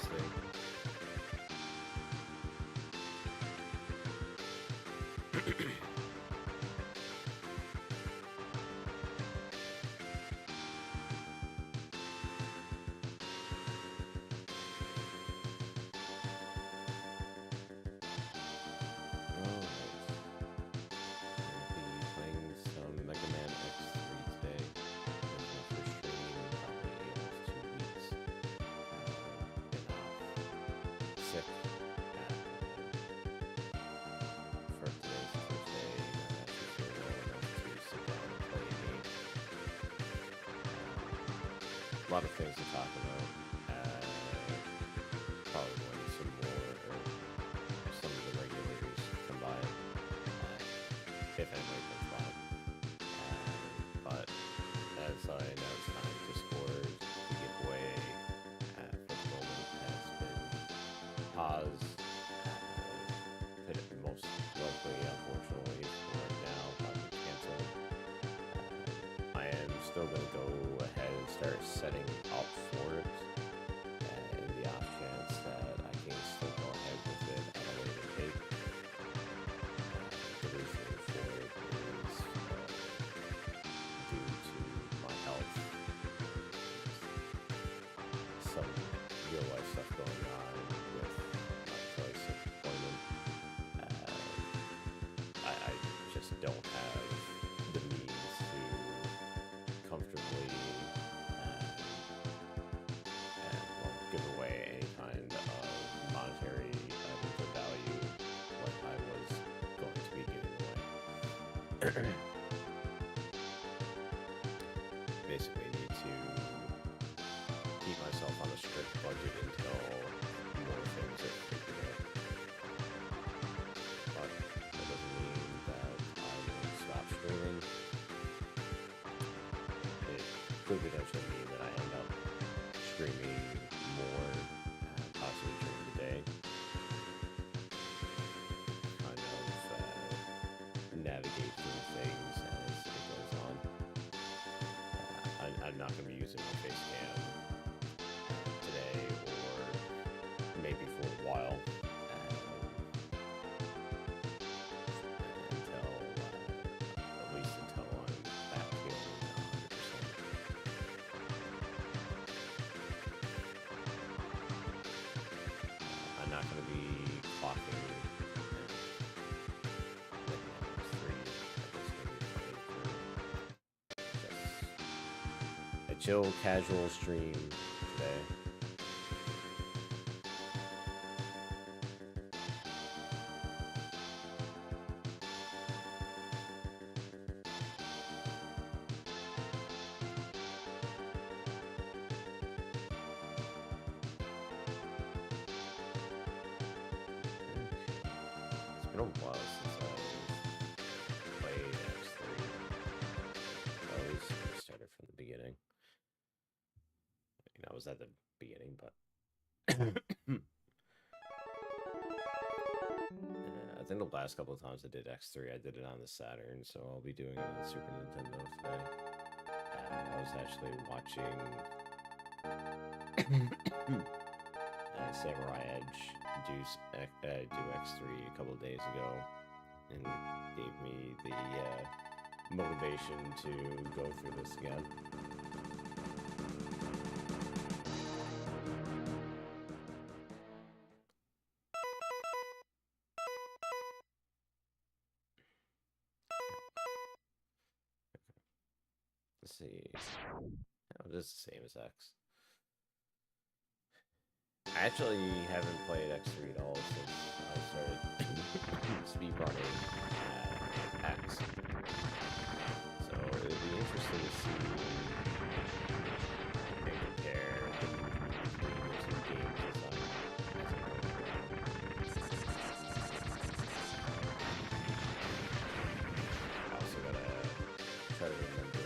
interesting. A lot of things to talk about. Probably when some more, or some of the regulators come by, if anybody comes by. But as I announced on Discord, the giveaway for the moment has been paused. Most likely, unfortunately, for right now, probably canceled. I am still going to go ahead and start setting up for it in the off chance that I can still go ahead with it at a later date. The reason for it is due to my health. Some real life stuff going on with my choice of employment. I just don't have the means to comfortably give away any kind of monetary items of value like I was going to be giving away. Basically need to keep myself on a strict budget until more things are figured out. But that doesn't mean that I will stop streaming. It could potentially mean that I end up streaming more, possibly during the day. Kind of navigate through things as it goes on. I'm not going to be using my face cam today, or maybe for a while, until at least until I'm back feeling 100%. I'm not going to be clocking a chill, casual stream today. It's been a while since I played X3. At least I started from the beginning. I was at the beginning, but I think the last couple of times I did X3, I did it on the Saturn, so I'll be doing it on the Super Nintendo today. I was actually watching Samurai Edge do X3 a couple of days ago, and gave me the motivation to go through this again. Let's see. Oh, this is the same as X. I actually haven't played X3 at all since I started speedrunning X. So it'll be interesting to see and compare the two games as I also gotta try to remember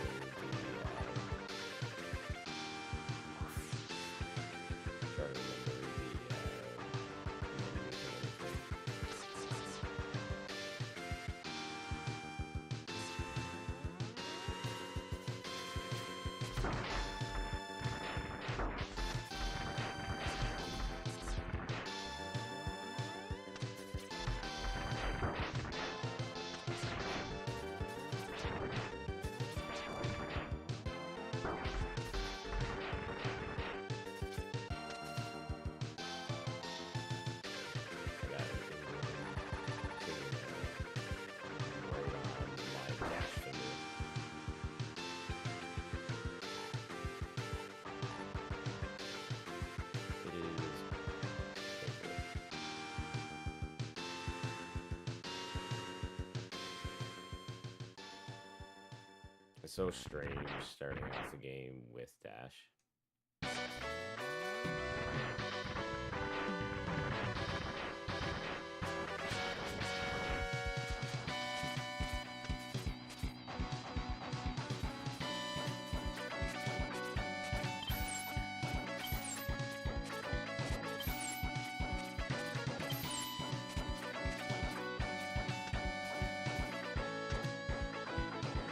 It's so strange starting off the game with dash.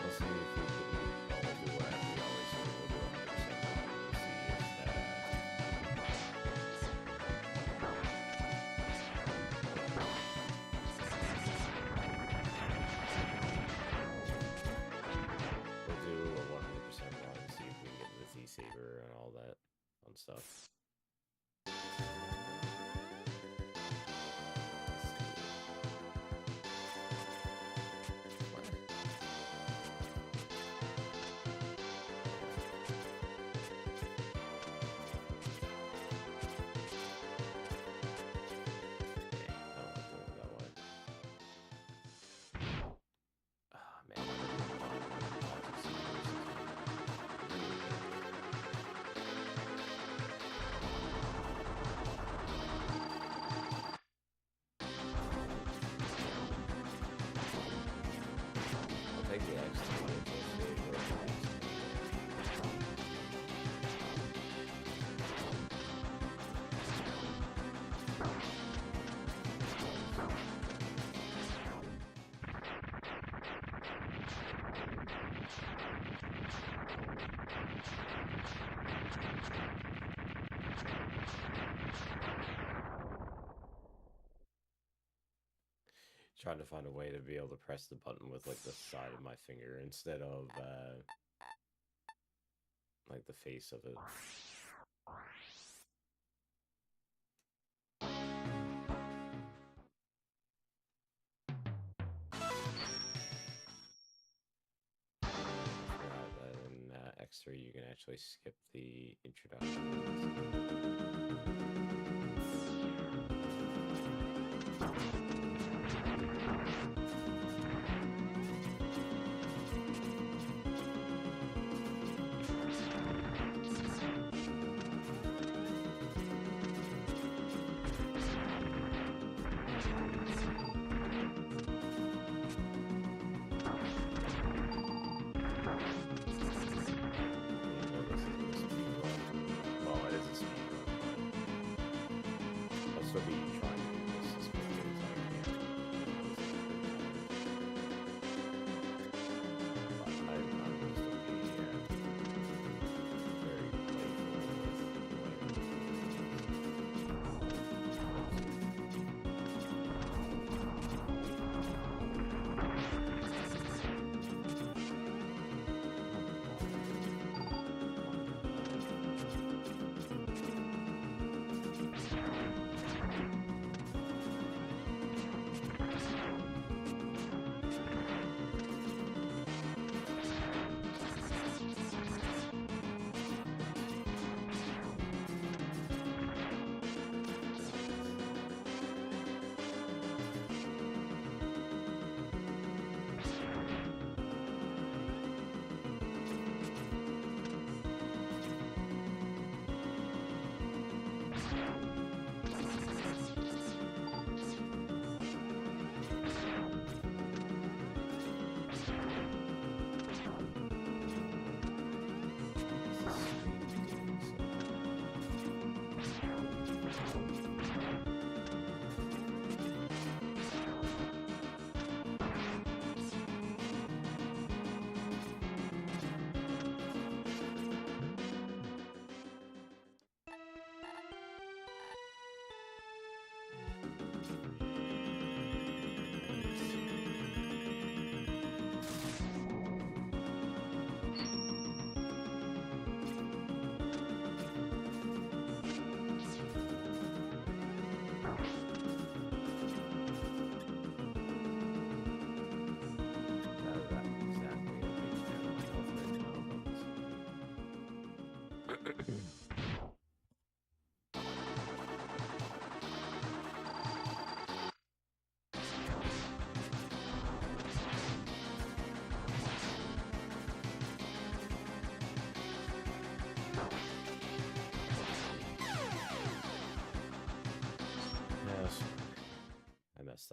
We'll see if we can, well, we'll do what we always do. We'll do 100% run and see we'll do a 100% run, see if we can get the Z-Saber and all that fun stuff. Take the X to get to stage where trying to find a way to be able to press the button with like the side of my finger instead of like the face of it. In X3 you can actually skip the introduction. Well, it is a speed run,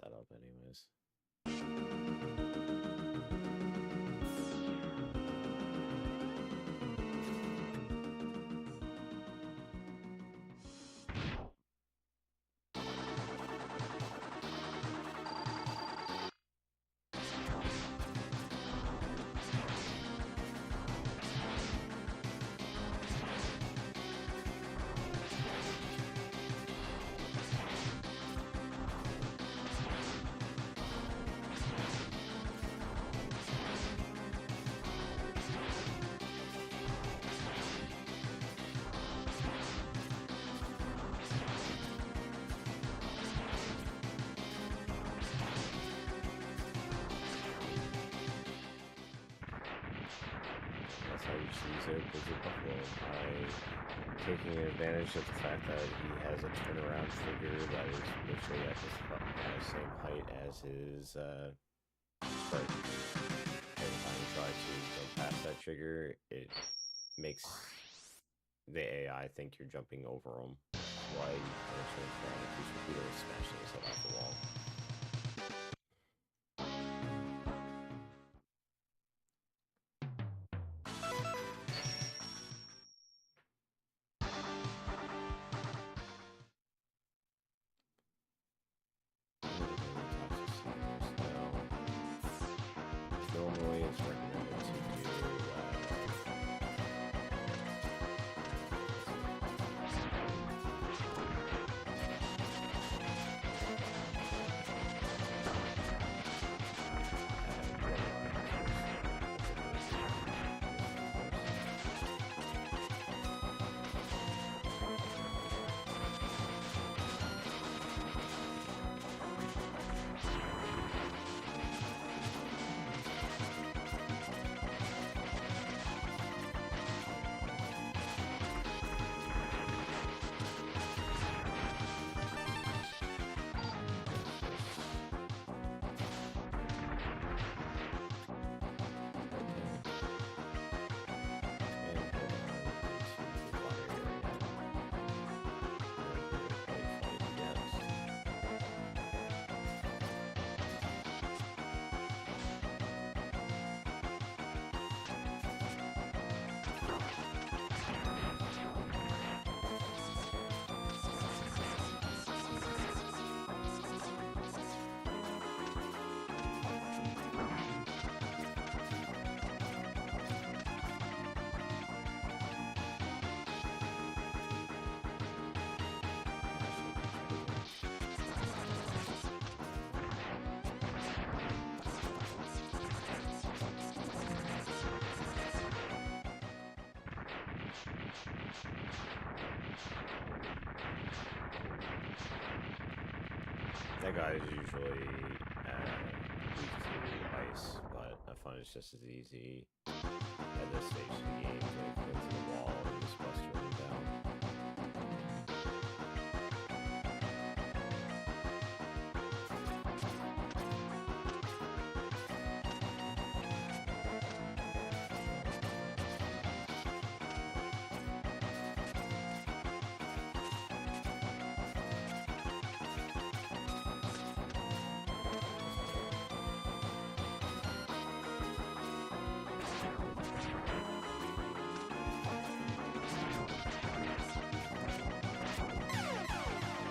that up anyways. That's how you choose it, Blizzard Buffalo, by taking advantage of the fact that he has a turnaround trigger that is literally at the same height as his sprite. Every time you try to go past that trigger, it makes the AI think you're jumping over them. Why you kind of turn around and keeps repeatedly smashing his head off the wall. Normally it's recommended to do that guy is usually weak to ice, but I find it's just as easy at this stage of the game to go to the wall and just bust your way down.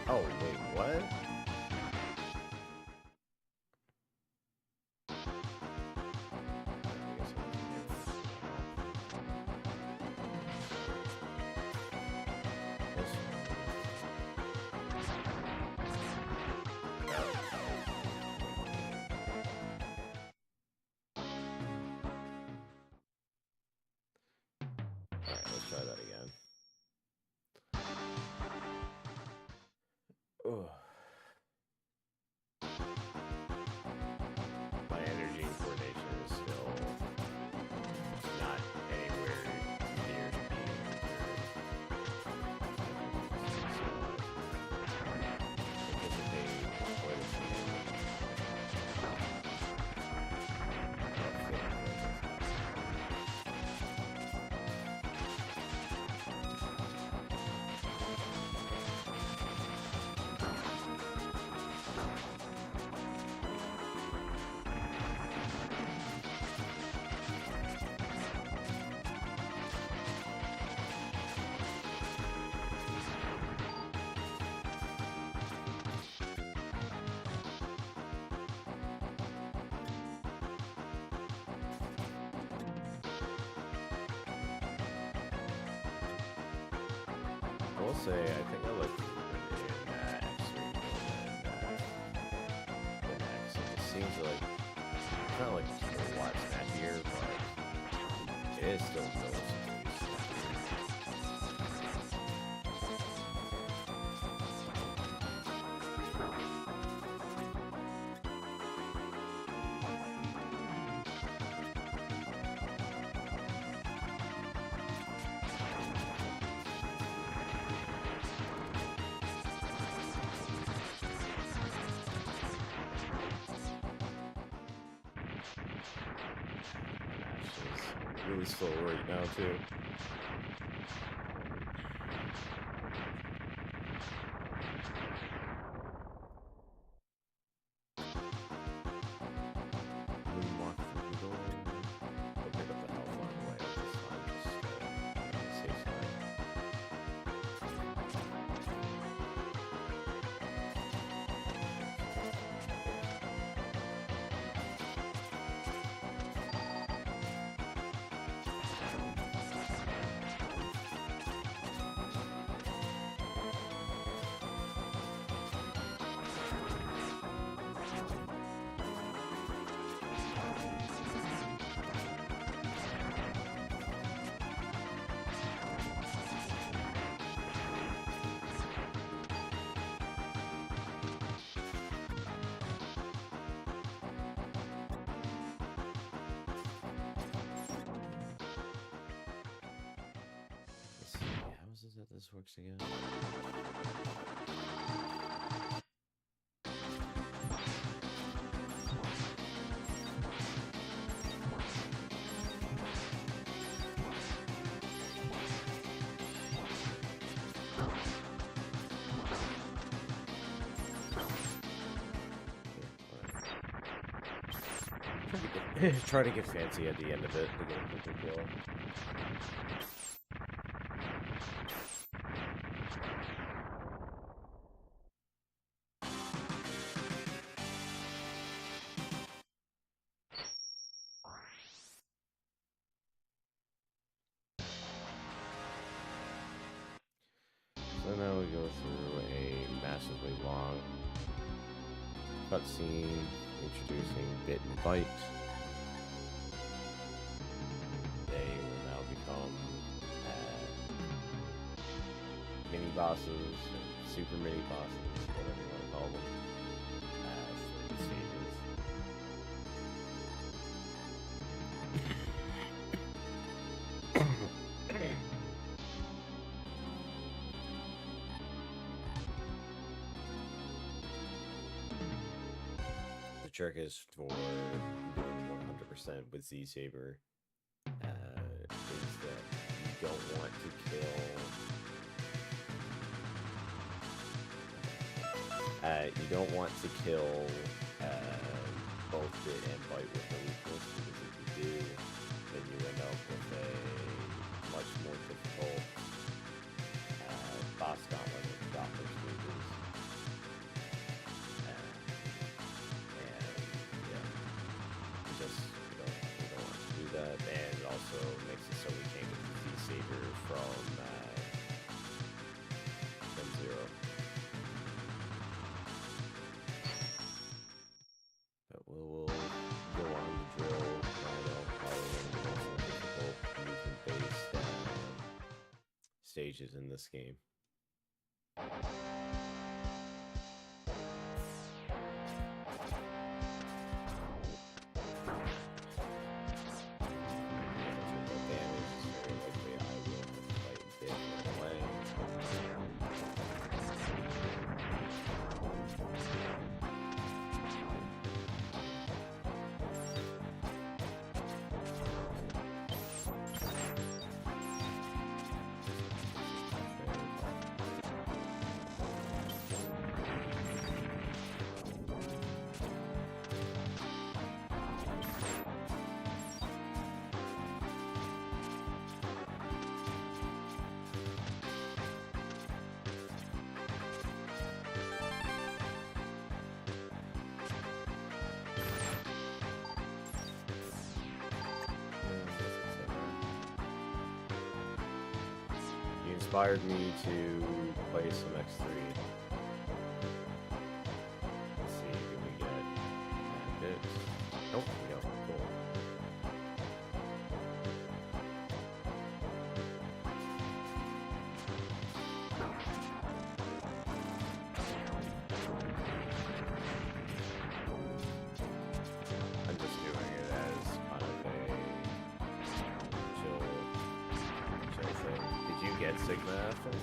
Oh, wait, what? Alright, let's try that again. Ugh. say, I think I looked in actually the next. It just seems like it's not like a lot snappier, but it is still noticeably snappier. Really slow right now too. Moonwalk through the door. Go pick up the health on the way up this time. Just on the safe side. How is it that this works again? Try to get fancy at the end of it to get a quicker kill. So now we go through a massively long cutscene introducing Bit and Byte. They will now become mini bosses, or super mini bosses, whatever you want to call them, through the stages. The trick is for doing 100% with Z-Saber is that you don't want to kill both Bit and Byte with the weakness, because if you do, then you end up with a much more difficult boss gauntlet with Doppler stages. You don't want to do that, and it also makes it so we can't get the Z-Saber from Zero. But we'll go on the drill, probably one of the most difficult movement-based stages in this game. inspired me to play some X3. Let's see, do we get bandits? Nope, we don't. Cool. I'm just doing it as kind of a chill thing. Did you get Sigma after?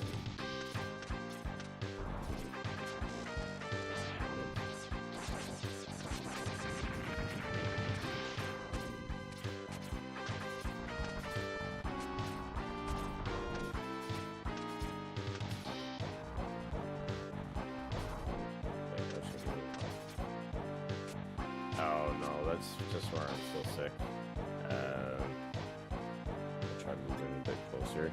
Oh no, that's just where I'm still sick. I'll try moving a bit closer.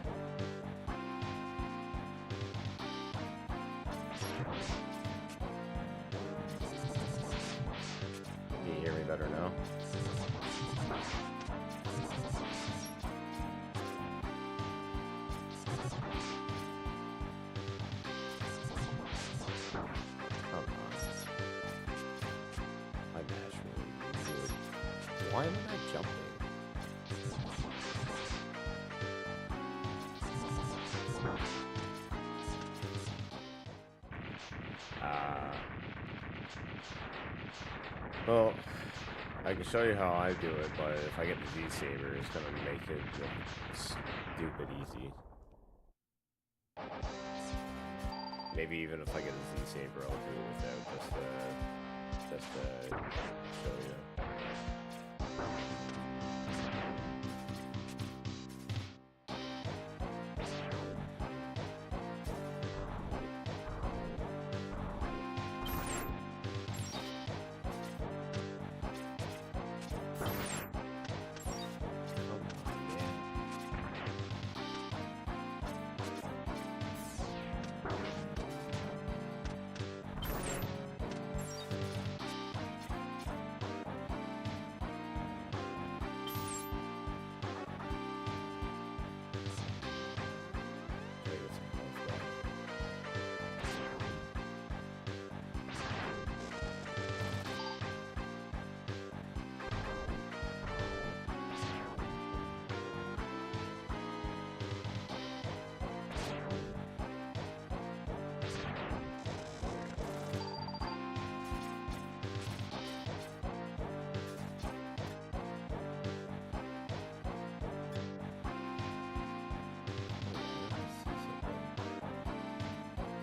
Can you hear me better now? Why am I jumping? Well, I can show you how I do it, but if I get the Z-Saber, it's gonna make it look stupid easy. Maybe even if I get a Z-Saber, I'll do it without just to show you.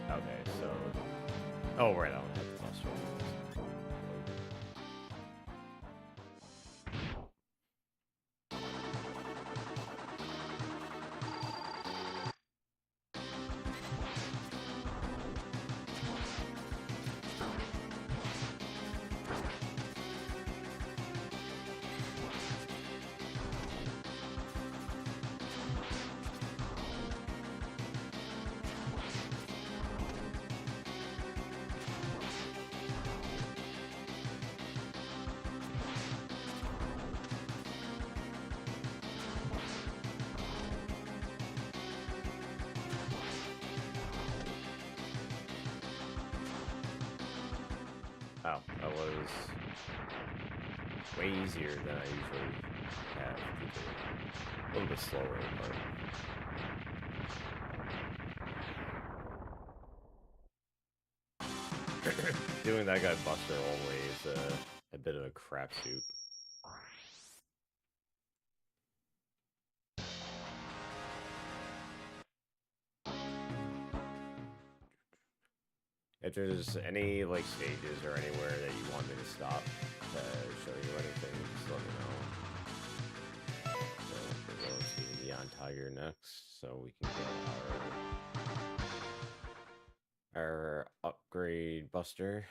Okay, so... Oh, right, I don't have the Buster. Oh, that was way easier than I usually have. A little bit slower, but doing that guy Buster always a bit of a crapshoot. If there's any like stages or anywhere that you want me to stop to show you anything, just let me know. So we'll go to Neon Tiger next, so we can get our upgrade Buster.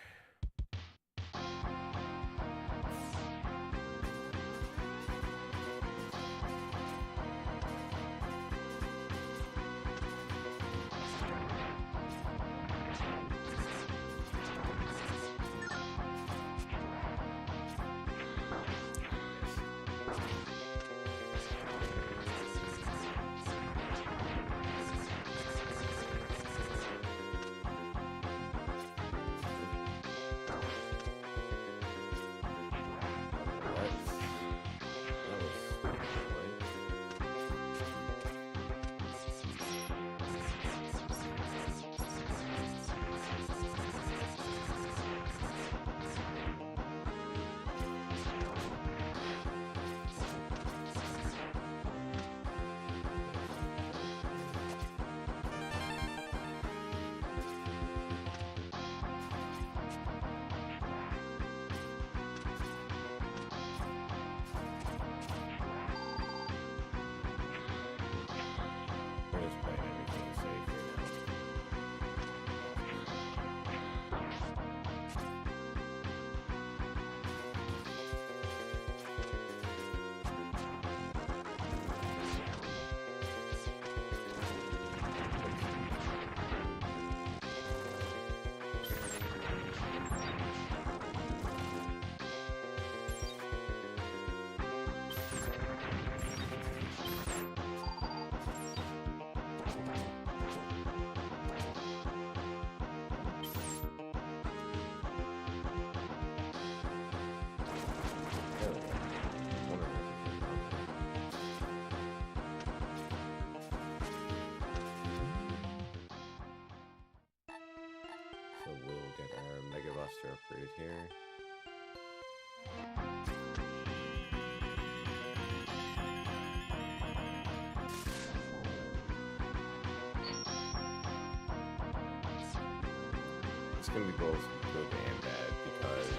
it's gonna be both good and bad because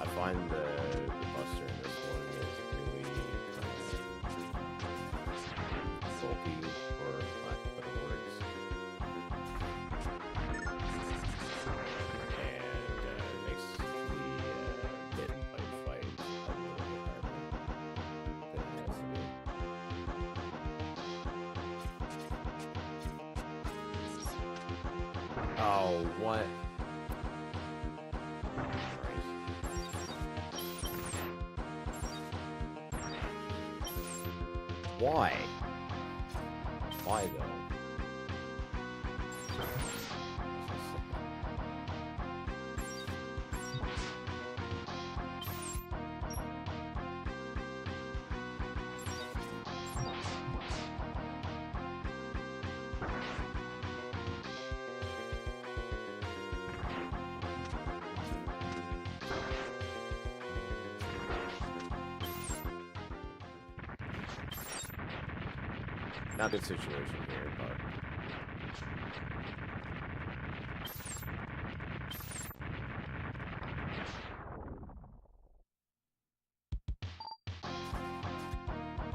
I find the Buster in this one is really bulky, for lack of better words, and makes the bit and bite fight a little bit harder than it has to be. Oh, what? Why? Why though? Not a good situation here, but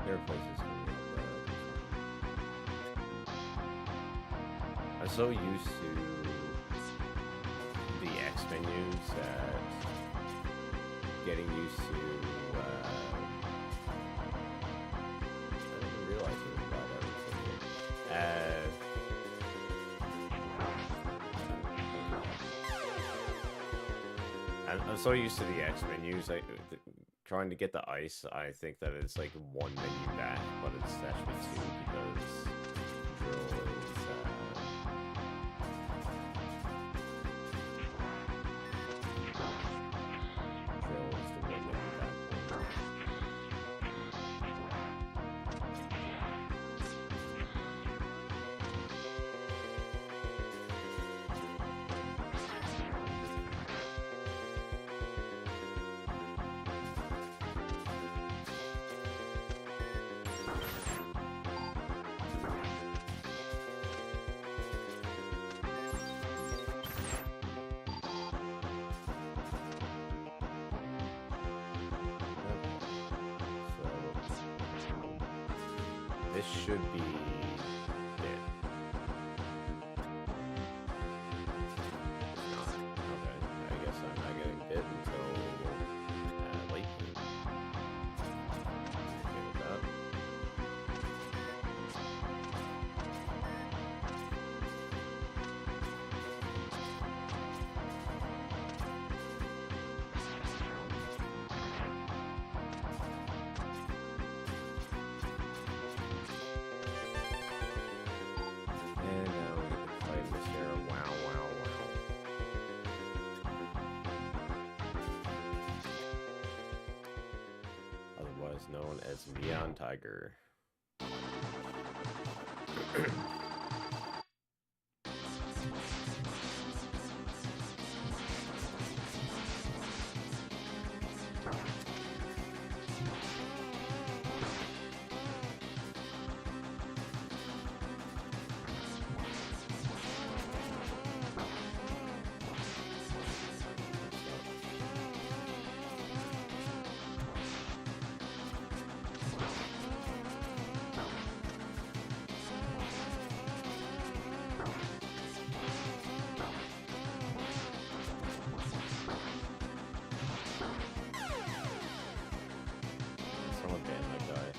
there are places coming up that I'm so used to the X menus that getting used to I didn't realize it was about everything here. I'm so used to the X menus. Trying to get the ice, I think that it's like one menu back, but it's actually two because drill is the one menu back one. This should be it. It's not. Okay. I guess I'm not getting bit until late. Okay with that. And now we get to fight Miss Sarah. Wow, wow, wow. Otherwise known as Neon Tiger. Someone ban that guy.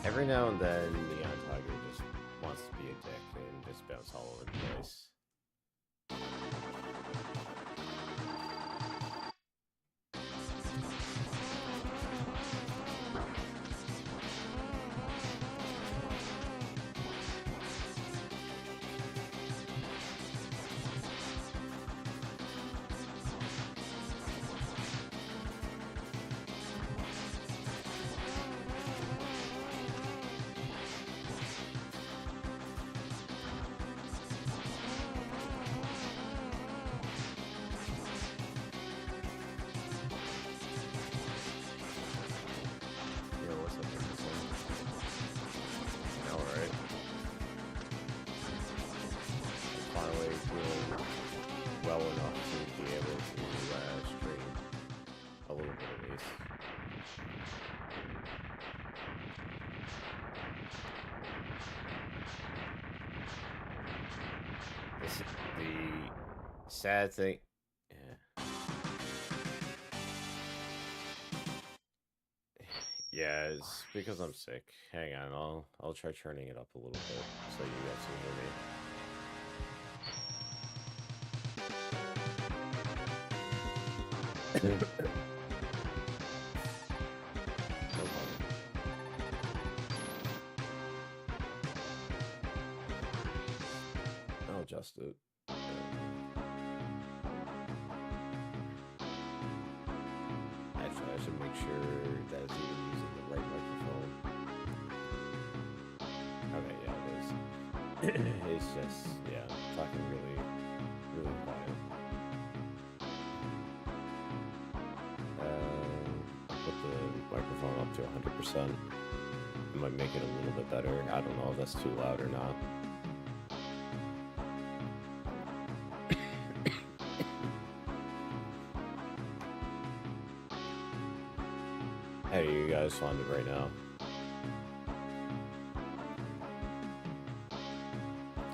Every now and then, Neon Tiger just wants to be a dick and just bounce all over the place. The sad thing, yeah, yeah, it's because I'm sick. Hang on, I'll try turning it up a little bit so you guys can hear me. No problem. I'll adjust it. Actually, I should make sure that it's even using the right microphone. Okay, yeah, it is. It's just, yeah, talking really, really quiet. I'll put the microphone up to 100%. It might make it a little bit better. I don't know if that's too loud or not. How do you guys find it right now?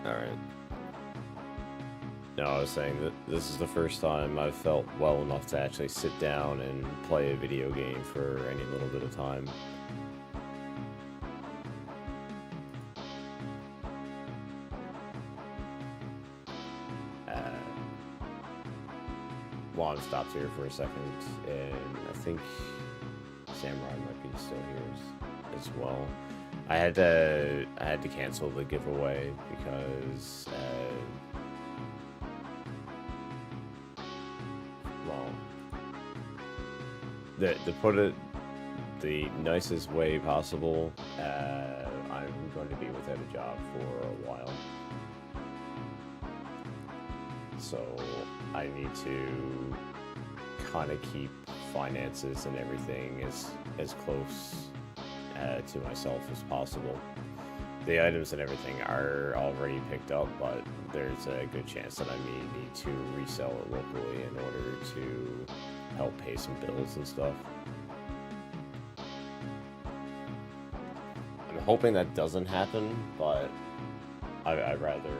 Alright. No, I was saying that this is the first time I've felt well enough to actually sit down and play a video game for any little bit of time. Juan stopped here for a second, and I think Samurai might be still here as well. I had to cancel the giveaway because well, to put it the nicest way possible, I'm going to be without a job for a while, so I need to kind of keep finances and everything as close to myself as possible. The items and everything are already picked up, but there's a good chance that I may need to resell it locally in order to help pay some bills and stuff. I'm hoping that doesn't happen, but I'd rather,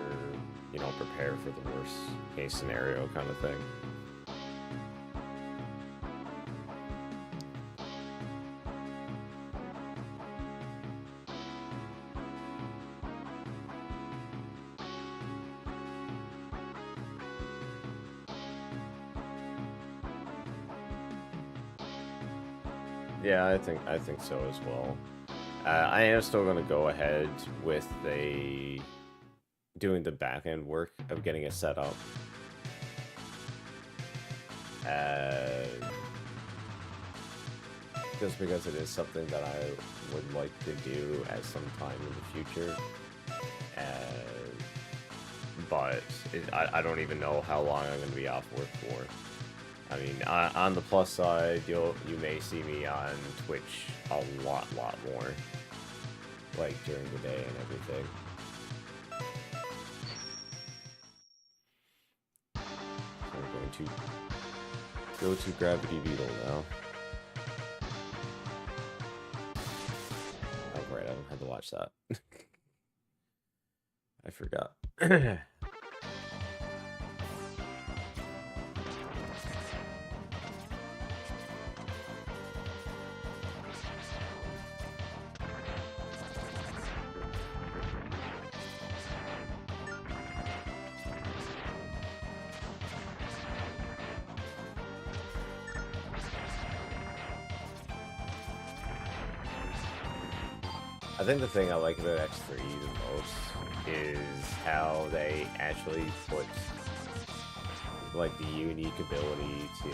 you know, prepare for the worst case scenario kind of thing. Yeah, I think so as well. I am still going to go ahead with doing the back end work of getting it set up. Just because it is something that I would like to do at some time in the future. But I don't even know how long I'm going to be off work for. I mean, on the plus side, you may see me on Twitch a lot more, like during the day and everything. So I'm going to go to Gravity Beetle now. Oh right, I had to watch that. I forgot. I think the thing I like about X3 the most is how they actually put like the unique ability to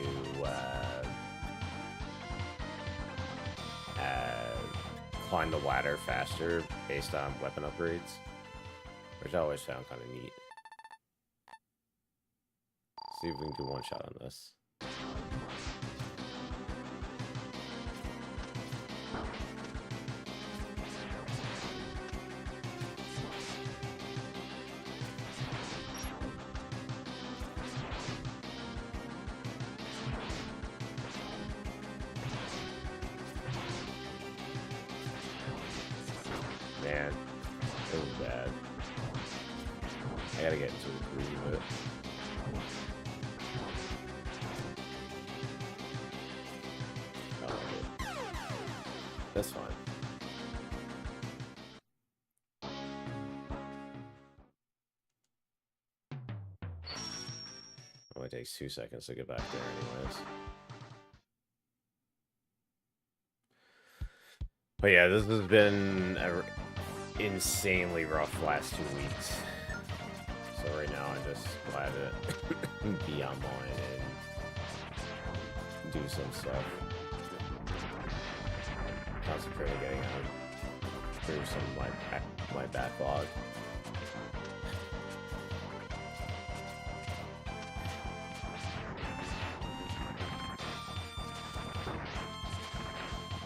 climb the ladder faster based on weapon upgrades, which I always found kind of neat. See if we can do one shot on this. Man, it was bad. I gotta to get into the groove of it. That's fine. Only takes 2 seconds to get back there anyways. But yeah, this has been an insanely rough last 2 weeks. So right now I'm just glad to be online and do some stuff. Concentrate on getting through some of my backlog.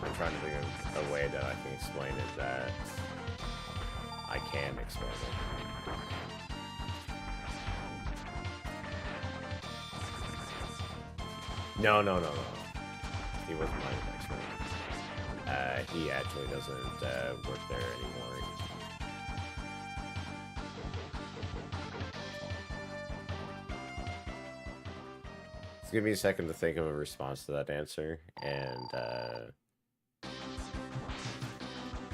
I'm trying to think of a way that I can explain it that I can explain it. No. He wasn't my X-Men. He actually doesn't work there anymore. Just give me a second to think of a response to that answer, and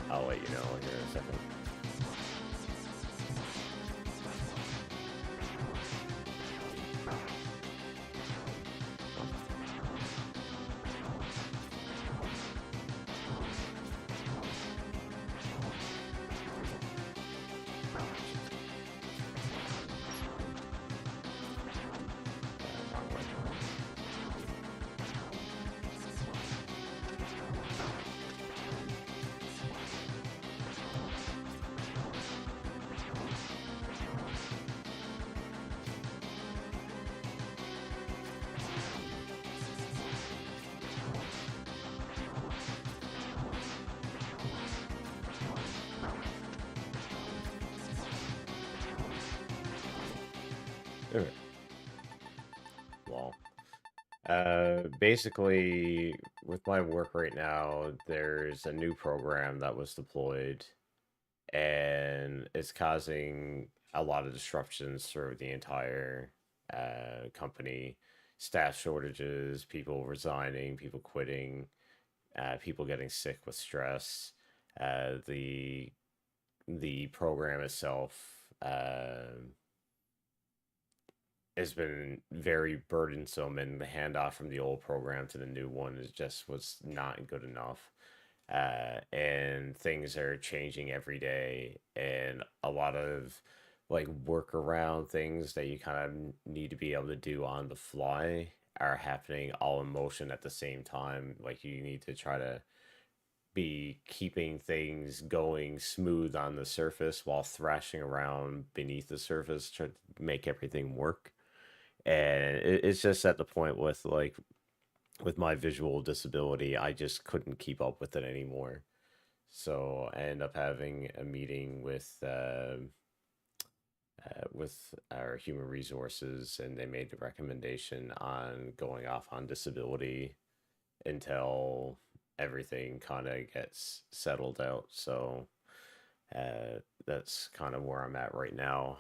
I'll let you know here in a second. Okay. Well, basically, with my work right now, there's a new program that was deployed, and it's causing a lot of disruptions through the entire company. Staff shortages, people resigning, people quitting, people getting sick with stress. The program itself has been very burdensome, and the handoff from the old program to the new one was not good enough. And things are changing every day, and a lot of like workaround things that you kind of need to be able to do on the fly are happening all in motion at the same time. Like you need to try to be keeping things going smooth on the surface while thrashing around beneath the surface to make everything work. And it's just at the point with with my visual disability, I just couldn't keep up with it anymore. So I ended up having a meeting with our human resources, and they made the recommendation on going off on disability until everything kind of gets settled out. So that's kind of where I'm at right now.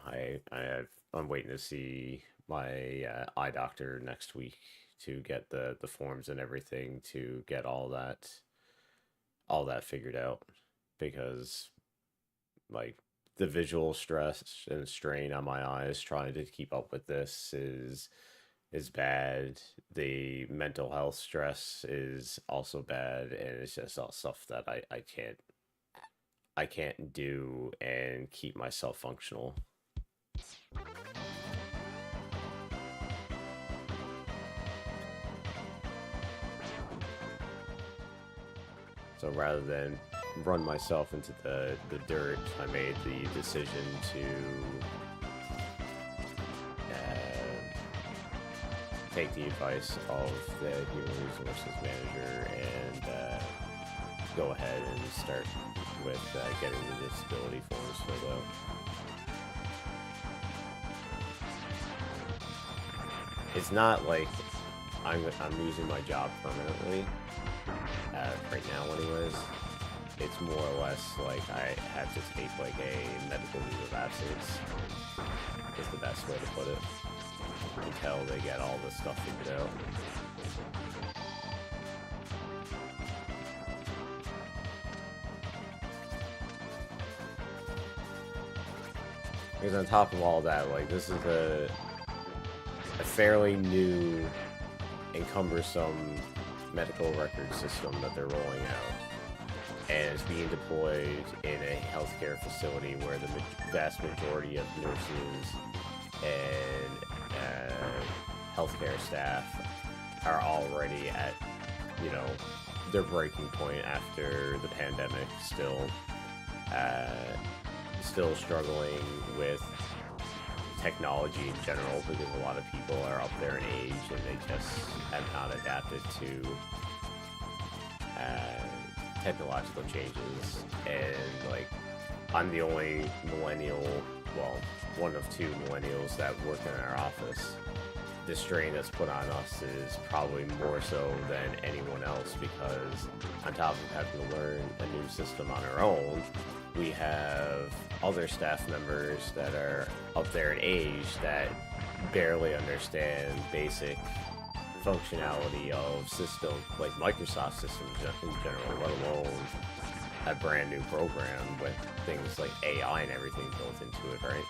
I'm waiting to see my eye doctor next week to get the forms and everything to get all that figured out, because like the visual stress and strain on my eyes trying to keep up with this is bad. The mental health stress is also bad, and it's just all stuff that I can't do and keep myself functional. So rather than run myself into the dirt, I made the decision to take the advice of the human resources manager and go ahead and start with getting the disability forms filled out. It's not like I'm losing my job permanently right now anyways. it's more or less like I had to take like a medical leave of absence, is the best way to put it, until they get all this stuff figured out. Because on top of all that, like, this is a fairly new and cumbersome medical record system that they're rolling out. And it's being deployed in a healthcare facility where the vast majority of nurses and healthcare staff are already at, you know, their breaking point after the pandemic, still struggling with technology in general, because a lot of people are up there in age and they just have not adapted to technological changes. And like, I'm the only millennial, well, one of two millennials that work in our office. The strain that's put on us is probably more so than anyone else, because on top of having to learn a new system on our own, we have other staff members that are up there in age that barely understand basic functionality of system, like Microsoft systems in general, let alone a brand new program with things like AI and everything built into it, right?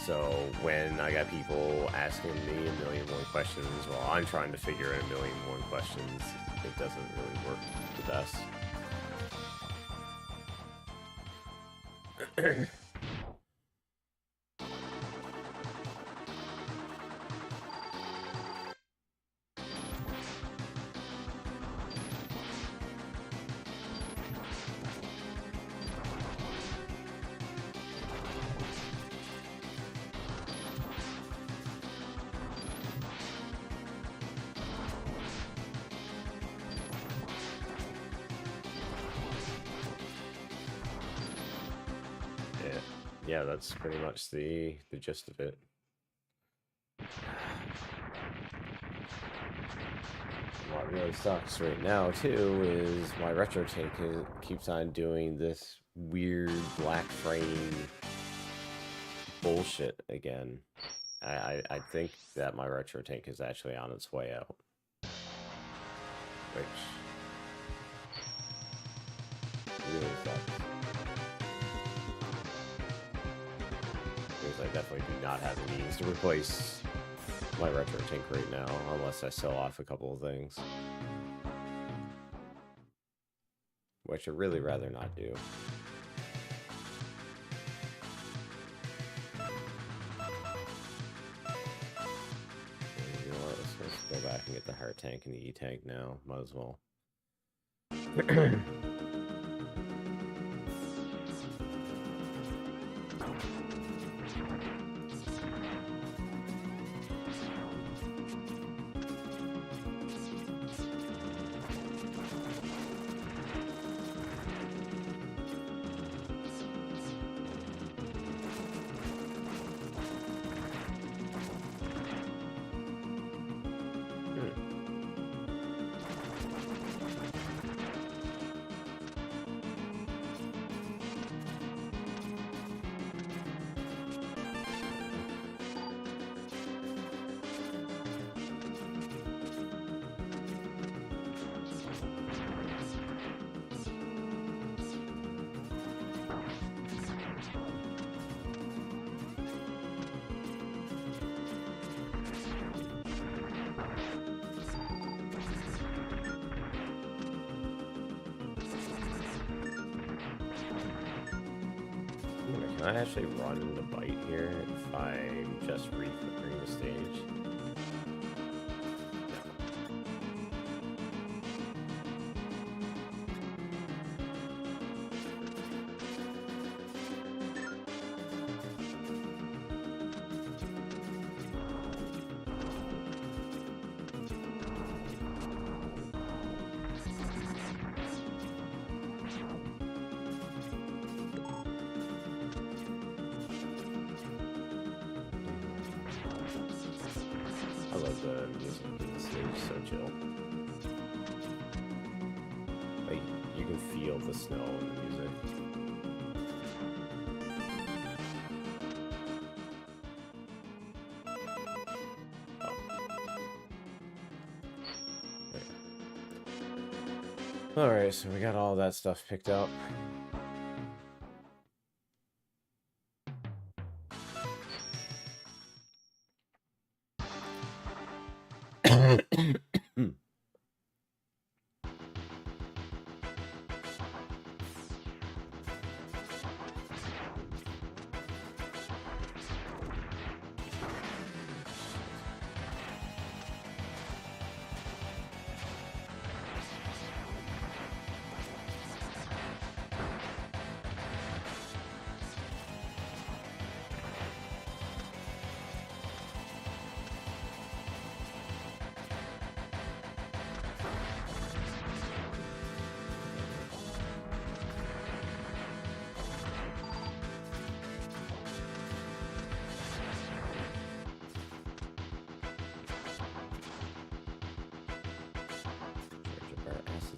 So when I got people asking me a million one questions while I'm trying to figure out a million one questions, it doesn't really work the best. Yeah, that's pretty much the gist of it. What really sucks right now, too, is my retro tank keeps on doing this weird black frame bullshit again. I think that my retro tank is actually on its way out. Which really sucks. Because I definitely do not have the means to replace my retro tank right now, unless I sell off a couple of things. Which I'd really rather not do. You know what, let's go back and get the heart tank and the E-tank now. Might as well. Can I actually run the bite here if I'm just reflipping the stage? I love the music in the stage, so chill. Like, you can feel the snow and the music. Alright, so we got all that stuff picked up.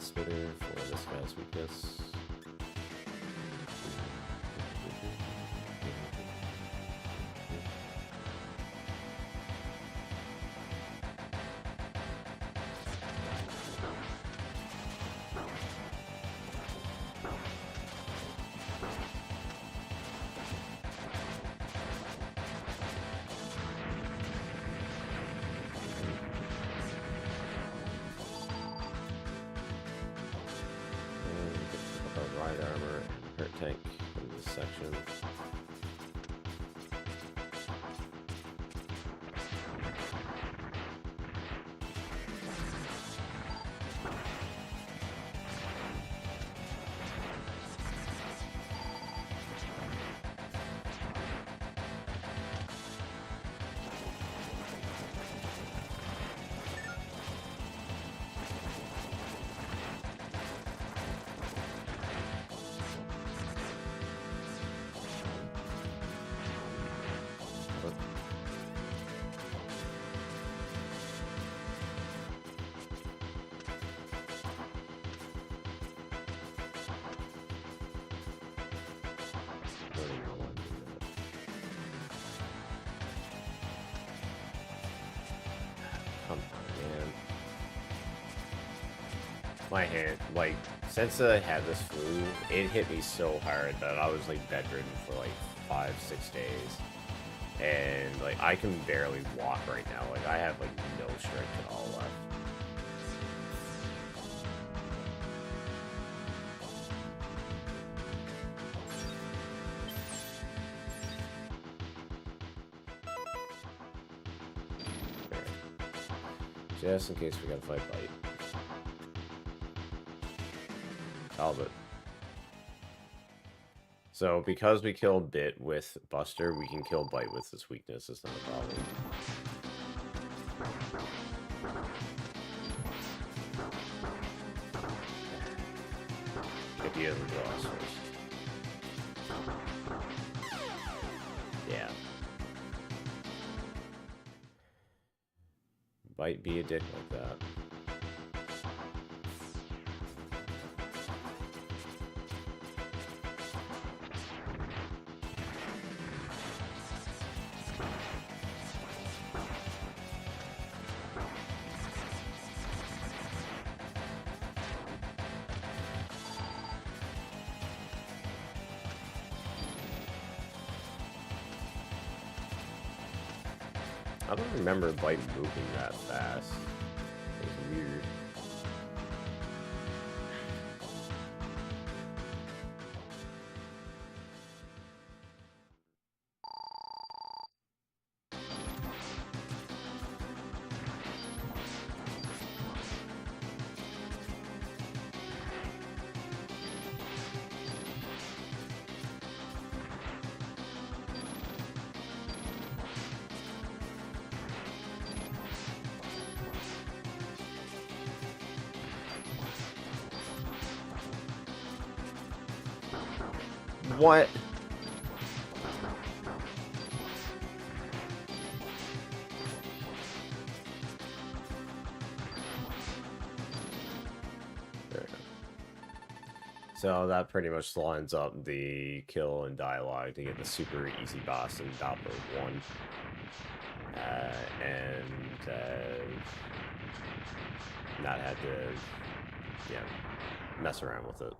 Spitter for this guy's weakness. Ride armor and hurt tank in this section. Come on, man. My hand, like, since I had this flu, it hit me so hard that I was, like, bedridden for, like, 5-6 days. And, like, I can barely walk right now. Like, I have, like, no strength at all left. Just in case we gotta fight Bite. Talbot. So, because we killed Bit with Buster, we can kill Bite with this weakness. It's not a problem. If he doesn't draw us first. Yeah. Bite be a dick like that. I don't remember Bite moving that fast. It was weird. What? So that pretty much lines up the kill and dialogue to get the super easy boss in Doppler 1. And not have to, mess around with it.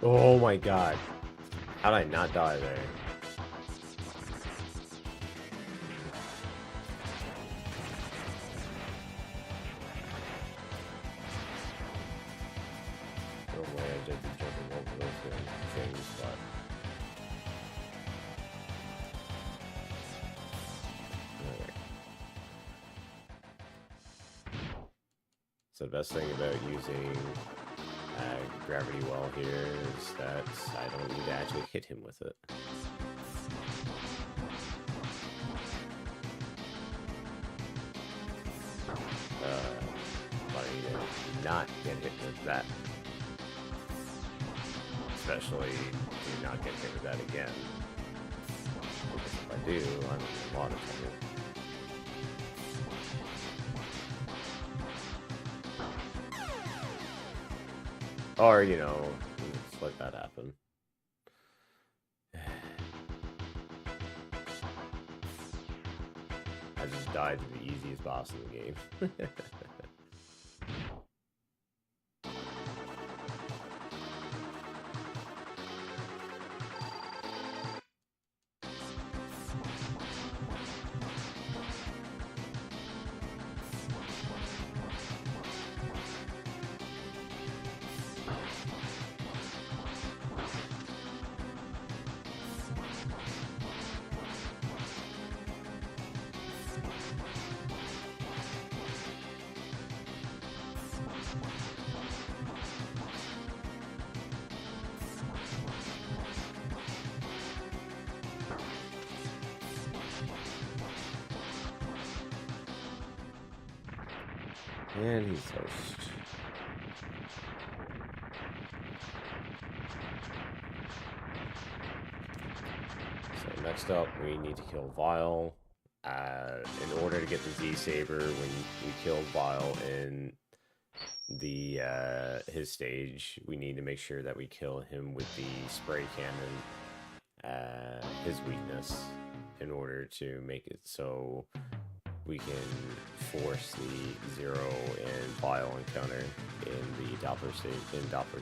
Oh my god. How did I not die there? No way I did be jumping over those things, but... Alright. So the best thing about using Gravity Well here is that I don't need to actually hit him with it. But I need to not get hit with that. Especially do not get hit with that again. Because if I do, I'm in a lot of trouble. Or, you know, just let that happen. I just died to the easiest boss in the game. And he's toast. So next up, we need to kill Vile. In order to get the Z-Saber, when we kill Vile in the his stage, we need to make sure that we kill him with the spray cannon, his weakness, in order to make it so we can force the Zero and Vile encounter in the Doppler stage, in Doppler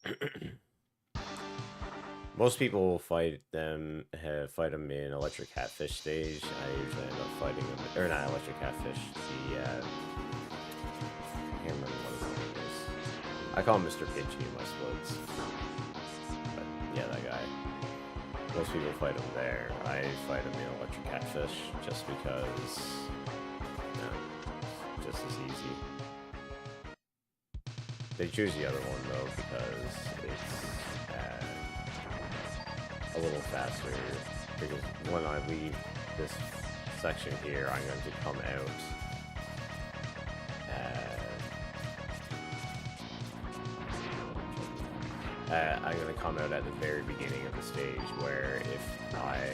2. Most people fight them in Electric Catfish stage. I usually end up fighting them, or not Electric Catfish, the, I can't remember what his name is. I call him Mr. Pinchy in my splits. But, yeah, that guy. Most people fight him there. I fight him in Electric Catfish just because, you know, just as easy. They choose the other one though because it's a little faster. Because when I leave this section here, I'm going to come out. I'm going to come out at the very beginning of the stage, where if I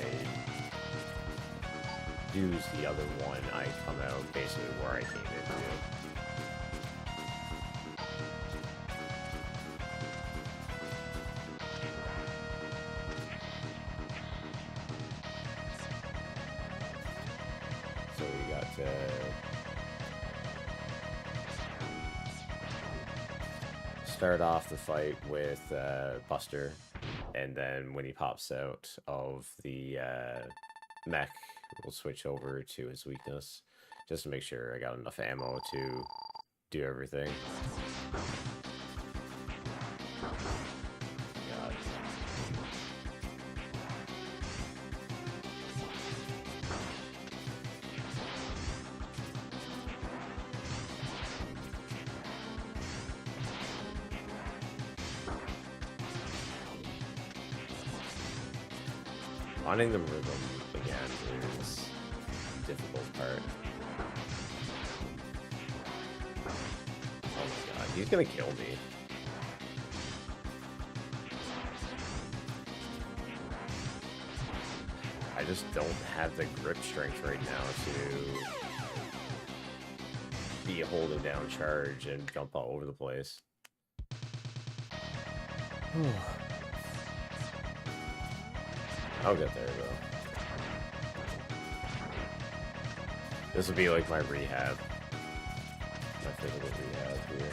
use the other one, I come out basically where I came into. So we got start off the fight with Buster, and then when he pops out of the mech, we'll switch over to his weakness, just to make sure I got enough ammo to do everything. Finding the rhythm again is the difficult part. Oh my god, he's gonna kill me. I just don't have the grip strength right now to be holding down charge and jump all over the place. I'll get there though. This will be like my rehab. My physical rehab here.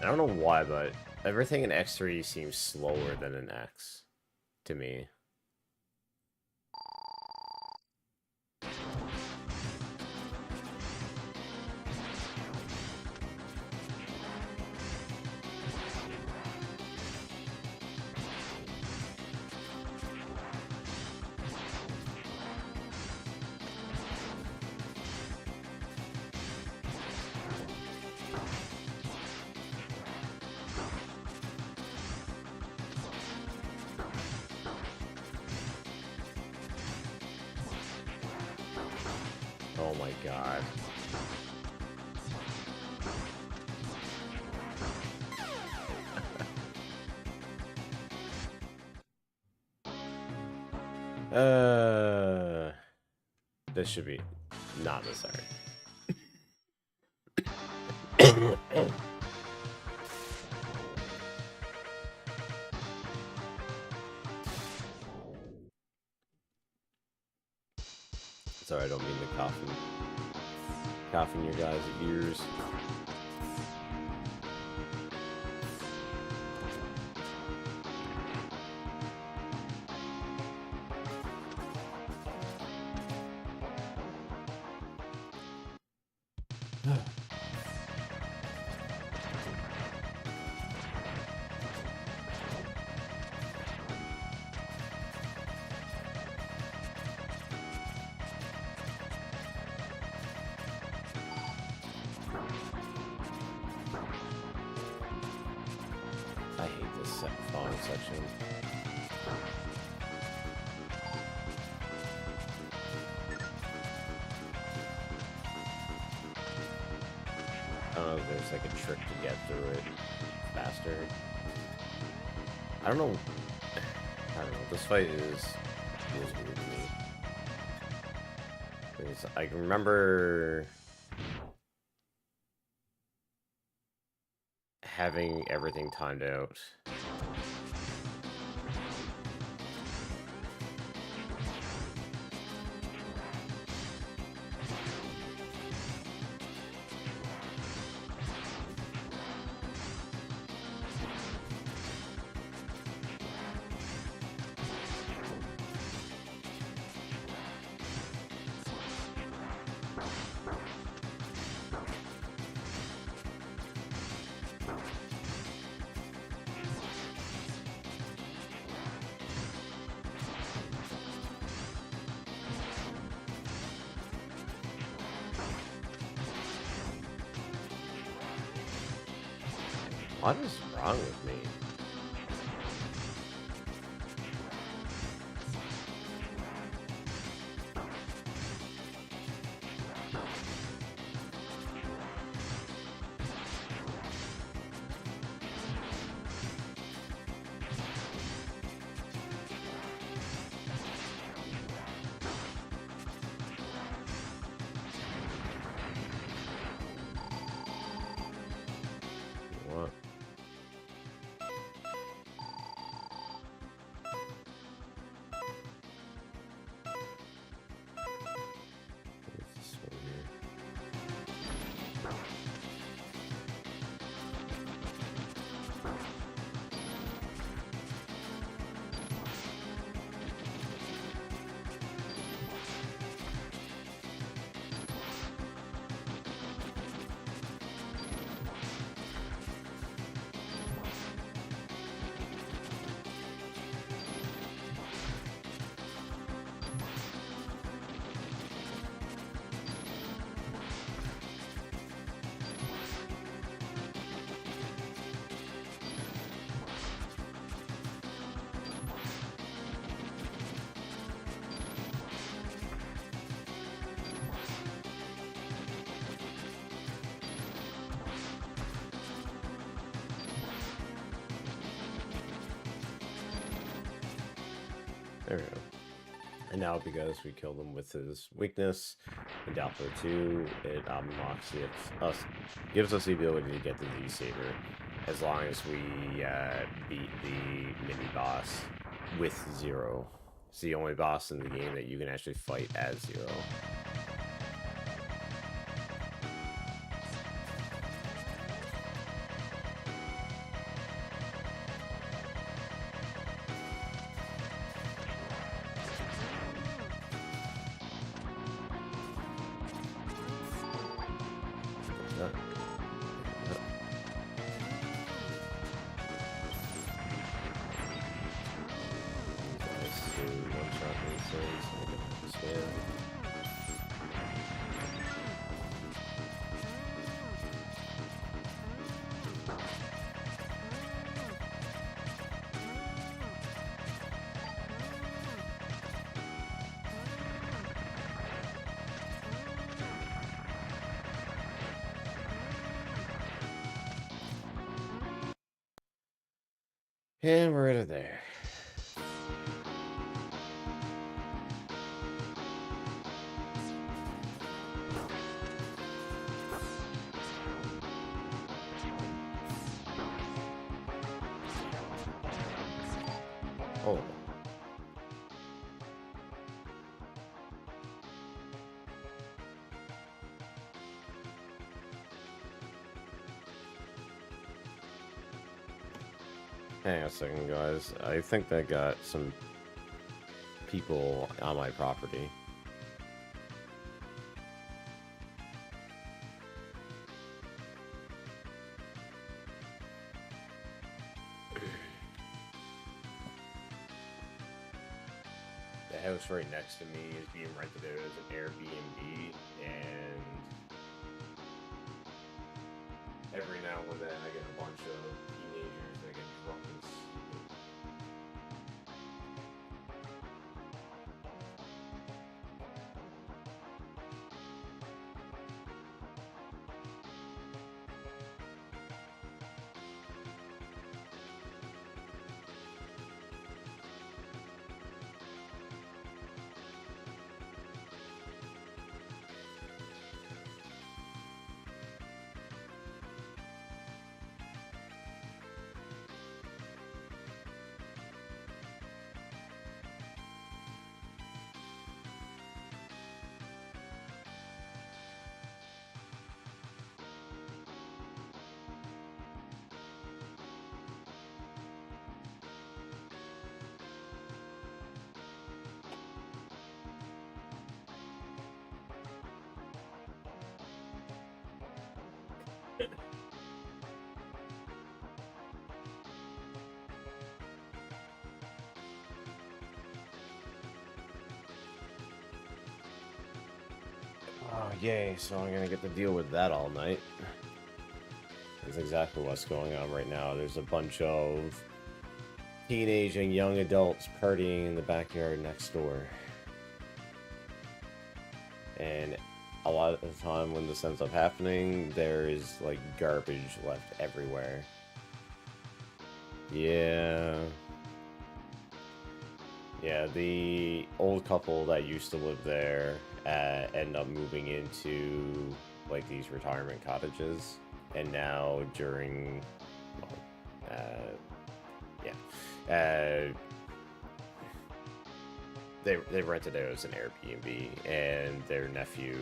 I don't know why, but everything in X3 seems slower than in X to me. Oh my god. This should be not this hard. Sorry, I don't mean to cough in your guys' ears. I hate this falling section. I don't know if there's like a trick to get through it faster. I don't know. This fight feels weird to me. Because I can remember having everything timed out. What is wrong with me? What? There we go. And now because we killed him with his weakness in Doubtful 2, it unlocks gives us the ability to get the Z-Saber as long as we beat the mini-boss with Zero. It's the only boss in the game that you can actually fight as Zero. And we're out of there. Oh. Hang on a second, guys. I think they got some people on my property. The house right next to me is being rented out as an Airbnb, and every now and then I get a bunch of teenagers that get drunk and stupid. Oh, yay, so I'm gonna get to deal with that all night. That's exactly what's going on right now. There's a bunch of teenage and young adults partying in the backyard next door. And a lot of the time when this ends up happening, there is, like, garbage left everywhere. Yeah. Yeah, the old couple that used to live there end up moving into, like, these retirement cottages. And now during, well, they rented it as an Airbnb, and their nephew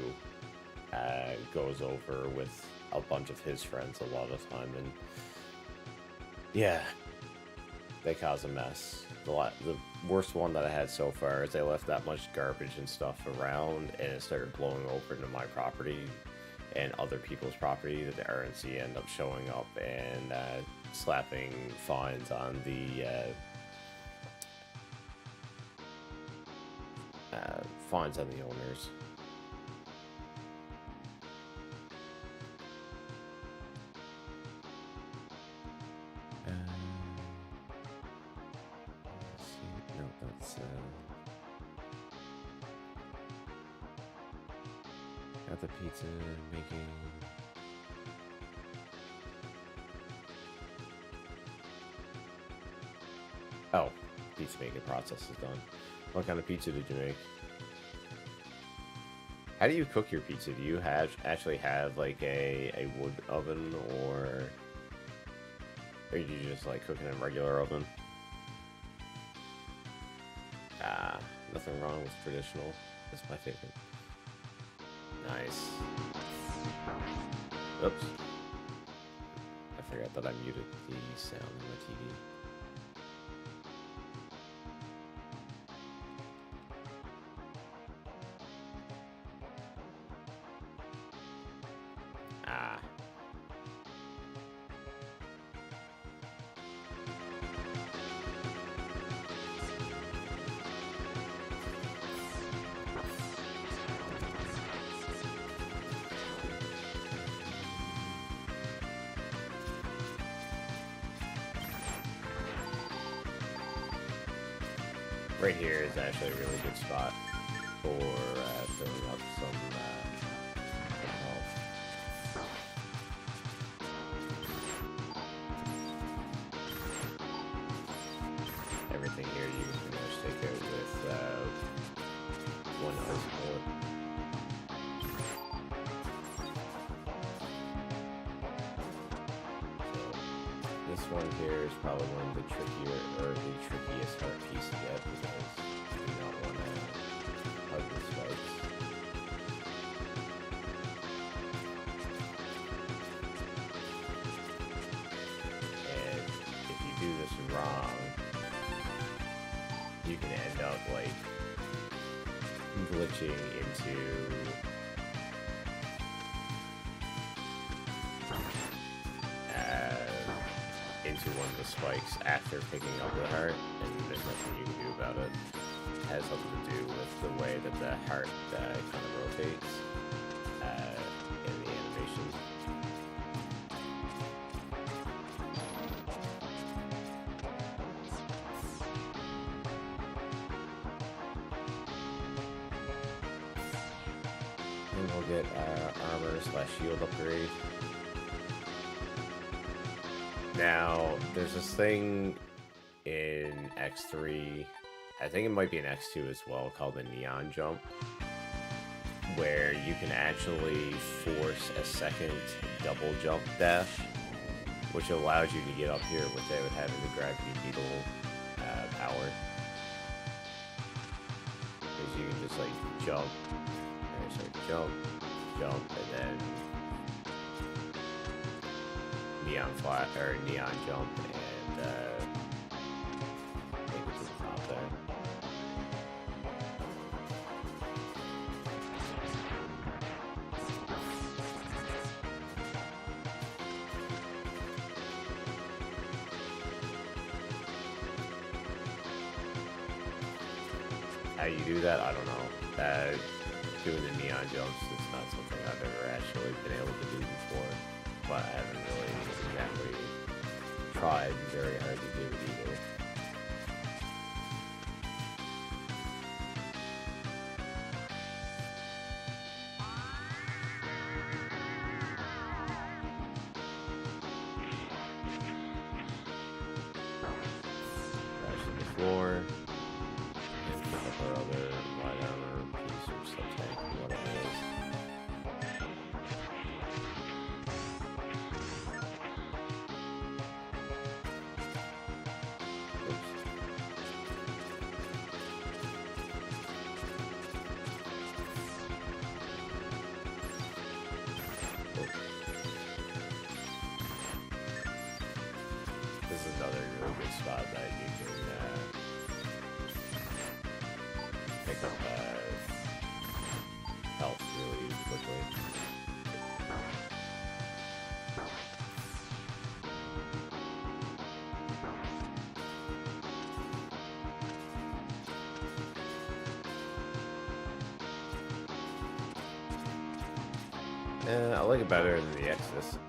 goes over with a bunch of his friends a lot of the time, and yeah, they cause a mess. The worst one that I had so far is they left that much garbage and stuff around, and it started blowing over into my property and other people's property. That the RNC end up showing up and slapping fines on the owners. Let's see. No, that's got the pizza making. Oh, pizza making process is done. What kind of pizza did you make? How do you cook your pizza? Do you actually have like a wood oven, or do you just like cook it in a regular oven? Ah, nothing wrong with traditional. That's my favorite. Nice. Oops. I forgot that I muted the sound on my TV. Ah. Right here is actually a really good spot for filling up some health. Everything here you can pretty much take out with one ice bullet. So this one here is probably one of the trickiest heart piece to get, because you do not want to hug the spikes. And if you do this wrong, you can end up like glitching into one of the spikes after picking up the heart, and there's nothing you can do about it. It has something to do with the way that the heart kind of rotates in the animation. And we'll get our armor/shield upgrade. Now, there's this thing in X3, I think it might be in X2 as well, called the Neon Jump, where you can actually force a second double jump dash, which allows you to get up here without having the gravity beetle power. Because you can just like jump, jump, and then neon jump, and take it to the top there. How you do that, I don't know. Doing the neon jumps is not something I've ever actually been able to do before, but I haven't really exactly tried very hard to do it either. Crash to the floor, and pick up our other light armor piece or sub-tank, whatever it is. This is another really good spot that you can pick up health really quickly. I like it better than the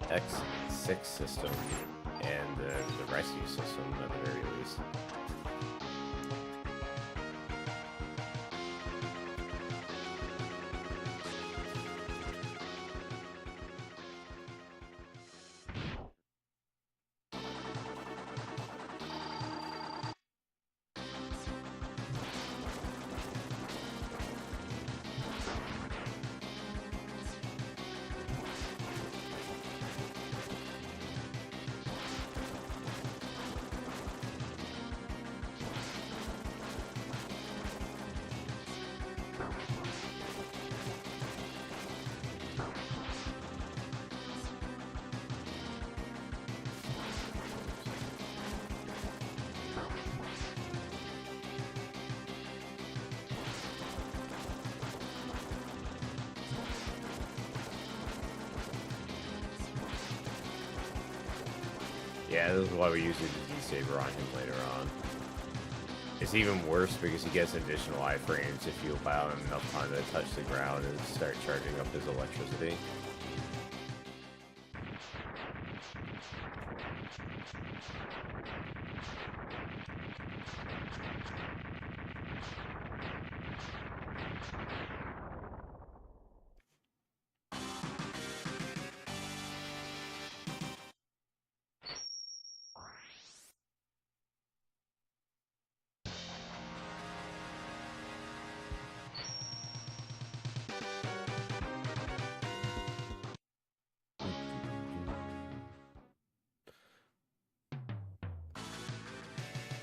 X6 system and the rescue system at the very least. Yeah, this is why we usually do D-Saber on him later on. It's even worse because he gets additional iframes if you allow him enough time to touch the ground and start charging up his electricity.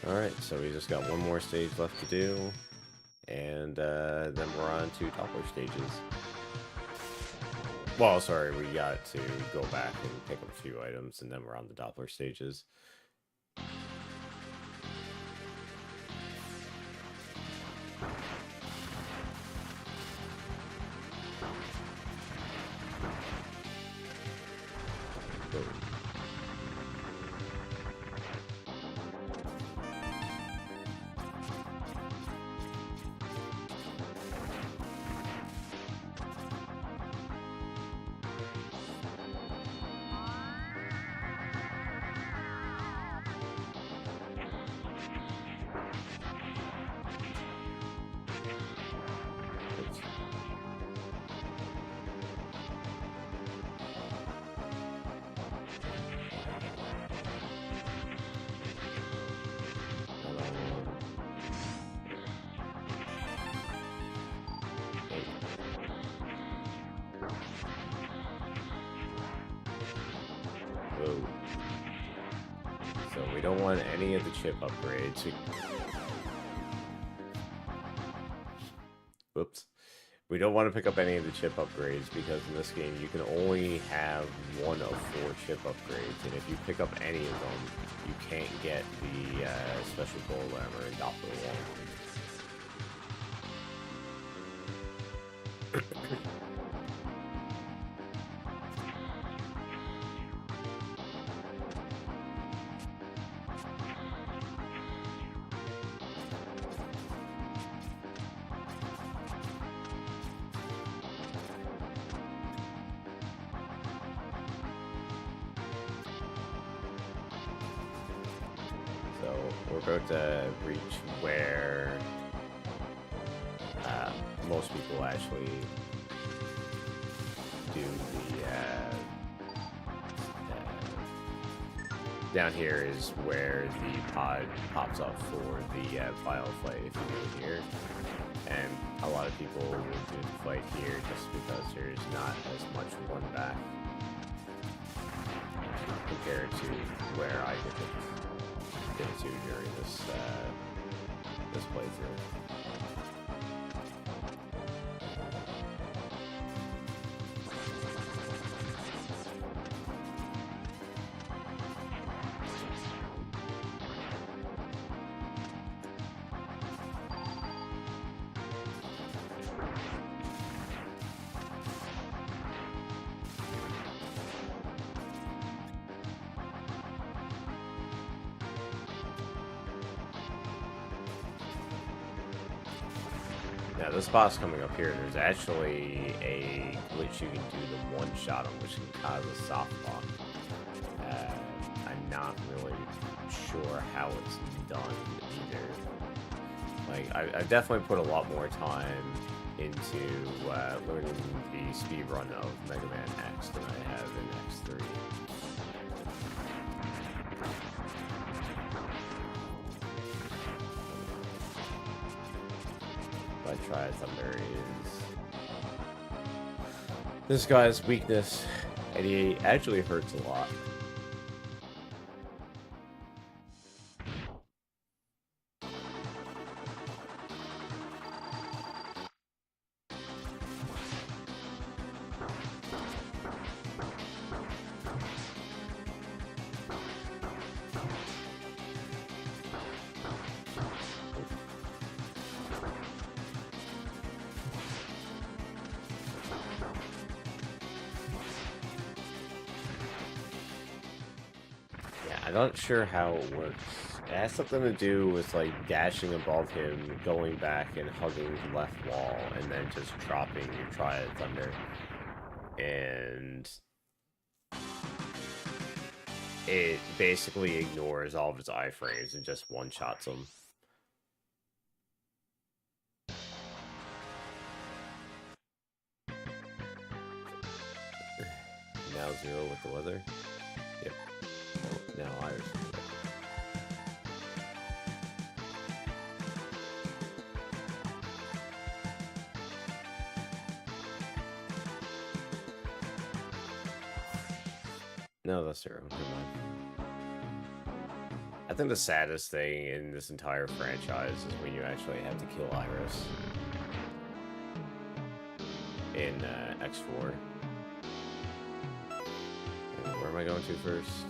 Alright, so we just got one more stage left to do, and then we're on to Doppler stages. Well, sorry, we got to go back and pick up a few items, and then we're on the Doppler stages. Whoa. So we don't want any of the chip upgrades. Whoops. We don't want to pick up any of the chip upgrades because in this game you can only have one of 4 chip upgrades, and if you pick up any of them, you can't get the special gold armor and Doppler wall. We're about to reach where most people actually do the down here is where the pod pops up for the final fight if you do it here, and a lot of people will do the fight here just because there's not as much one back compared to where I get to during this this playthrough. Now this boss coming up here, there's actually a glitch you can do the one-shot on, which can cause a soft lock. I'm not really sure how it's done either. Like, I've definitely put a lot more time into learning the speedrun of Mega Man X than I have in X3. Try Thunder is this guy's weakness, and he actually hurts a lot. I'm not sure how it works. It has something to do with like dashing above him, going back and hugging the left wall, and then just dropping your Triad Thunder. And it basically ignores all of his iframes and just one-shots him. Now 0 with the weather. Yep. Now Iris. No, that's 0. Never mind. I think the saddest thing in this entire franchise is when you actually have to kill Iris in X4. Where am I going to first?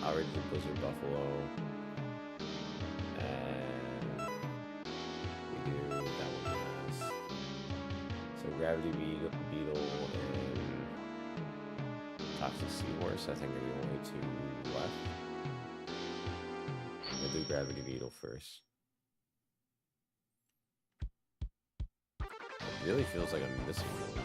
I already did Blizzard Buffalo. And we do that one last. So Gravity Beetle and Toxic Seahorse, I think are the only 2 left. We'll do Gravity Beetle first. It really feels like I'm missing one.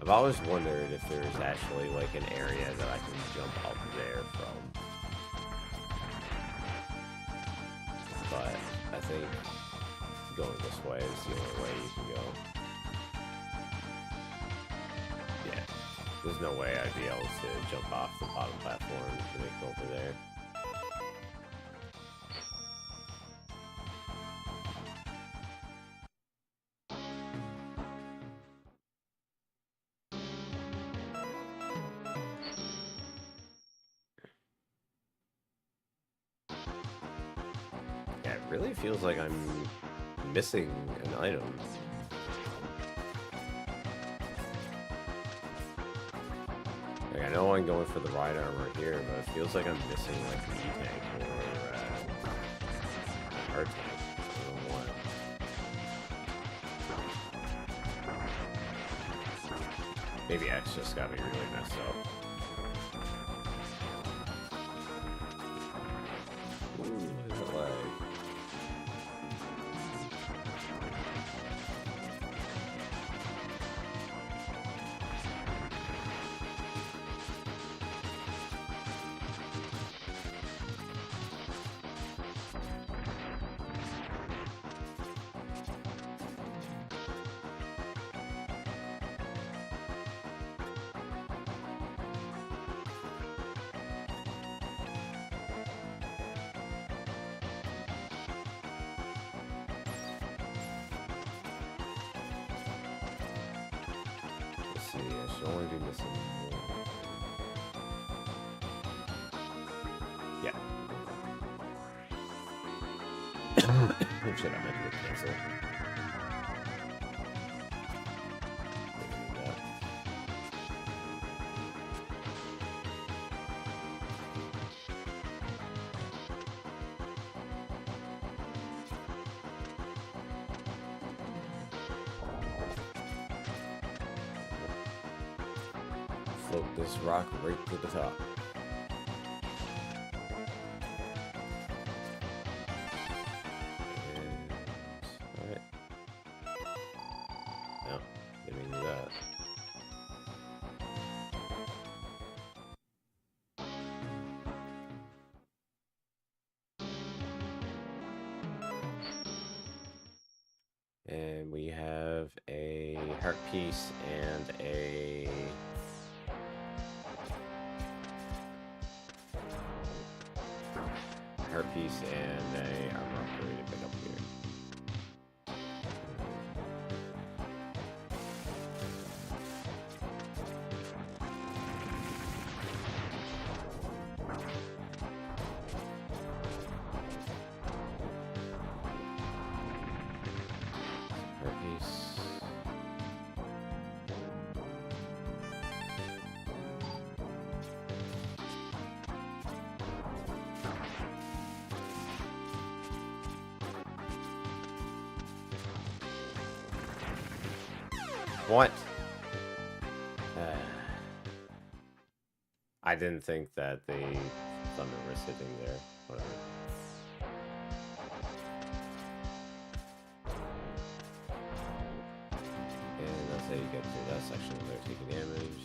I've always wondered if there's actually like an area that I can jump up there from. But I think going this way is the only way you can go. Yeah, there's no way I'd be able to jump off the bottom platform to make it over there. It really feels like I'm missing an item. Like, I know I'm going for the ride armor here, but it feels like I'm missing like an E-tank or a hard tank. I don't know what. Maybe X just got me really messed up. See, I should only be missing one. Yeah. Shit, I meant to cancel. Float this rock right to the top. Alright. No, didn't do that. And we have a heart piece and a heart piece and a armor upgrade to pick up here. Heart piece. What? I didn't think that the thunder was sitting there. Whatever. And that's how you get through that section without taking damage.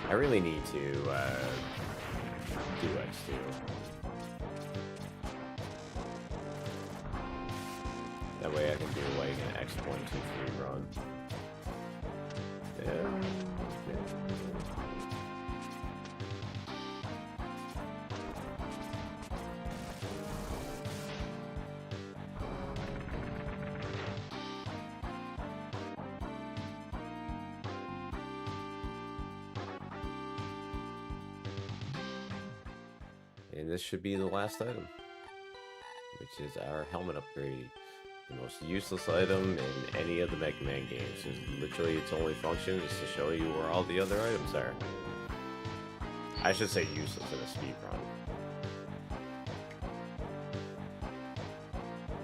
I really need to do X2. That way I can do like an X.23 run. And this should be the last item, which is our helmet upgrade. The most useless item in any of the Mega Man games. It's literally its only function is to show you where all the other items are. I should say useless in a speedrun.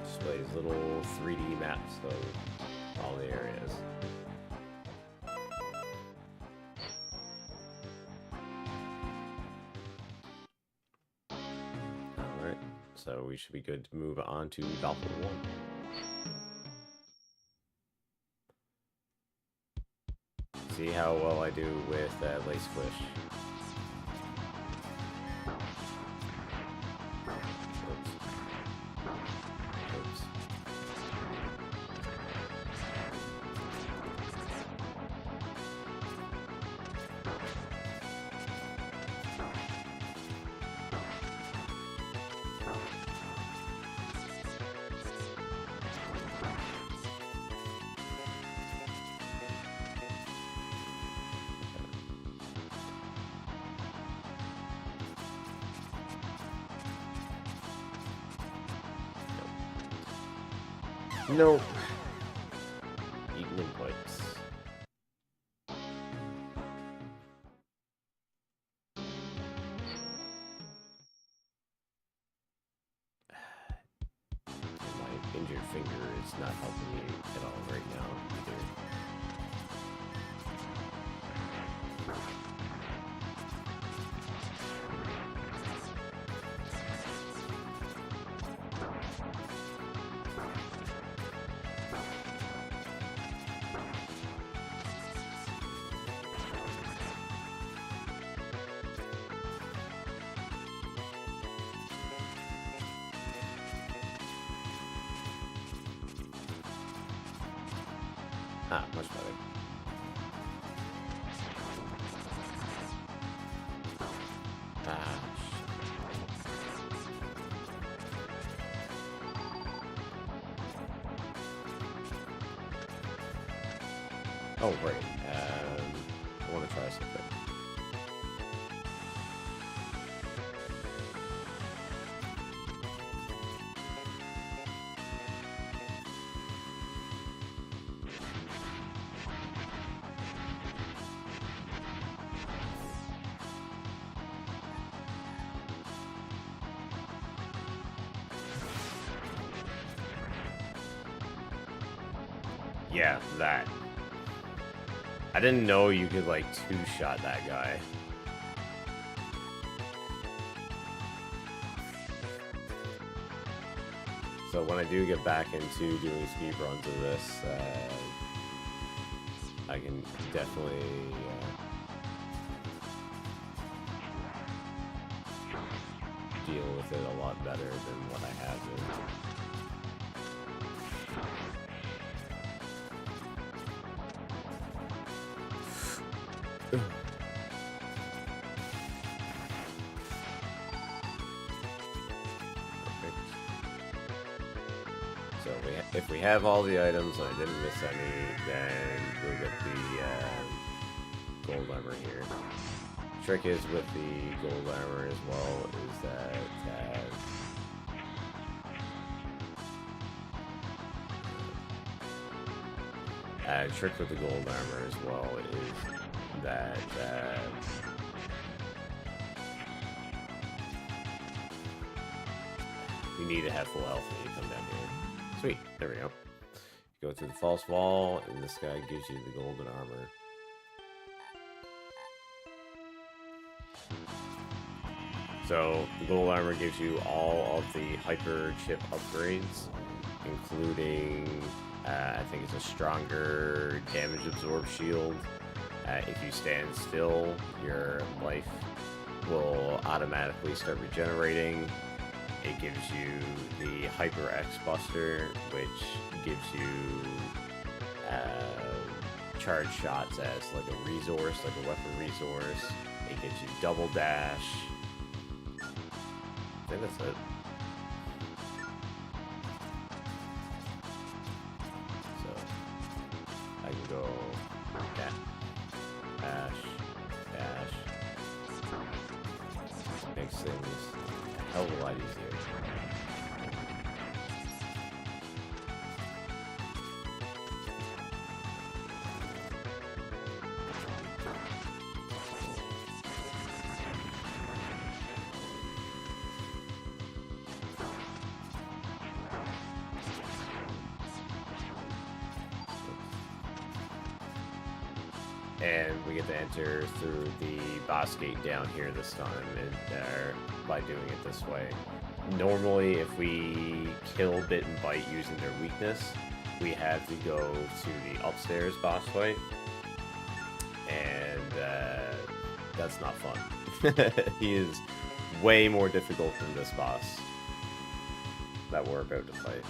Displays little 3D maps of all the areas. Alright, so we should be good to move on to Valkyrie 1. See how well I do with Lace Squish. Oops. Oops. No. Eaten inputs. My injured finger is not helping me at all right now either. Ah, much better. Ah, oh, right. I want to try something. Yeah, that. I didn't know you could, like, two-shot that guy. So when I do get back into doing speedruns of this, I can definitely deal with it a lot better than what I have been. So if we have all the items and I didn't miss any, then we'll get the gold armor here. Trick is with the gold armor as well is that trick with the gold armor as well is that you need to have full health when you come down here. Sweet, there we go. Go through the false wall, and this guy gives you the golden armor. So the gold armor gives you all of the hyper chip upgrades, including I think it's a stronger damage absorb shield. If you stand still, your life will automatically start regenerating. It gives you the Hyper X Buster, which gives you charge shots as like a resource, like a weapon resource. It gives you double dash. I think that's it. So I can go dash, dash. Makes things a hell of a lot easier. And we get to enter through the boss gate down here this time, and by doing it this way. Normally, if we kill Bit and Bite using their weakness, we have to go to the upstairs boss fight, and that's not fun. He is way more difficult than this boss that we're about to fight.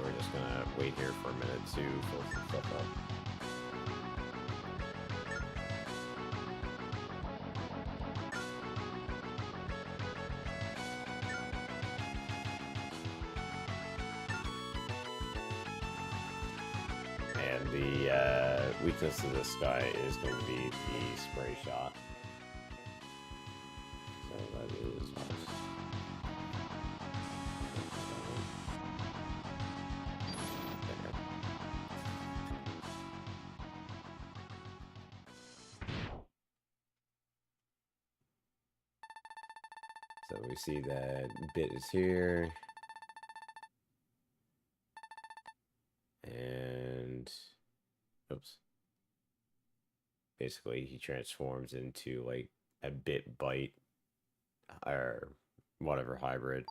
We're just gonna wait here for a minute to fill some stuff up. And the weakness of this guy is going to be the spray shot. So that is nice. So we see that Bit is here. And oops. Basically he transforms into like a Bit Bite or whatever hybrid.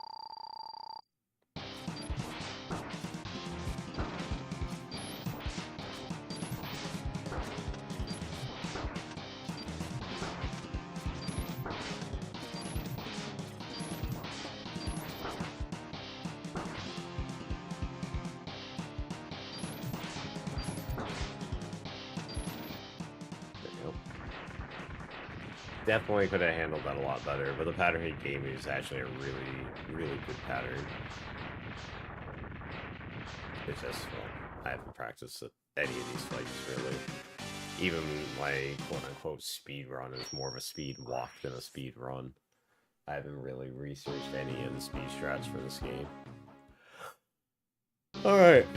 Definitely could have handled that a lot better, but the pattern he gave me is actually a really, really good pattern. It's just, well, I haven't practiced any of these fights, really. Even my quote-unquote speed run is more of a speed walk than a speed run. I haven't really researched any of the speed strats for this game. Alright.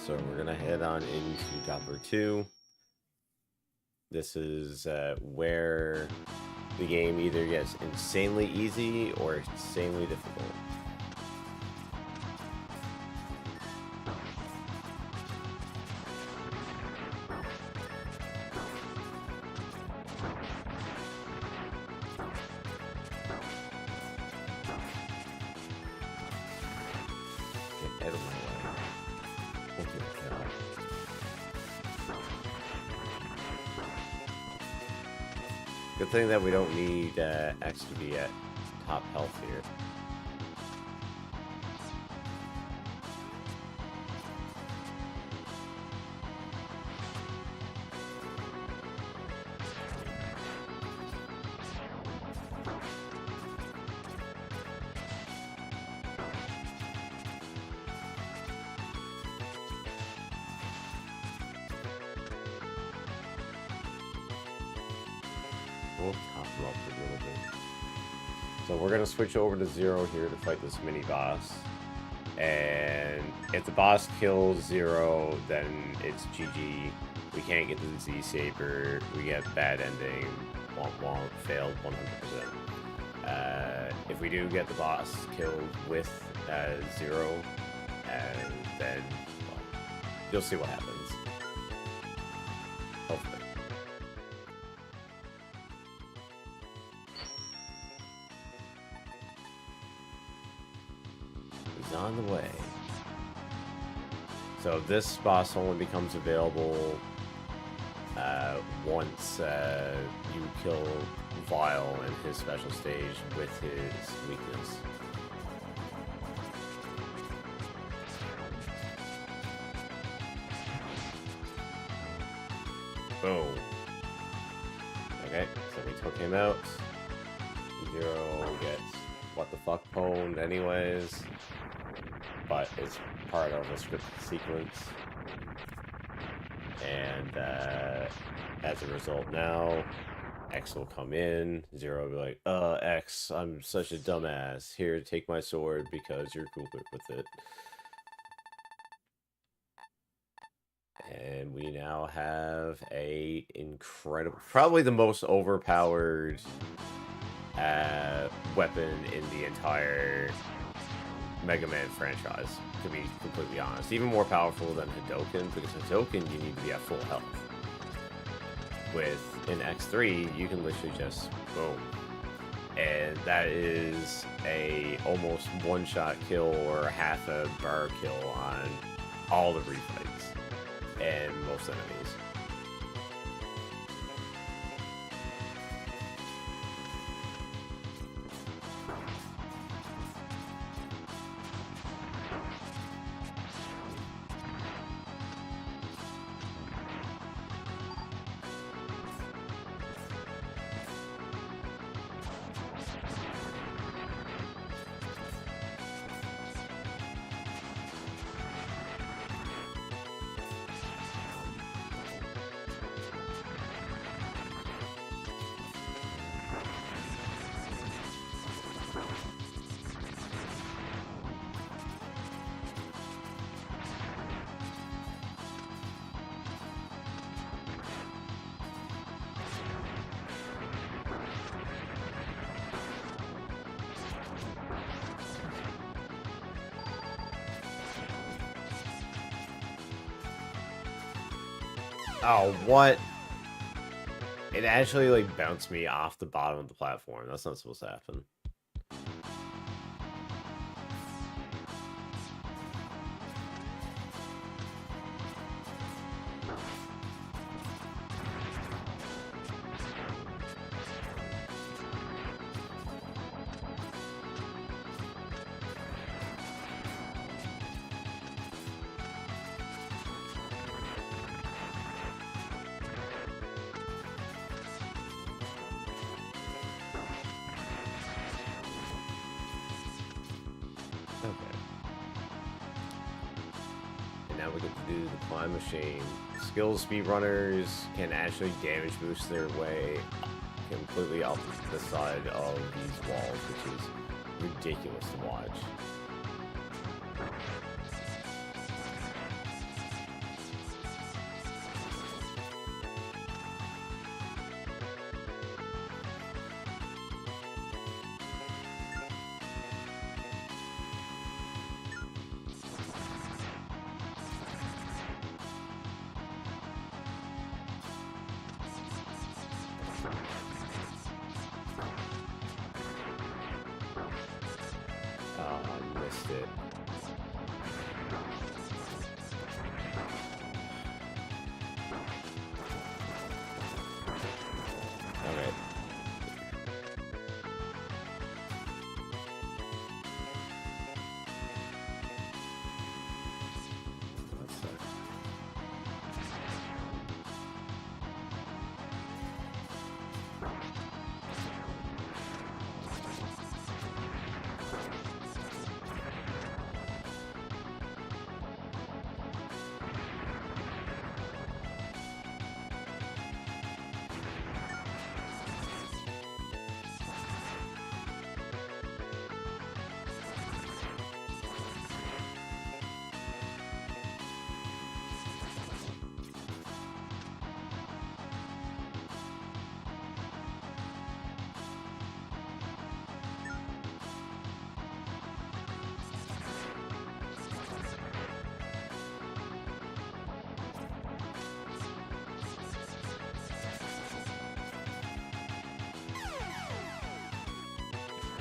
So we're gonna head on into Doppler 2. This is where the game either gets insanely easy or insanely difficult. Get out of my way. Good thing that we don't need X to be at top health here. We'll top him up a little bit. So we're gonna switch over to Zero here to fight this mini boss. And if the boss kills Zero, then it's GG. We can't get the Z Saber. We get bad ending. Womp womp. Failed 100%. If we do get the boss killed with Zero, then well, you'll see what happens. Hopefully. On the way. So this boss only becomes available once you kill Vile in his special stage with his weakness. Boom. Okay, so we took him out. Zero gets what the fuck pwned anyways. But it's part of a scripted sequence. And as a result now, X will come in, Zero will be like, X, I'm such a dumbass. Here, take my sword because you're cooler with it. And we now have a incredible, probably the most overpowered weapon in the entire Mega Man franchise, to be completely honest. Even more powerful than Hadouken, because Hadouken you need to be at full health. With in X3, you can literally just boom. And that is a almost one-shot kill or half a bar kill on all the refights and most enemies. Oh, what? It actually, like, bounced me off the bottom of the platform. That's not supposed to happen. Now we get to do the climb machine. Skills speedrunners can actually damage boost their way completely up the side of these walls, which is ridiculous to watch. Oh, man.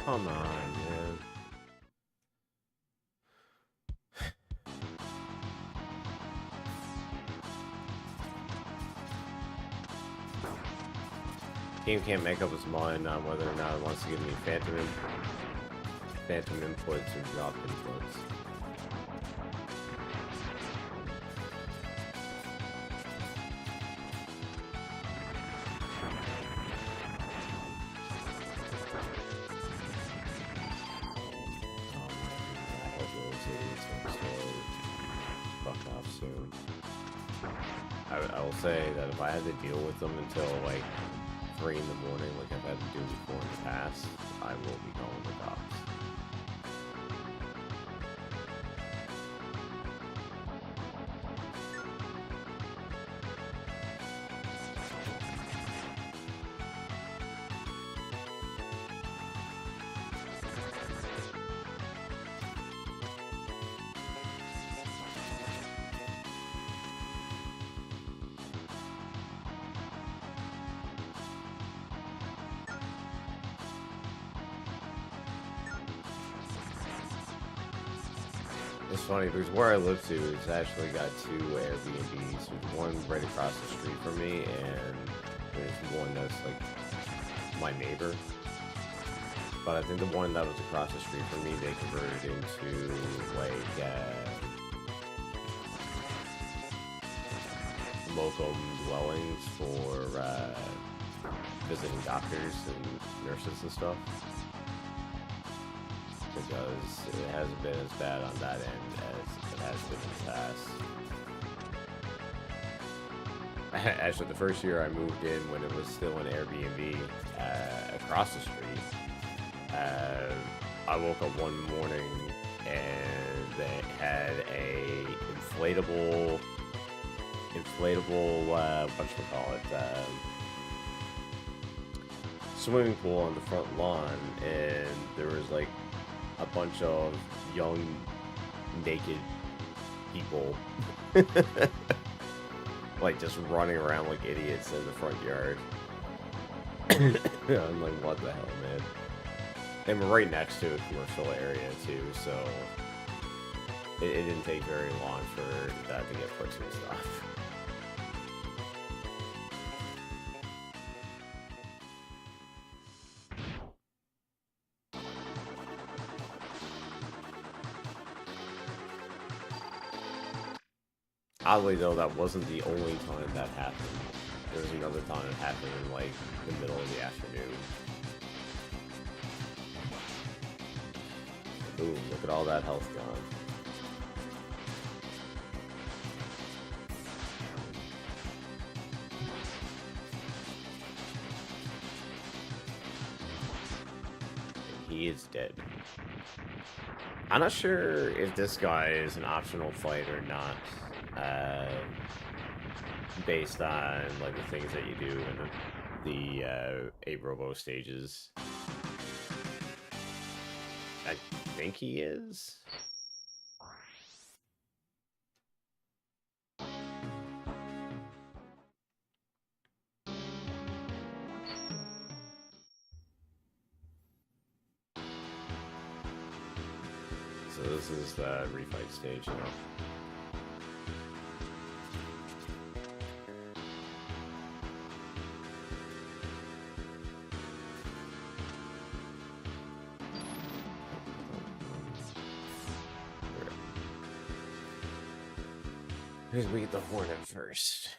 Come on, man. Team can't make up its mind on whether or not it wants to give me phantom inputs or drop inputs. Fuck off soon. I will say that if I had to deal with them until like 3 in the morning, like I've had to do before in the past, I will be calling the cops. It's funny because where I live to is actually got 2 Airbnbs. There's one right across the street from me, and there's one that's like my neighbor. But I think the one that was across the street from me, they converted into like locum dwellings for visiting doctors and nurses and stuff. Because it hasn't been as bad on that end as it has been in the past. Actually, the first year I moved in, when it was still an Airbnb across the street, I woke up one morning and they had a inflatable, whatchamacallit, swimming pool on the front lawn, and there was like a bunch of young, naked people like just running around like idiots in the front yard. I'm like, what the hell, man? And we're right next to a commercial area too, so it didn't take very long for that to get put to a stop. Oddly though, that wasn't the only time that happened. There was another time it happened in like the middle of the afternoon. Boom, look at all that health gone. And he is dead. I'm not sure if this guy is an optional fight or not. Based on like the things that you do in the 8 Robo stages. I think he is. So this is the refight stage now. Because we get the Hornet first.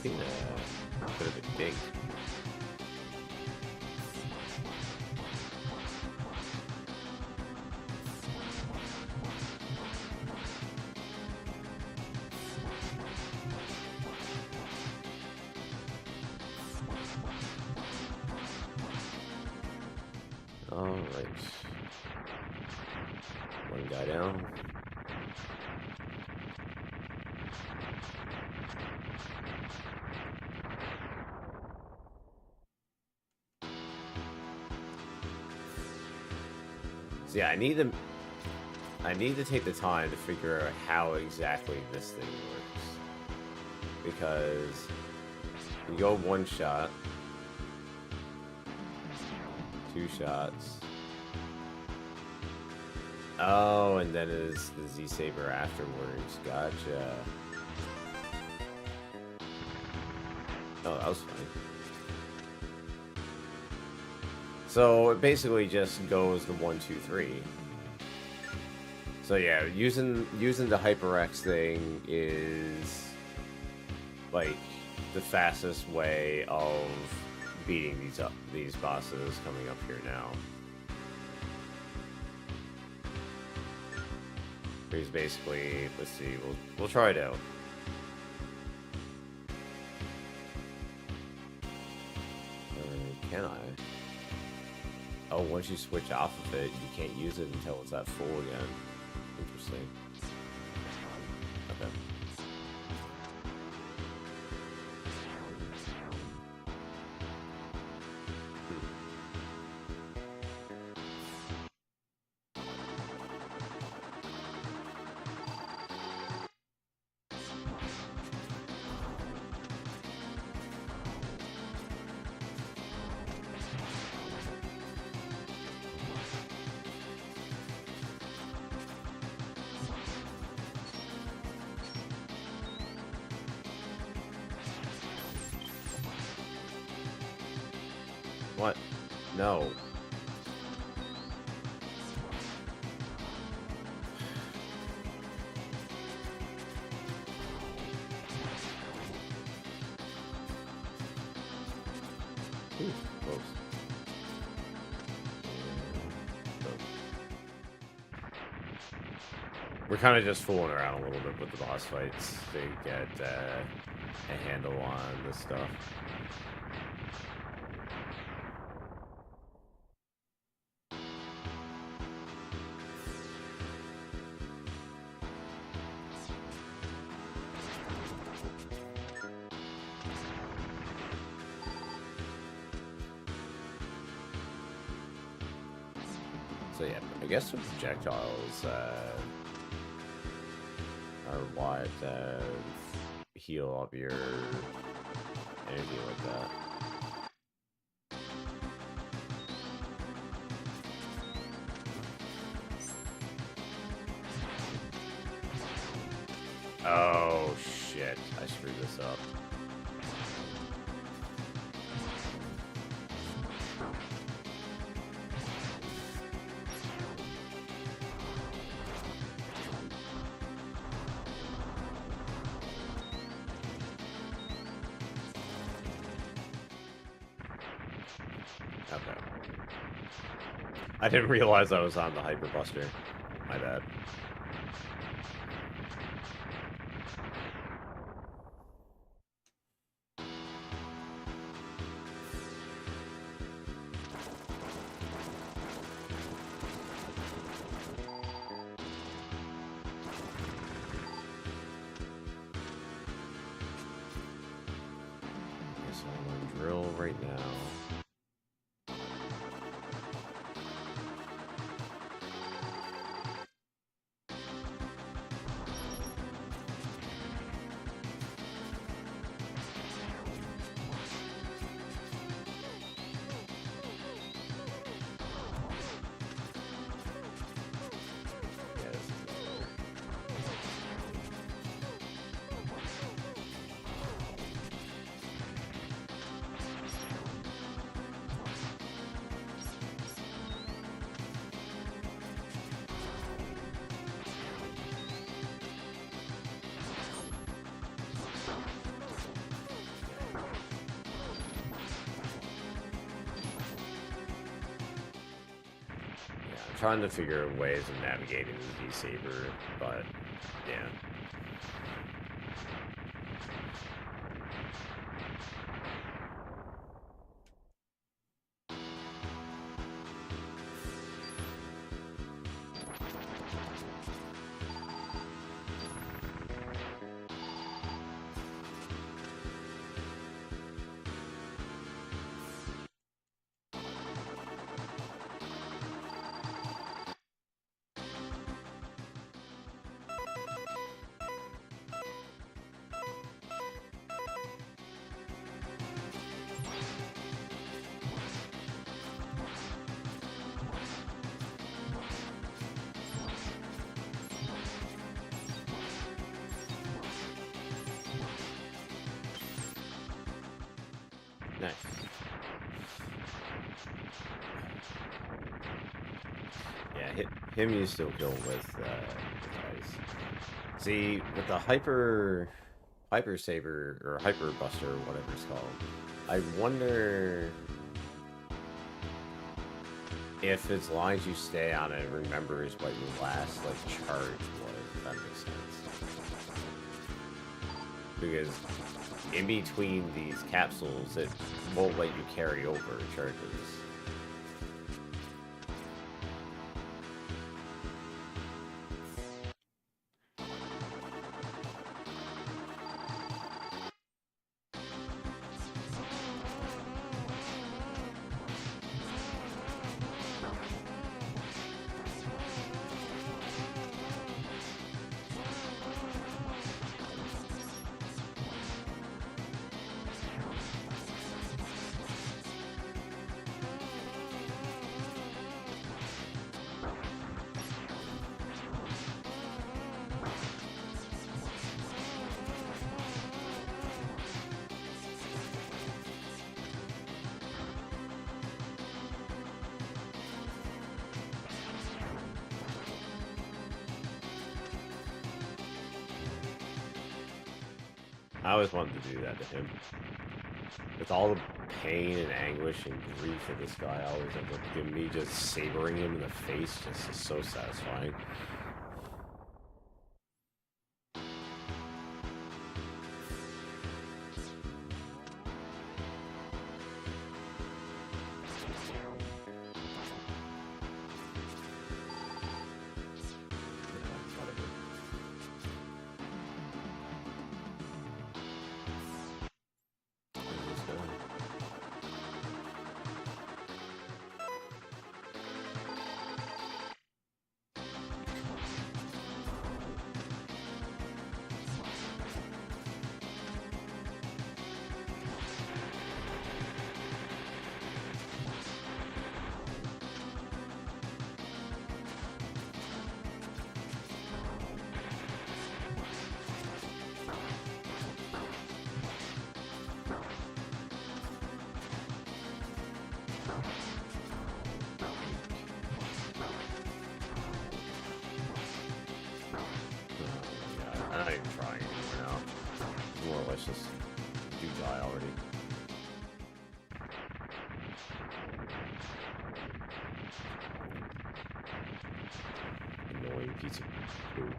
Bit of a dig. All right. One guy down. So yeah, I need to take the time to figure out how exactly this thing works. Because you go one shot, two shots. Oh, and then is the Z-Saber afterwards. Gotcha. Oh, that was funny. So it basically just goes the 1, 2, 3. So yeah, using the HyperX thing is like the fastest way of beating these bosses coming up here now. Here's basically, let's see, we'll try it out. Can I? Oh, once you switch off of it, you can't use it until it's at full again. Interesting. Okay. What? No. Ooh, close. We're kind of just fooling around a little bit with the boss fights to get a handle on this stuff. So yeah, I guess the projectiles are what heal up your energy like that. Oh shit, I screwed this up. Okay. I didn't realize I was on the Hyper Buster. My bad. So I'm gonna drill right now. Trying to figure out ways of navigating the Z-Saber, but yeah. Yeah, him you still kill with ice. See, with the hyper saber or hyper buster or whatever it's called, I wonder if as long as you stay on it, remembers what your last like charge was. If that makes sense. Because in between these capsules, it won't let you carry over charges. I always wanted to do that to him. With all the pain and anguish and grief of this guy, I always end up giving me just sabering him in the face just is so satisfying. I'm not even trying anymore now. More or less just do die already. Annoying piece of poop.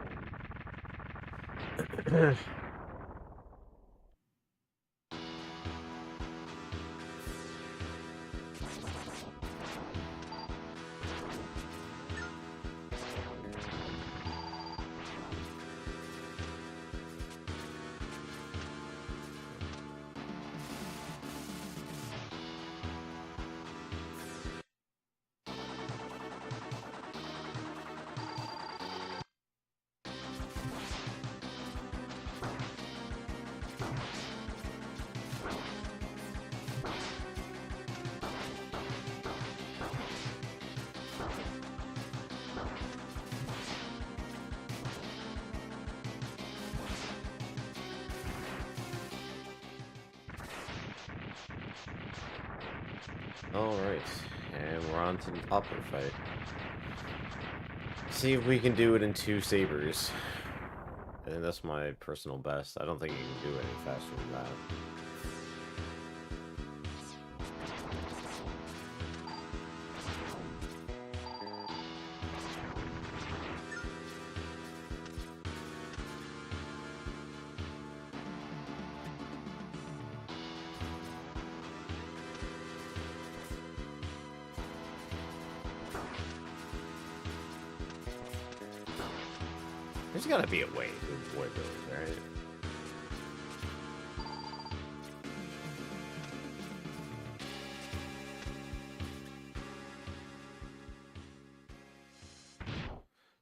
Alright, and we're on to the Poplar fight. See if we can do it in 2 sabers. I think that's my personal best. I don't think you can do it any faster than that. There's gotta be a way to avoid those, right?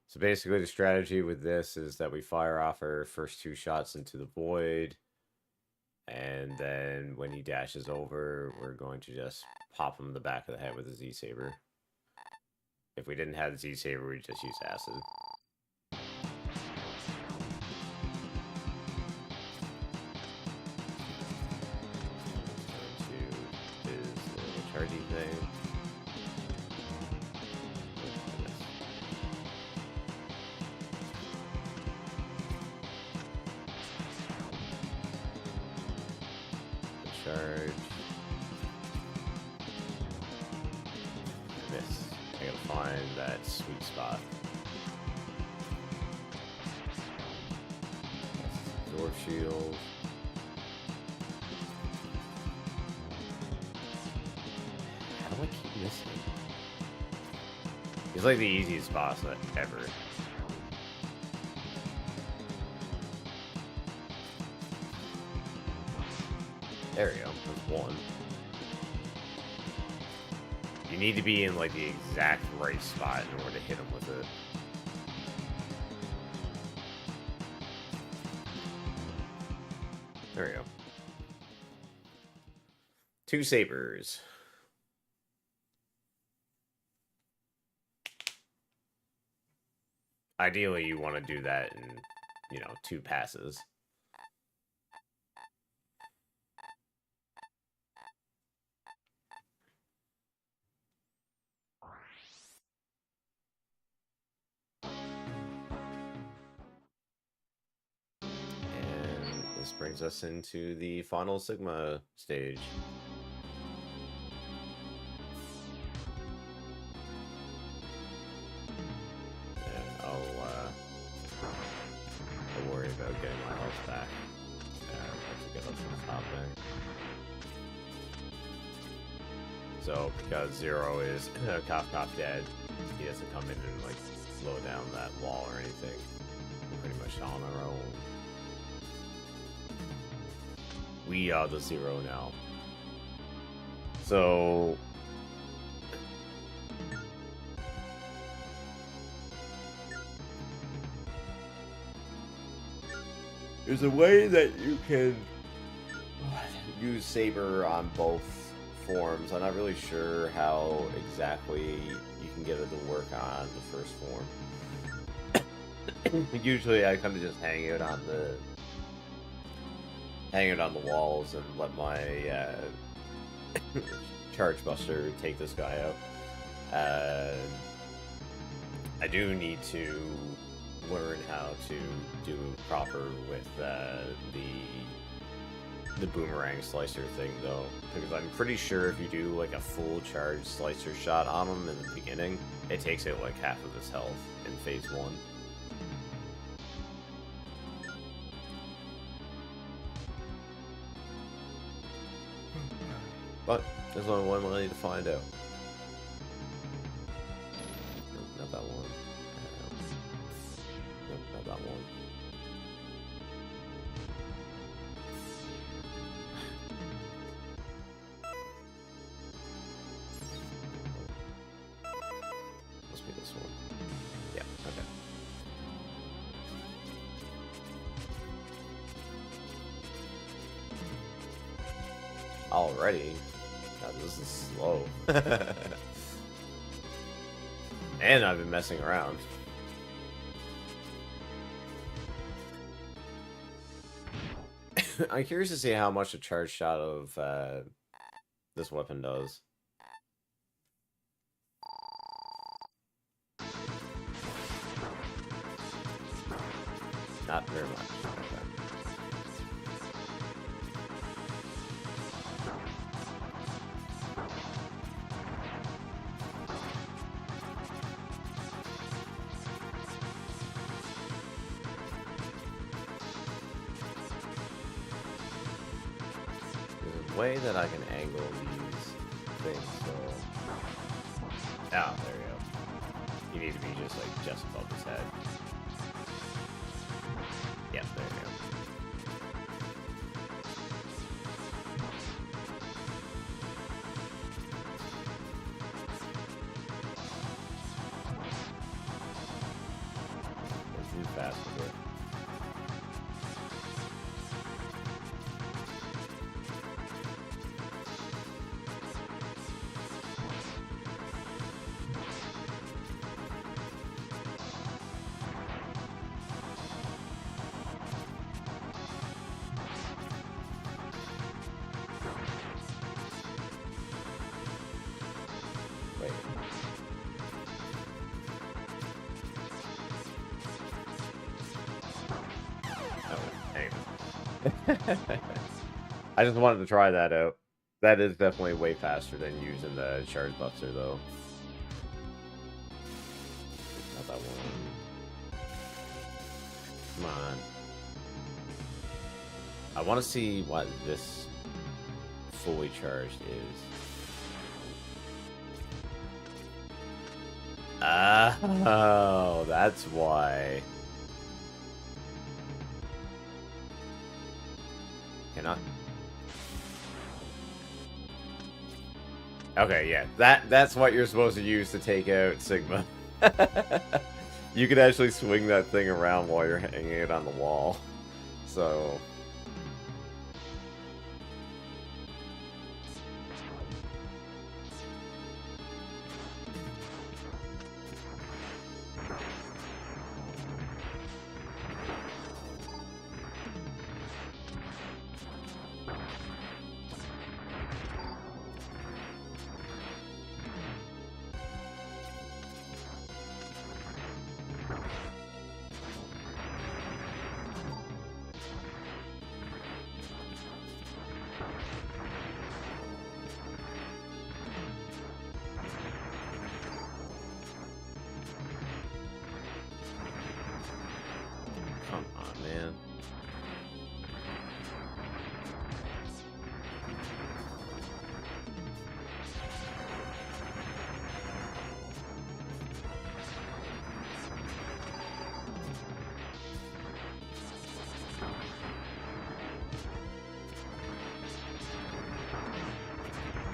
So basically the strategy with this is that we fire off our first 2 shots into the void. And then when he dashes over, we're going to just pop him in the back of the head with a Z-Saber. If we didn't have the Z-Saber, we'd just use acid. Charging thing. charge. Miss. I gotta find that sweet spot. Absorb shield. How do I keep missing? He's like the easiest boss ever. There we go. There's one. You need to be in like the exact right spot in order to hit him with it. There we go. 2 sabers. Ideally, you want to do that in, 2 passes. And this brings us into the final Sigma stage. I'll worry about getting my health back. To get up to the top there. So, because Zero is cough dead, he doesn't come in and like slow down that wall or anything. We're pretty much on our own. We are the Zero now. So there's a way that you can use Saber on both forms. I'm not really sure how exactly you can get it to work on the first form. Usually I kind of just hang it on the walls and let my Charge Buster take this guy out. I do need to learn how to do proper with the boomerang slicer thing though, because I'm pretty sure if you do like a full charge slicer shot on him in the beginning, it takes out like half of his health in phase 1. But there's only one way to find out. Nope, not that one. Nope, not that one. Must be this one. Yeah, okay. Already? God, this is slow. And I've been messing around. I'm curious to see how much a charge shot of this weapon does. Not very much. Okay. Way that I can angle these things so... Oh, there you go. You need to be just like just above his head. Yep, there you go. It's too fast with it. I just wanted to try that out. That is definitely way faster than using the charge buster, though. Not that one. Come on. I want to see what this fully charged is. Oh, that's why. Cannot. Okay, yeah. That's what you're supposed to use to take out Sigma. You could actually swing that thing around while you're hanging it on the wall. So... Come on, man.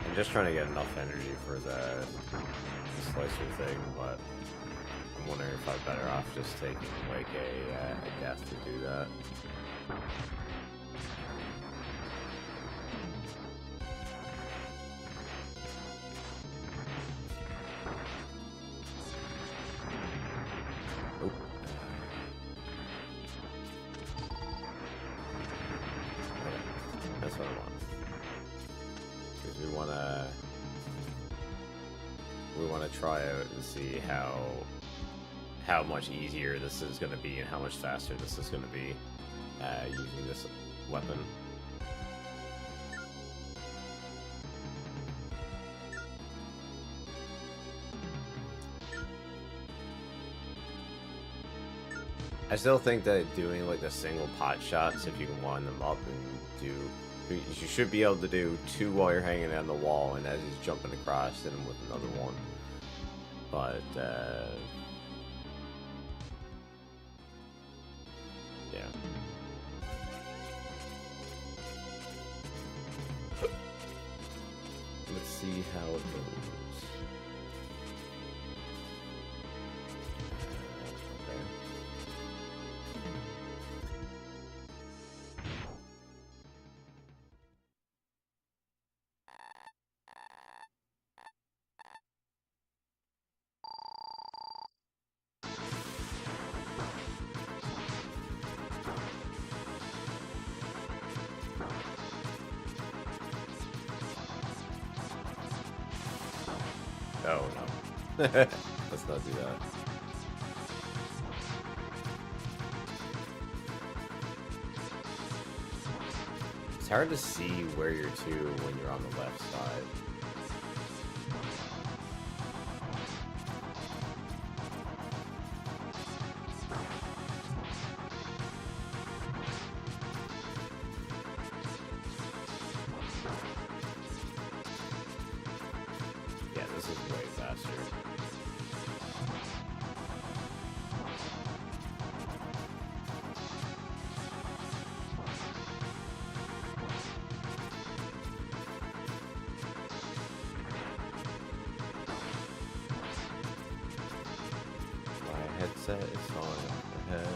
I'm just trying to get enough energy for the slicer thing, but I'm wondering if I'm better off just taking like a death to do that. Oop. Okay. That's what I want. Because we wanna try out and see how much easier this is gonna be and how much faster this is gonna be using this weapon. I still think that doing like the single pot shots, if you can line them up and do, you should be able to do 2 while you're hanging on the wall, and as he's jumping across, hit him with another one. But yeah. Let's see how it goes. Okay. Oh no. Let's not do that. It's hard to see where you're to when you're on the left side. Yeah, this is way faster. My headset is on my head.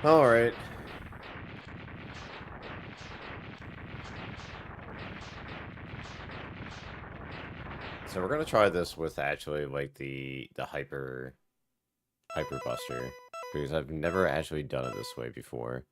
All right. So we're gonna try this with actually like the hyper buster, because I've never actually done it this way before.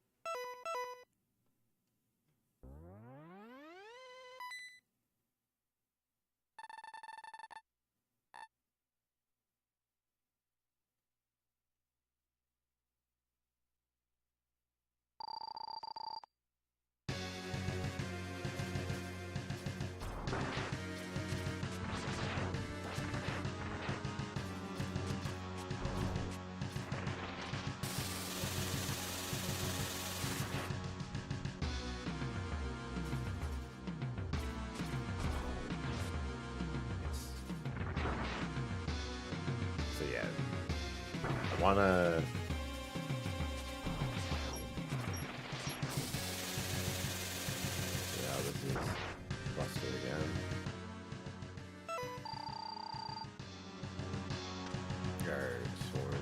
So yeah, I wanna. Yeah, this is busted again. Guard sword.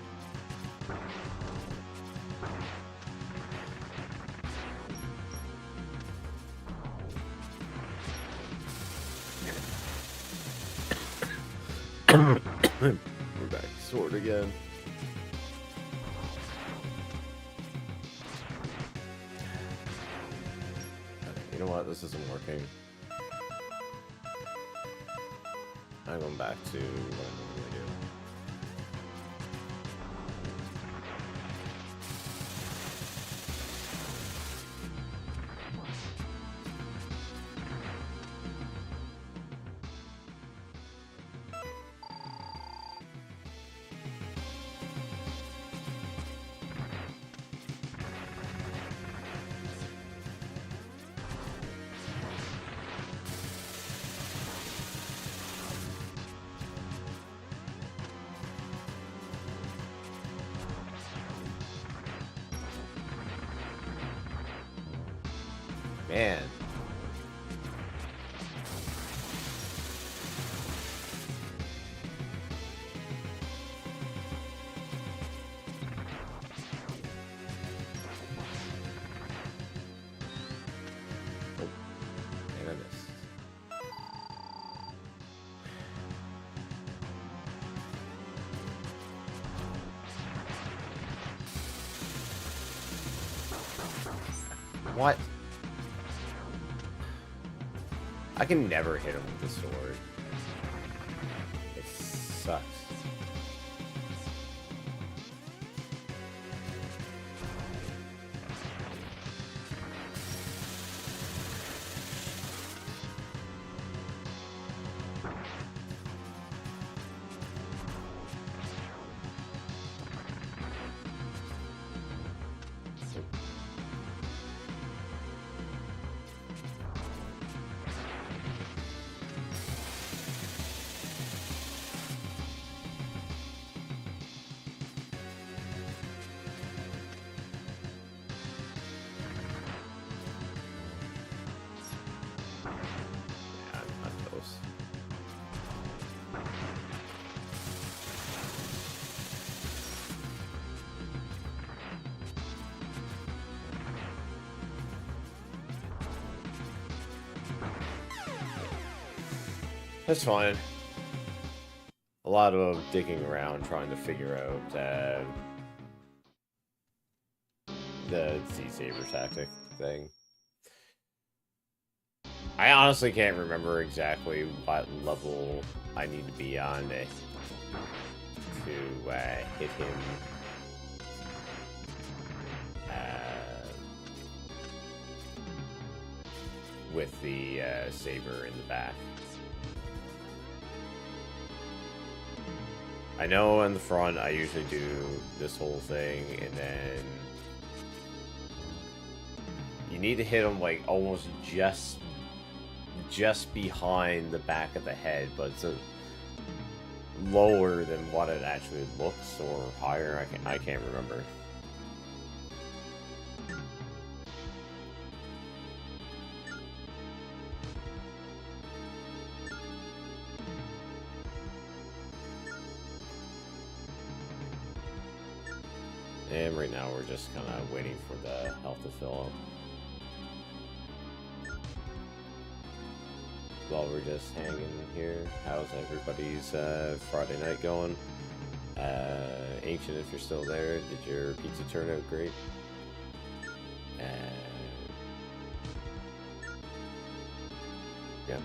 We're back to sword again. You know what? This isn't working. I'm going back to what I normally do. Man. Oh, and I missed. What? I can never hit him with the sword. It sucks. Yeah, I'm close. That's fine. A lot of digging around trying to figure out the Z-Saber tactic thing. I honestly can't remember exactly what level I need to be on to hit him with the saber in the back. I know in the front I usually do this whole thing, and then you need to hit him like almost just behind the back of the head, but it's lower than what it actually looks, or higher. I can't remember. And right now we're just kind of waiting for the health to fill up. while we're just hanging here, how's everybody's Friday night going? Ancient, if you're still there, did your pizza turn out great? Yeah.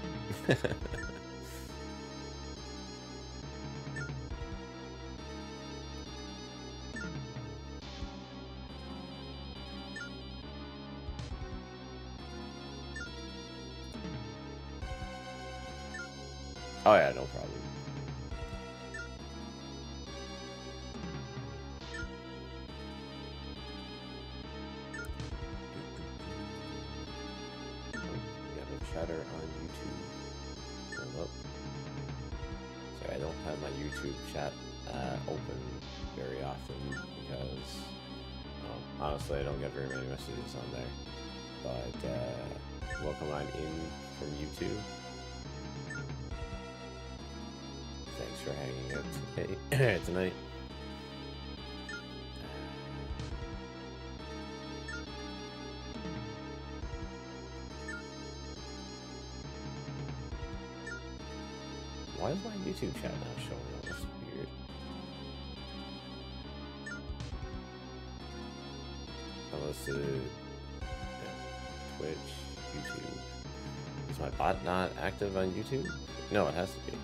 Oh yeah, no problem. Chatter on YouTube. Hold up. Sorry, I don't have my YouTube chat open very often because honestly I don't get very many messages on there. But welcome on in from YouTube. Thanks for hanging out today tonight. Why is my YouTube chat not showing up? That's weird. Unless Twitch, YouTube. Is my bot not active on YouTube? No, it has to be.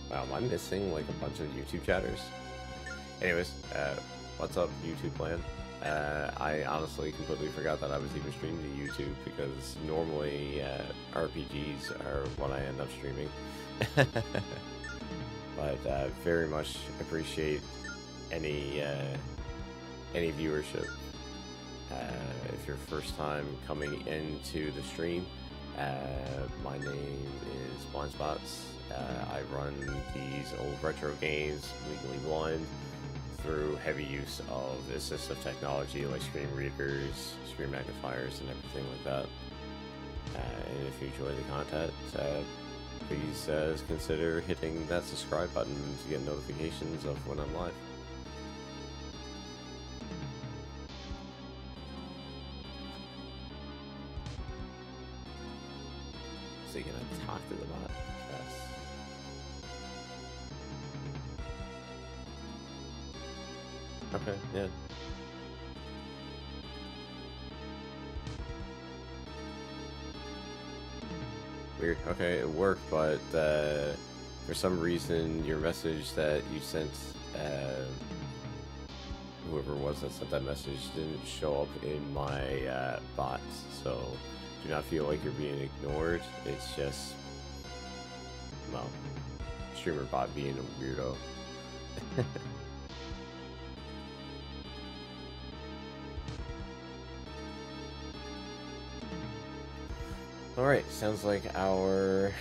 Wow, am I missing like a bunch of YouTube chatters? Anyways, what's up, YouTube land? I honestly completely forgot that I was even streaming to YouTube because normally RPGs are what I end up streaming. But very much appreciate any viewership. If you're first time coming into the stream, my name is Blindspots. I run these old retro games, Legally Blind, through heavy use of assistive technology like screen readers, screen magnifiers, and everything like that. And if you enjoy the content, please consider hitting that subscribe button to get notifications of when I'm live. So you're gonna talk to the bot? Yes. Okay, yeah. Weird. Okay, it worked, but for some reason your message that you sent, whoever it was that sent that message, didn't show up in my box, so do not feel like you're being ignored. It's just, well, streamer bot being a weirdo. Alright, sounds like our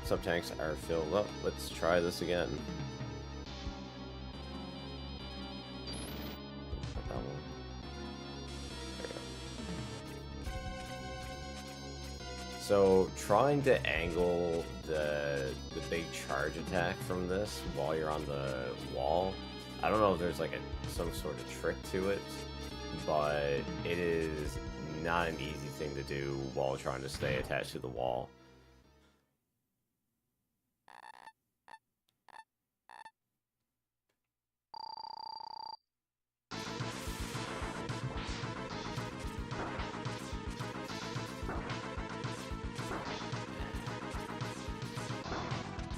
sub-tanks are filled up. Let's try this again. That one. There we go. So, trying to angle the big charge attack from this while you're on the wall, I don't know if there's like some sort of trick to it, but it is not an easy thing to do while trying to stay attached to the wall.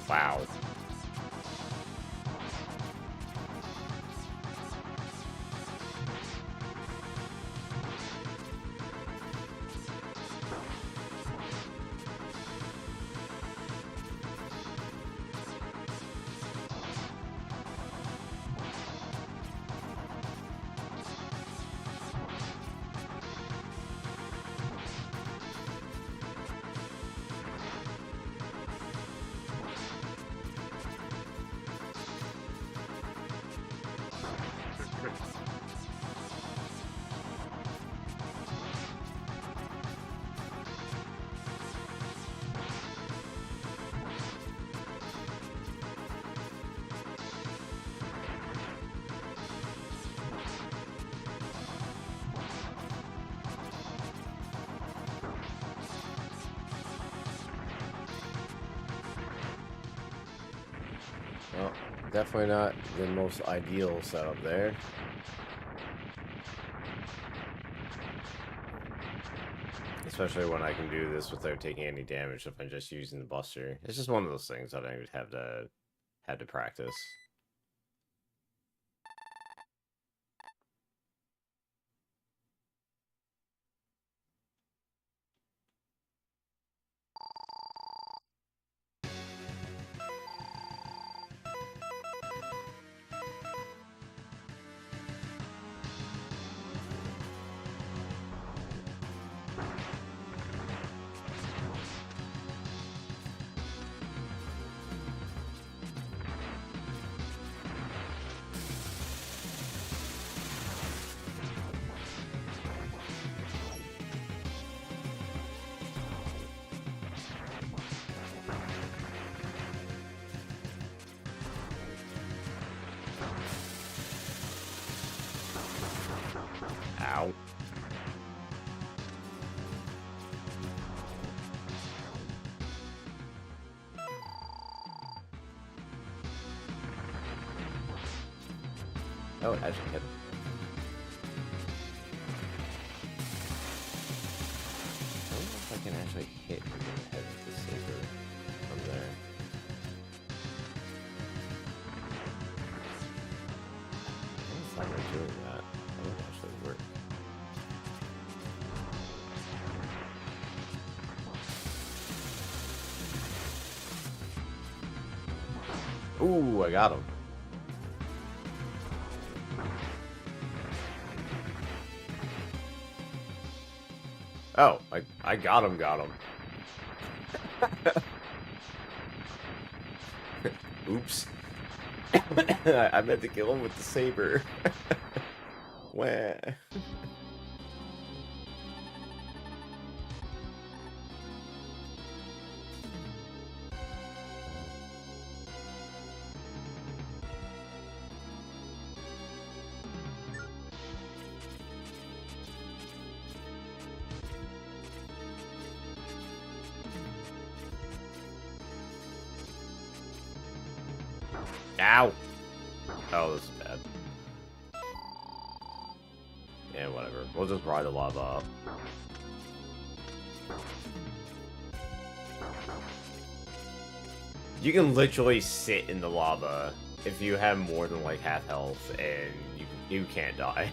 Wow. Well, definitely not the most ideal setup there. Especially when I can do this without taking any damage if I'm just using the buster. It's just one of those things that I would have to practice. Ow. Oh, it actually hit him. I don't know if I can actually hit him in the head with the saber from there. I thought we were doing that. That would actually work. Ooh, I got him. Oh, I got him, Oops. I meant to kill him with the saber. Wah. Ow! Oh, this is bad. Yeah, whatever. We'll just ride the lava up. You can literally sit in the lava if you have more than like half health, and you can't die.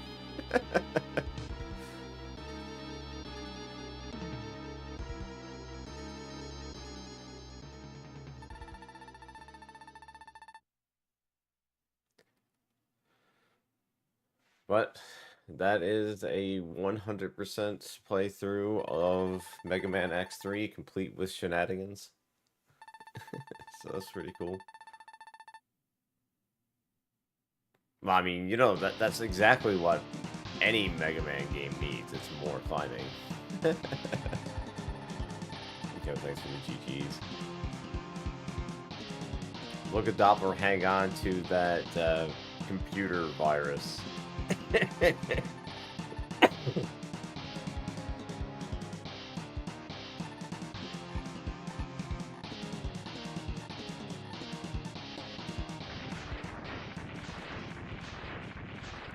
But that is a 100% playthrough of Mega Man X3, complete with shenanigans. So that's pretty cool. Well, I mean, you know, that's exactly what any Mega Man game needs. It's more climbing. Okay, thanks for the GGs. Look at Doppler hang on to that computer virus.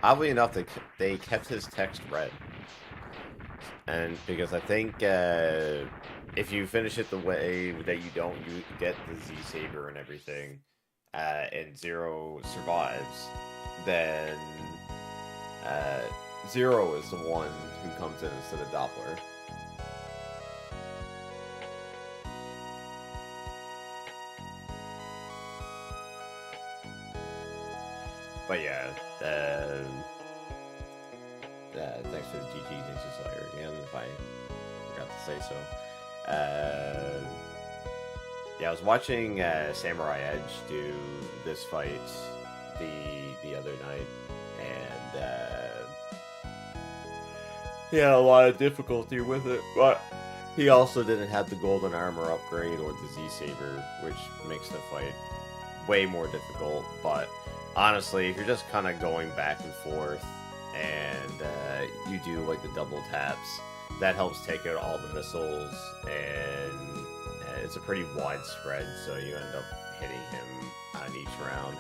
Oddly enough, they kept his text red, and because I think if you finish it the way that you don't, you get the Z Saber and everything, and Zero survives, then Zero is the one who comes in instead of Doppler. But yeah, thanks for the GG Ninja Slayer again, if I forgot to say so. Yeah, I was watching Samurai Edge do this fight the other night, and he had a lot of difficulty with it, but he also didn't have the golden armor upgrade or the Z-Saber, which makes the fight way more difficult. But honestly, if you're just kind of going back and forth and you do like the double taps, that helps take out all the missiles, and it's a pretty wide spread, so you end up hitting him on each round.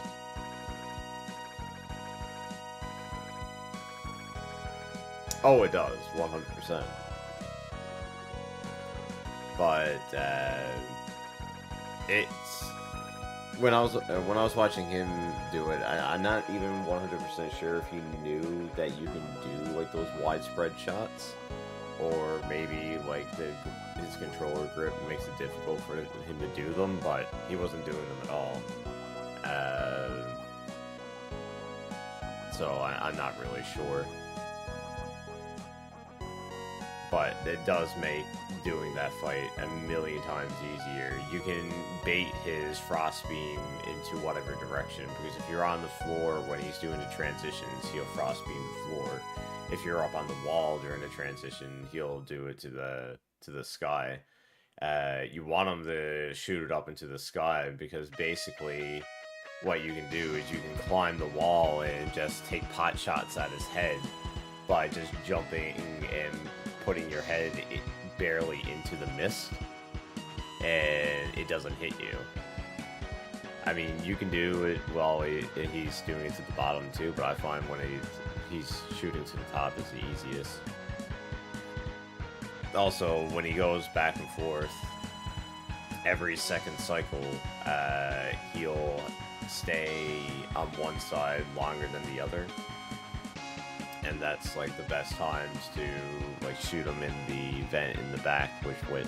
Oh, it does, 100%. But it's when I was watching him do it, I'm not even 100% sure if he knew that you can do like those widespread shots, or maybe like his controller grip makes it difficult for him to do them, but he wasn't doing them at all. So I'm not really sure. But it does make doing that fight a million times easier. You can bait his frost beam into whatever direction, because if you're on the floor when he's doing the transitions, he'll frost beam the floor. If you're up on the wall during the transition, he'll do it to the sky. You want him to shoot it up into the sky, because basically what you can do is you can climb the wall and just take pot shots at his head by just jumping and putting your head barely into the mist, and it doesn't hit you. I mean, you can do it while he's doing it to the bottom too, but I find when he's shooting to the top is the easiest. Also, when he goes back and forth, every second cycle, he'll stay on one side longer than the other. And that's like the best times to like shoot him in the vent in the back, which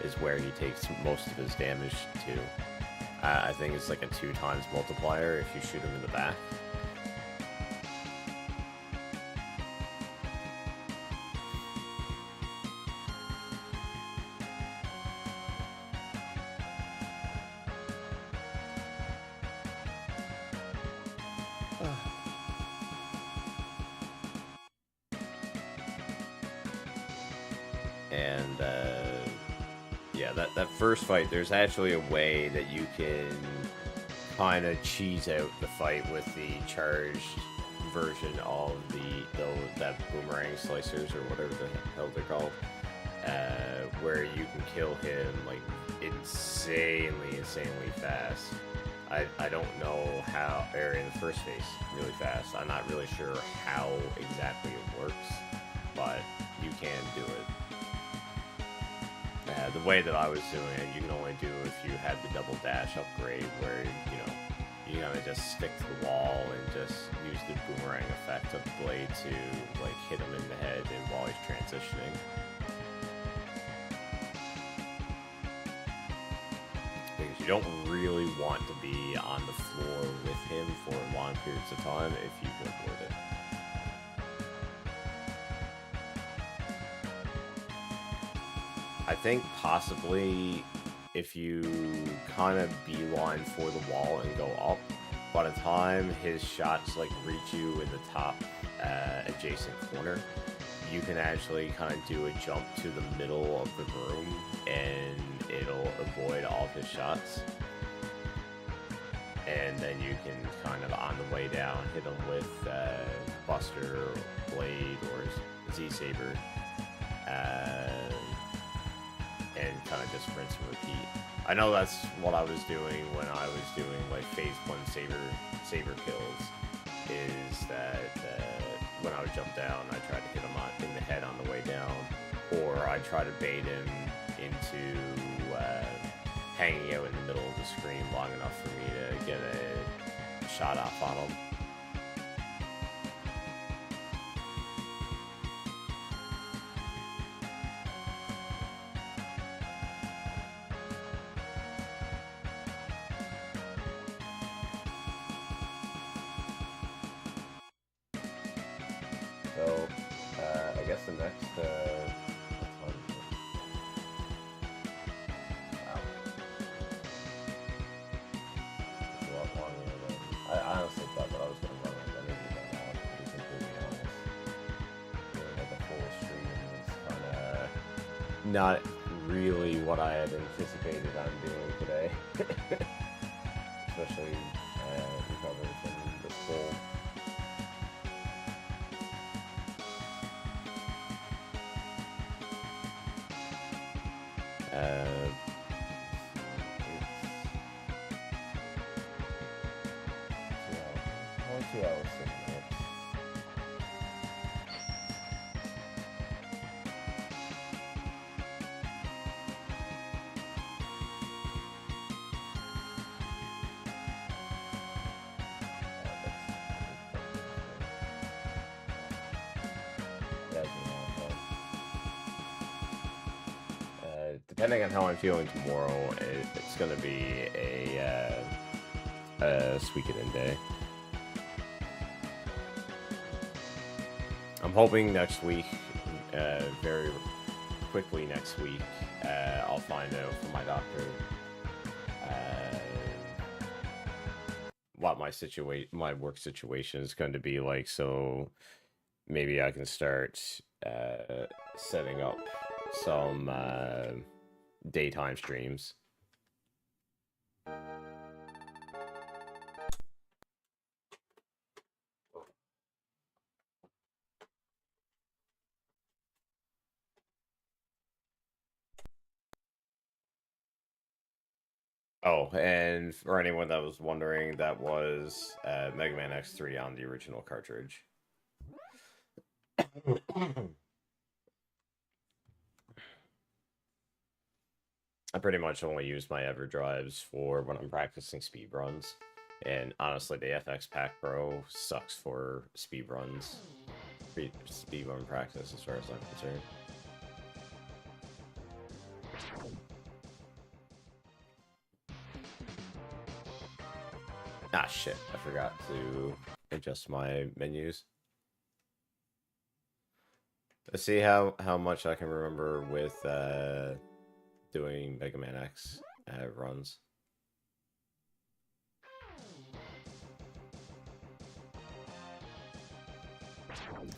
is where he takes most of his damage to. I think it's like a 2 times multiplier if you shoot him in the back. And yeah, that first fight, there's actually a way that you can kind of cheese out the fight with the charged version of that boomerang slicers, or whatever the hell they're called, where you can kill him like insanely fast. I don't know how, or in the first phase, really fast. I'm not really sure how exactly it works, but you can do it. The way that I was doing it, you can only do if you had the double dash upgrade, where you kind of just stick to the wall and just use the boomerang effect of the blade to like hit him in the head and while he's transitioning. Because you don't really want to be on the floor with him for long periods of time if you can avoid it. I think possibly if you kind of beeline for the wall and go up, by the time his shots like reach you in the top adjacent corner, you can actually kind of do a jump to the middle of the room and it'll avoid all of his shots. And then you can kind of on the way down hit him with Buster, Blade, or Z-Saber. And kind of just rinse and repeat. I know that's what I was doing when I was doing like phase 1 saber kills, is that when I would jump down, I tried to hit him in the head on the way down, or I try to bait him into hanging out in the middle of the screen long enough for me to get a shot off on him. So, I guess the next, wow. It's a lot longer than, I honestly thought that I was going to run like that maybe by now, to be completely honest. Doing like a full stream is kind of not really what I had anticipated on doing today. Especially, recovering from the cold. let's see how it's sitting here. Depending on how I'm feeling tomorrow, it's going to be a Suikoden day. I'm hoping next week, very quickly next week, I'll find out from my doctor what my work situation is going to be like, so maybe I can start setting up some daytime streams. Oh, and for anyone that was wondering, that was Mega Man X3 on the original cartridge. I pretty much only use my EverDrives for when I'm practicing speedruns. And honestly, the FX Pack Pro sucks for speedruns. Speedrun practice, as far as I'm concerned. Ah, shit. I forgot to adjust my menus. Let's see how much I can remember with doing Mega Man X runs.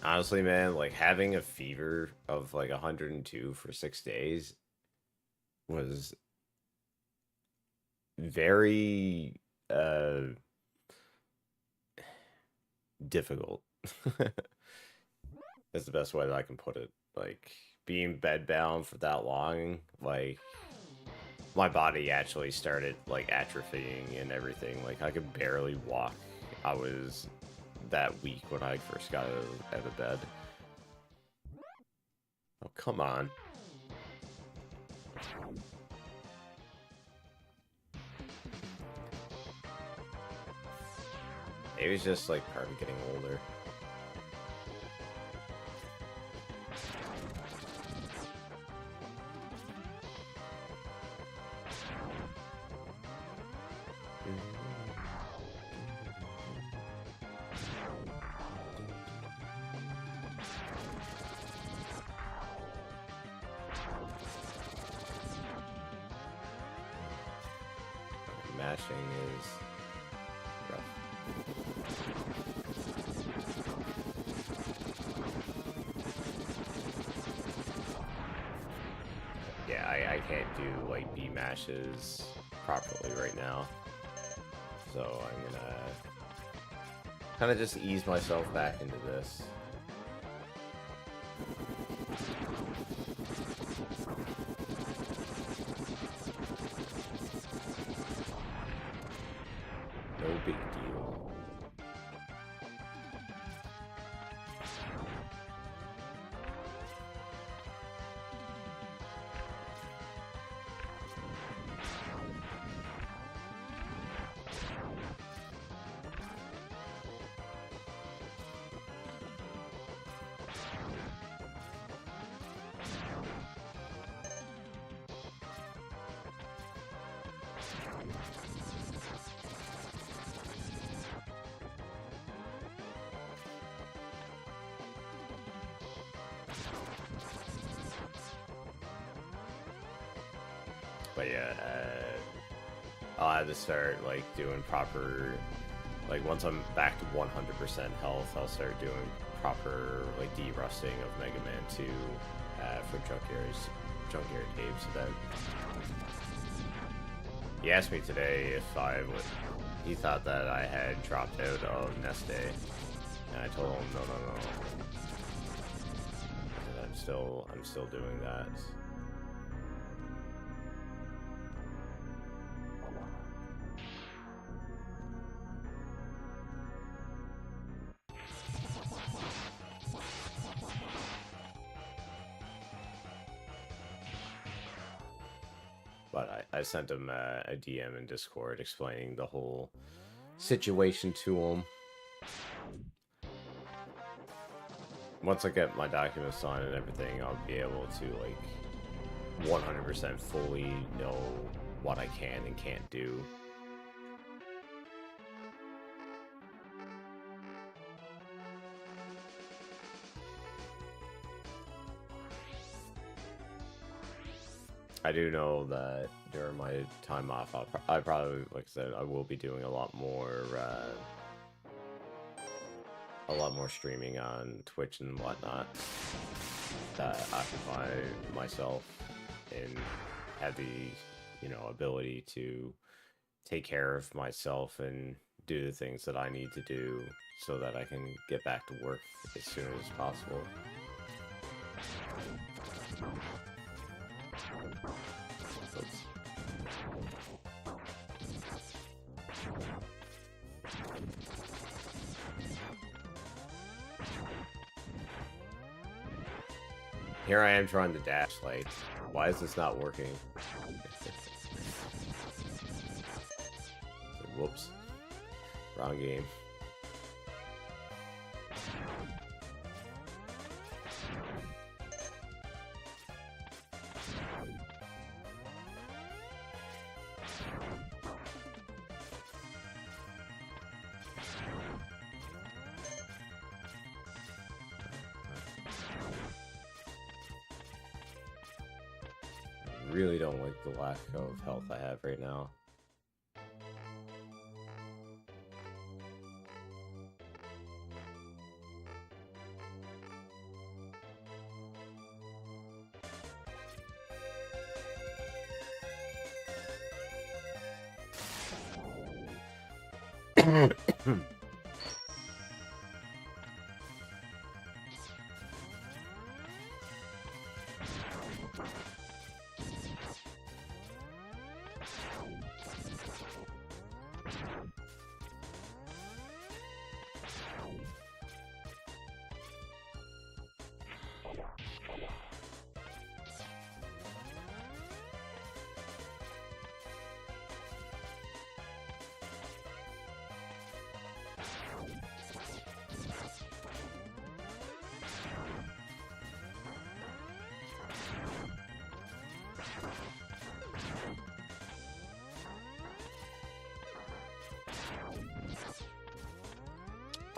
Honestly, man, like having a fever of like 102 for 6 days was very difficult. That's the best way that I can put it. Like being bedbound for that long, like my body actually started like atrophying and everything. Like I could barely walk. I was that weak when I first got out of bed. Oh, come on. It was just like part of getting older. Mashing is rough. Yeah, I can't do like B mashes properly right now, so I'm gonna kind of just ease myself back into this. No big deal. But yeah, I'll have to start like doing proper, like once I'm back to 100% health, I'll start doing proper like de-rusting of Mega Man 2 for Junkyard Caves event. He asked me today if he thought that I had dropped out of Nest Day, and I told him no. I'm still doing that. I sent him a DM in Discord explaining the whole situation to him. Once I get my documents signed and everything, I'll be able to, like, 100% fully know what I can and can't do. I do know that during my time off, I probably, like I said, I will be doing a lot more streaming on Twitch and whatnot that occupy myself and have the, you know, ability to take care of myself and do the things that I need to do so that I can get back to work as soon as possible. Here I am trying to dash, like, why is this not working? Whoops. Wrong game. Really don't like the lack of health I have right now.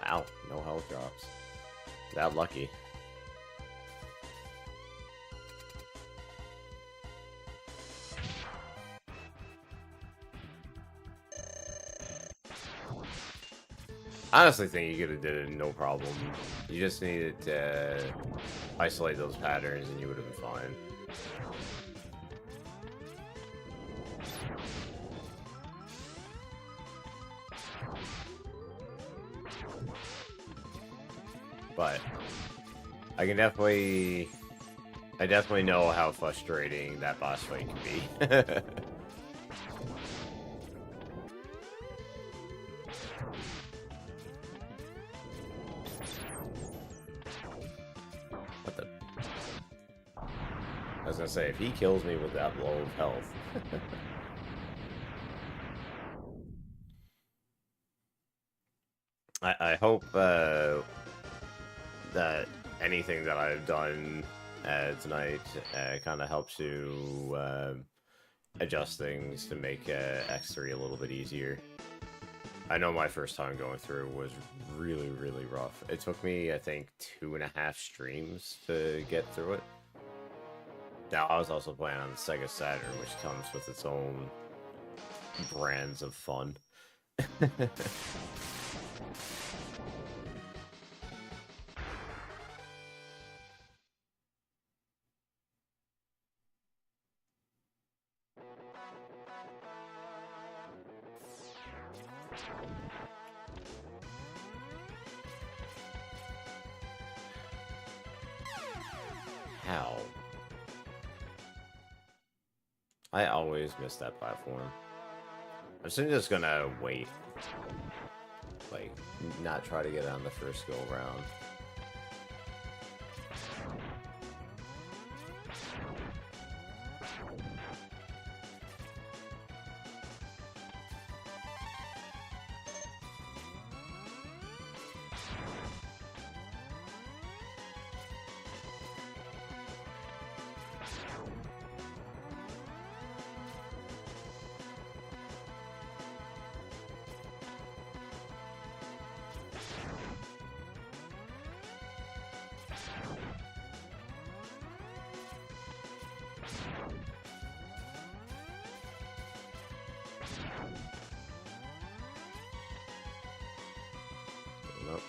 Wow, no health drops. That lucky. I honestly think you could have did it no problem. You just needed to isolate those patterns and you would have been fine. But I definitely know how frustrating that boss fight can be. What the? I was gonna say, if he kills me with that low of health. I hope that anything that I've done tonight kind of helps you adjust things to make X3 a little bit easier. I know my first time going through was really, really rough. It took me, I think, 2.5 streams to get through it. Now, I was also playing on the Sega Saturn, which comes with its own brands of fun. How? I always miss that platform. I'm just gonna wait. Like, not try to get on the first go around. Nope.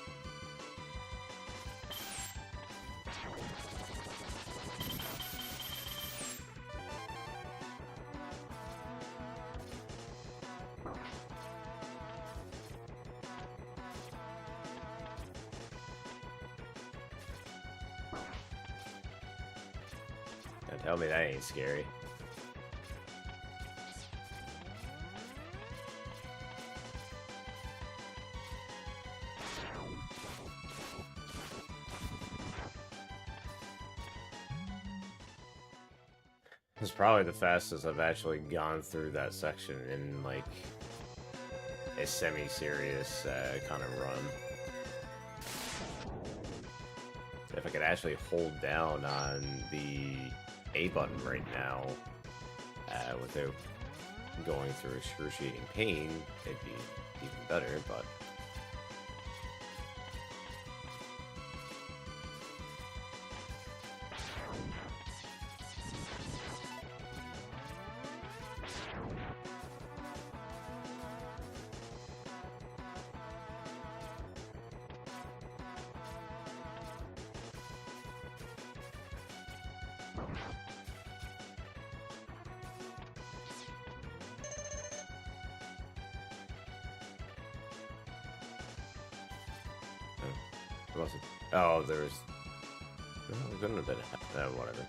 Now tell me that ain't scary. It's probably the fastest I've actually gone through that section in, like, a semi-serious kind of run. If I could actually hold down on the A button right now without going through excruciating pain, it'd be even better, but... Oh, there's... Oh, there couldn't have been... whatever.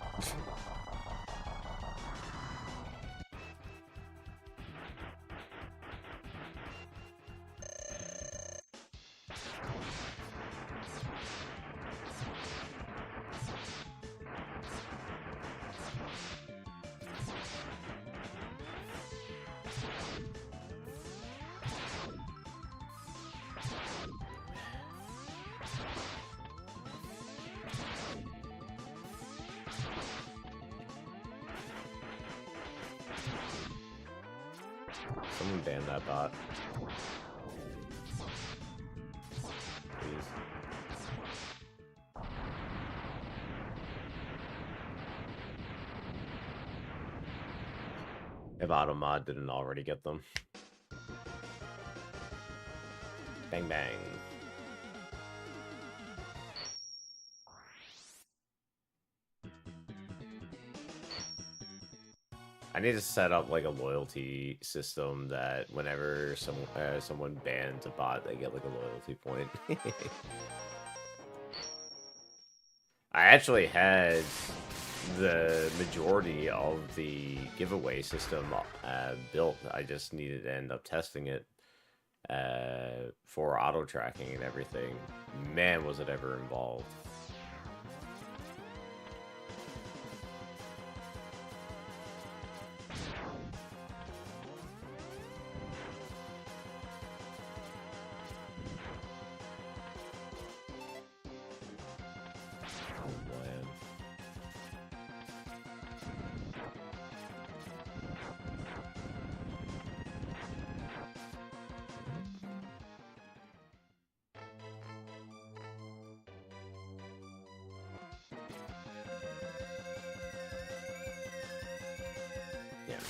Someone ban that bot. Please. If Automod didn't already get them. Bang bang. I need to set up like a loyalty system that whenever someone bans a bot, they get like a loyalty point. I actually had the majority of the giveaway system built. I just needed to end up testing it for auto tracking and everything. Man, was it ever involved.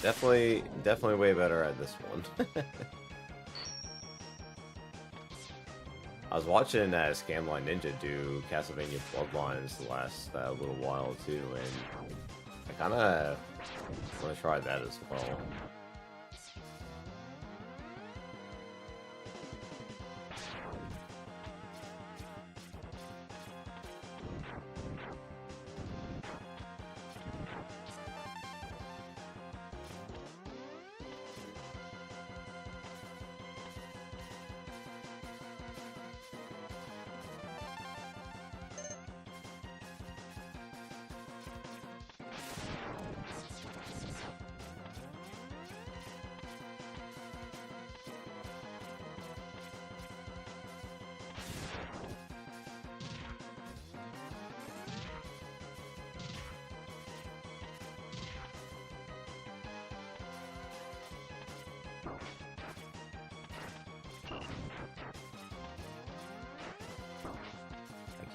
Definitely way better at this one. I was watching Scamline Ninja do Castlevania Bloodlines the last little while too, and I kind of want to try that as well.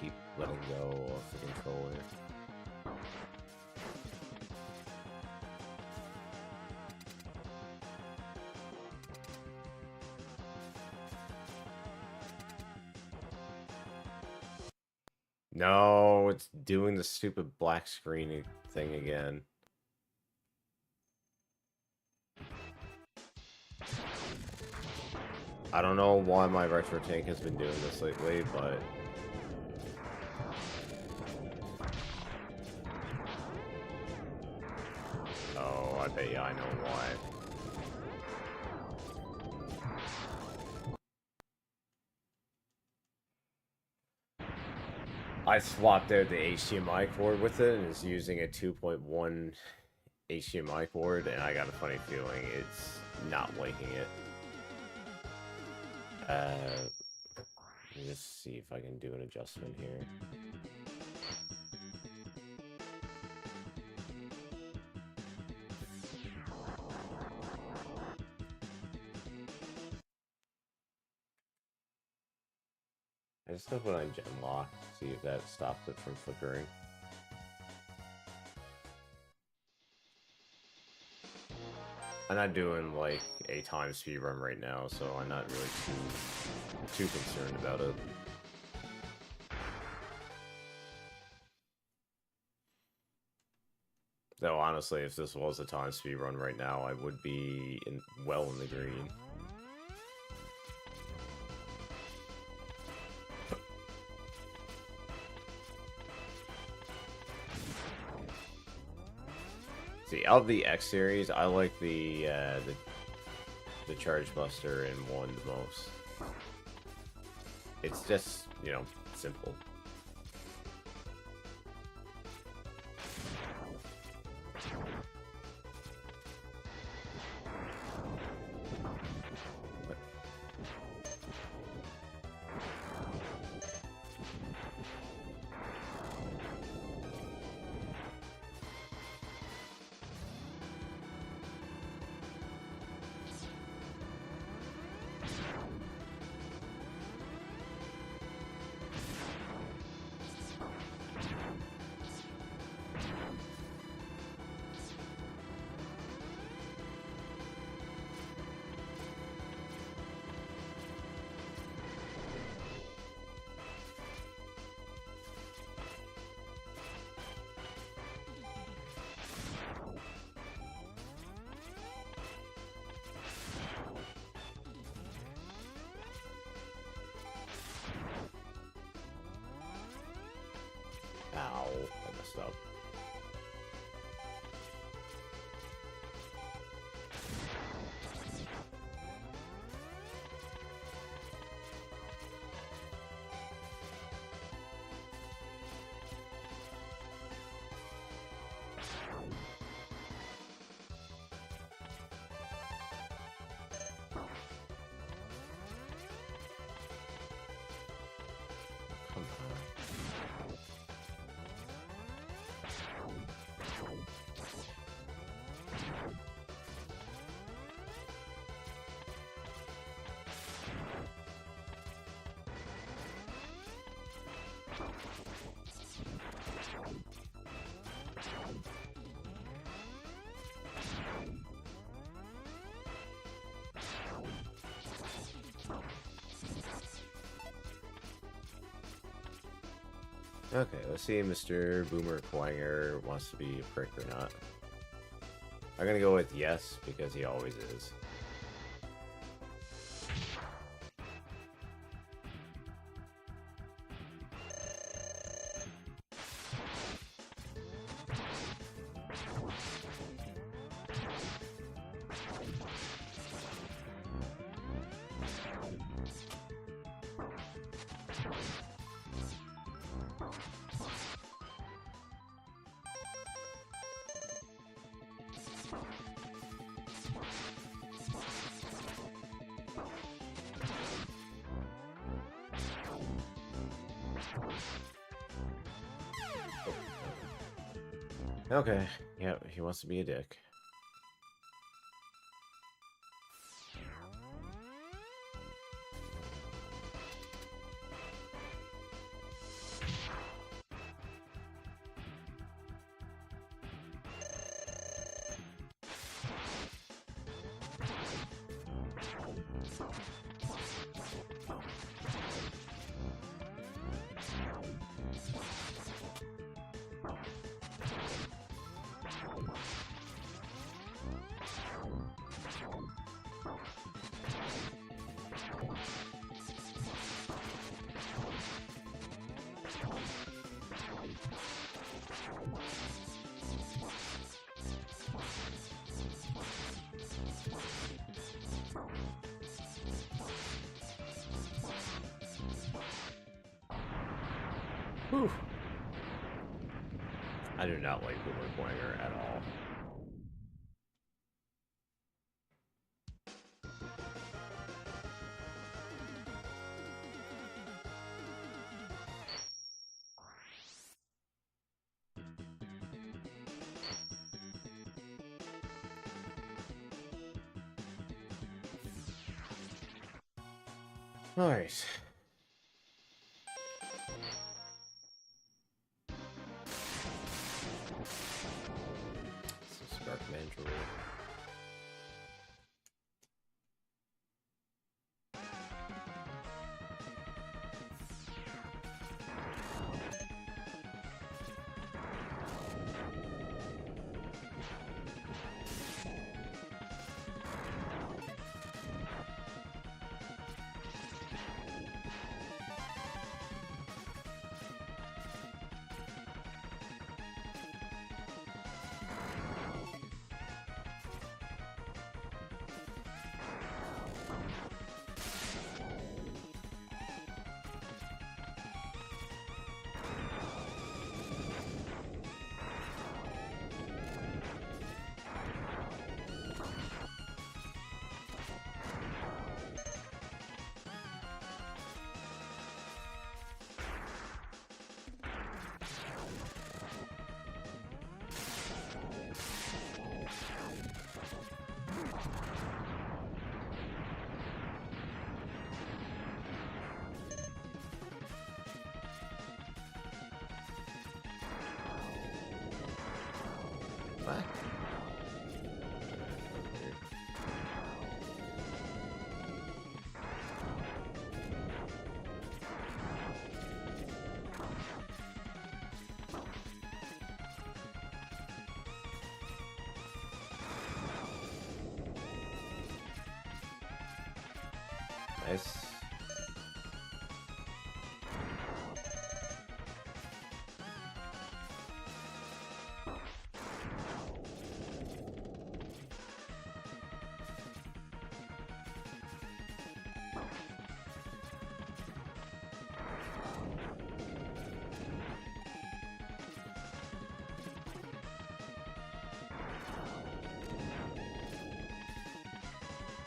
Keep letting go of the controller. No, it's doing the stupid black screen thing again. I don't know why my retro tank has been doing this lately, but... Oh, I bet you I know why. I swapped out the HDMI cord with it and is using a 2.1 HDMI cord, and I got a funny feeling it's not liking it. Let me just see if I can do an adjustment here. I just put on gen lock, see if that stops it from flickering. I'm not doing like a time speed run right now, so I'm not really too concerned about it. Though honestly, if this was a time speed run right now, I would be well in the green. See, of the X series, I like the Charge Buster in 1 the most. It's just, you know, simple. Ow, I messed up. Come on. Okay, let's see if Mr. Boomer Quanger wants to be a prick or not. I'm gonna go with yes, because he always is. Okay, yeah, he wants to be a dick. Whew. I do not like the word wanger at all. Nice. Some Spark Mandrill. What? Nice.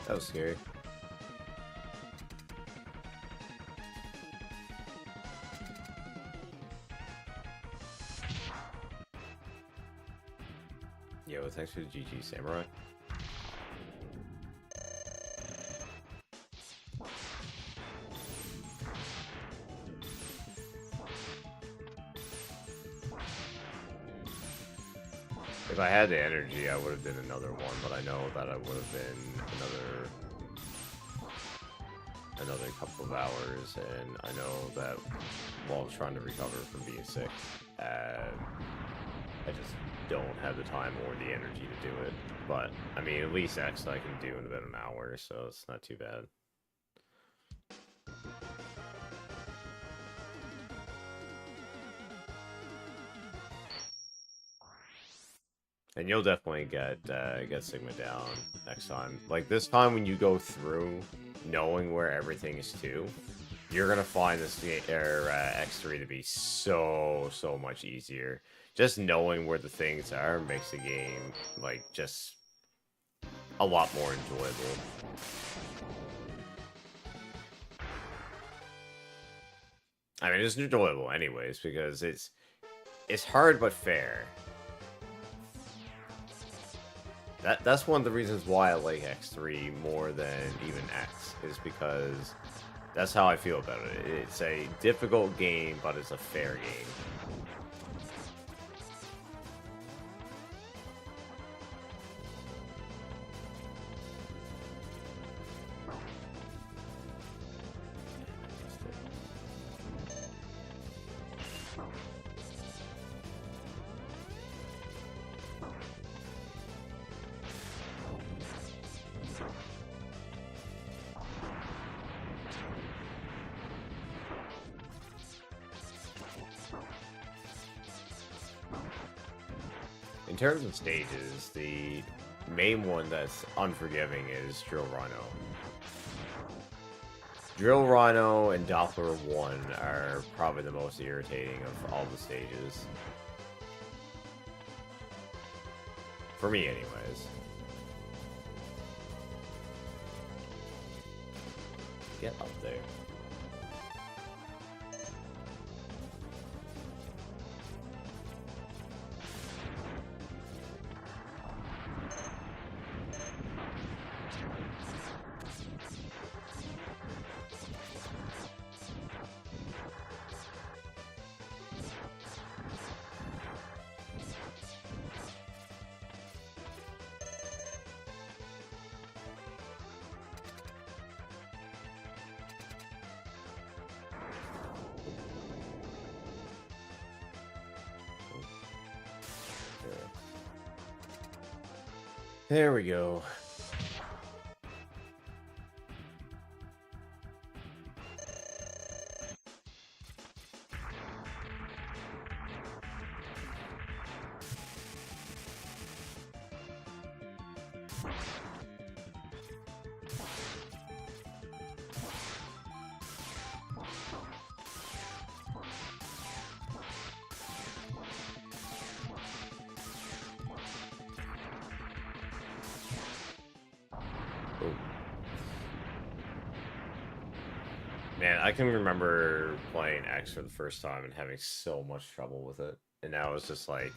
That was scary. Yo, it's actually GG Samurai. If I had the energy, I would have been another one, but I know that I would have been another couple of hours, and I know that while I was trying to recover from being sick, I just don't have the time or the energy to do it. But, I mean, at least X I can do in about an hour, so it's not too bad. And you'll definitely get Sigma down next time. Like, this time when you go through knowing where everything is to, you're gonna find this X3 to be so much easier. Just knowing where the things are makes the game, like, just a lot more enjoyable. I mean, it's enjoyable anyways, because it's hard but fair. That's one of the reasons why I like X3 more than even X, is because that's how I feel about it. It's a difficult game, but it's a fair game. In terms of stages, the main one that's unforgiving is Drill Rhino. Drill Rhino and Doppler 1 are probably the most irritating of all the stages. For me, anyways. Get up there. There we go. Man, I can remember playing X for the first time and having so much trouble with it. And now it's just like,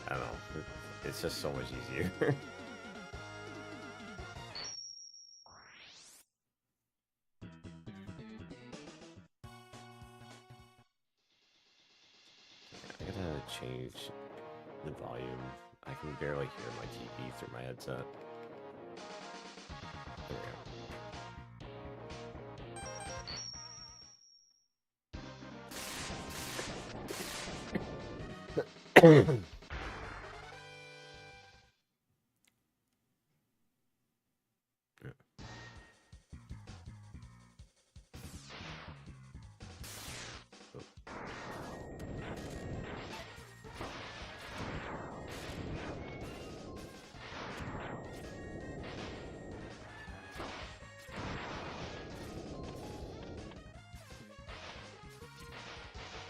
I don't know, it's just so much easier. I gotta change the volume. I can barely hear my TV through my headset. There we go.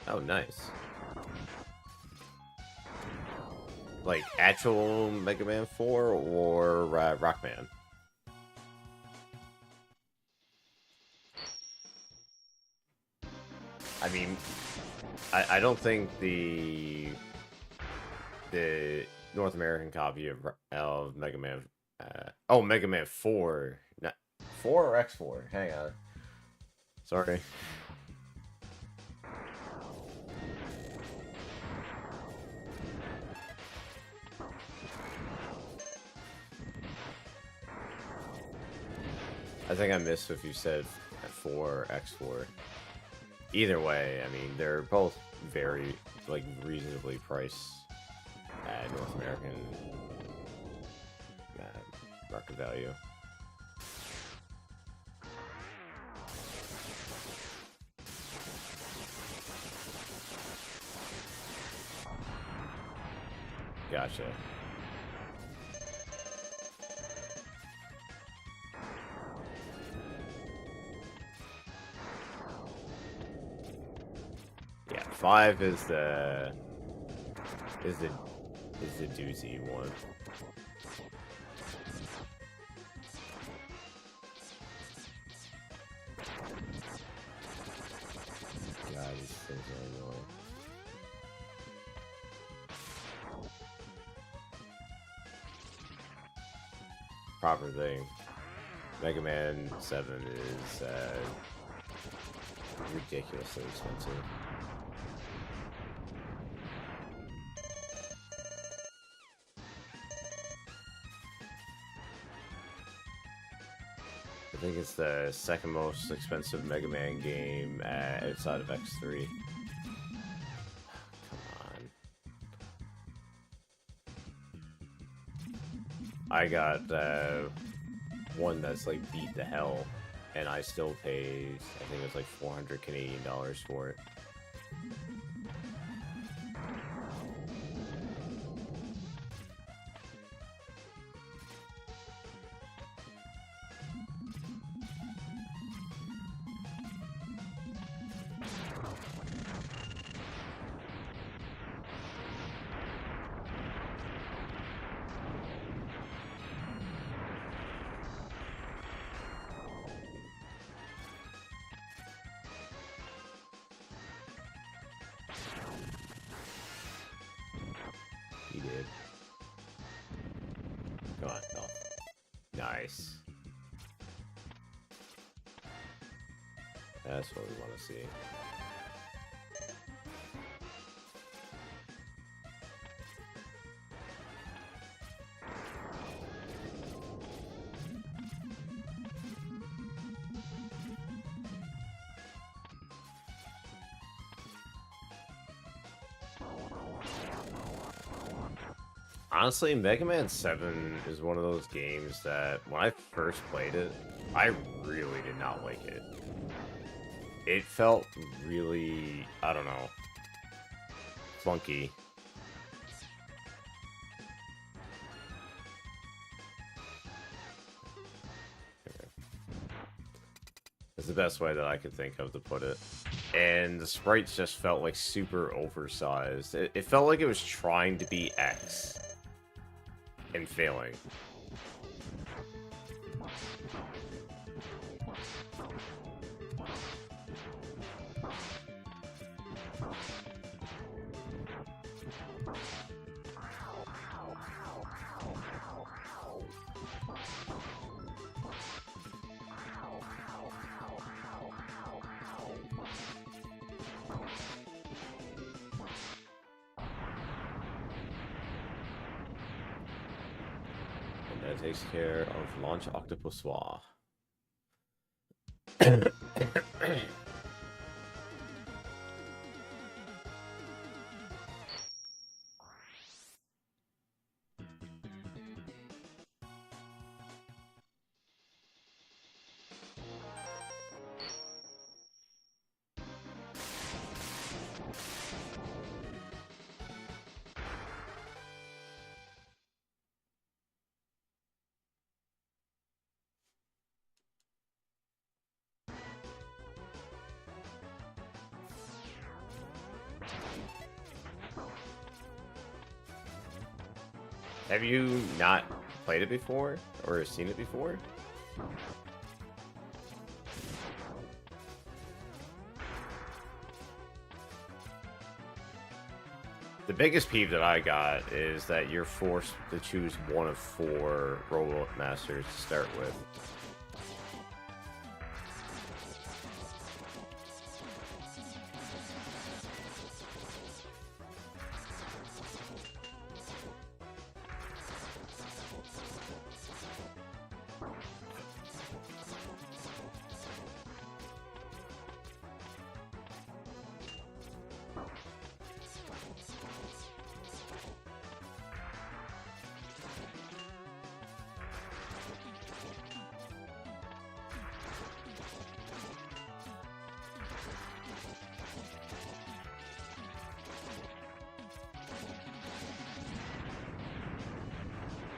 Oh, nice. Like, actual Mega Man 4 or Rockman? I mean, I don't think the North American copy of Mega Man... oh, Mega Man 4. Not, 4 or X4? Hang on. Sorry. I think I missed if you said 4 or X4. Either way, I mean, they're both very, like, reasonably priced North American market value. Gotcha. Yeah, 5 is the doozy one. God, these things are annoying. Proper thing. Mega Man 7 is ridiculously expensive. I think it's the second most expensive Mega Man game outside of X3. Come on. I got one that's like beat the hell, and I still paid, I think it's like 400 Canadian dollars for it. did. Come on, no. Nice. That's what we want to see. Honestly, Mega Man 7 is one of those games that, when I first played it, I really did not like it. It felt really, I don't know, clunky. It's the best way that I could think of to put it. And the sprites just felt like super oversized. It felt like it was trying to be X. And failing. That takes care of Launch Octopusoir. Have you not played it before? Or seen it before? The biggest peeve that I got is that you're forced to choose one of 4 Robot Masters to start with.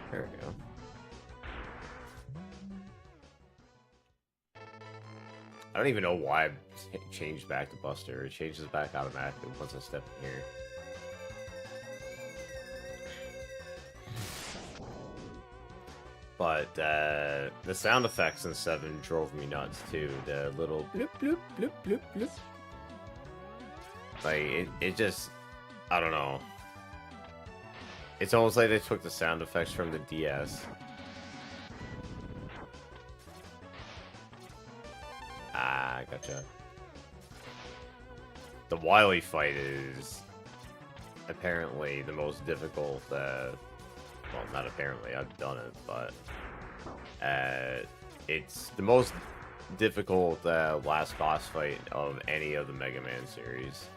There we go. I don't even know why I changed back to Buster. It changes back automatically once I step in here. But the sound effects in 7 drove me nuts too. The little bloop bloop bloop bloop bloop. Like it just, I don't know. It's almost like they took the sound effects from the DS. Ah, gotcha. The Wily fight is apparently the most difficult, well, not apparently, I've done it, but it's the most difficult last boss fight of any of the Mega Man series.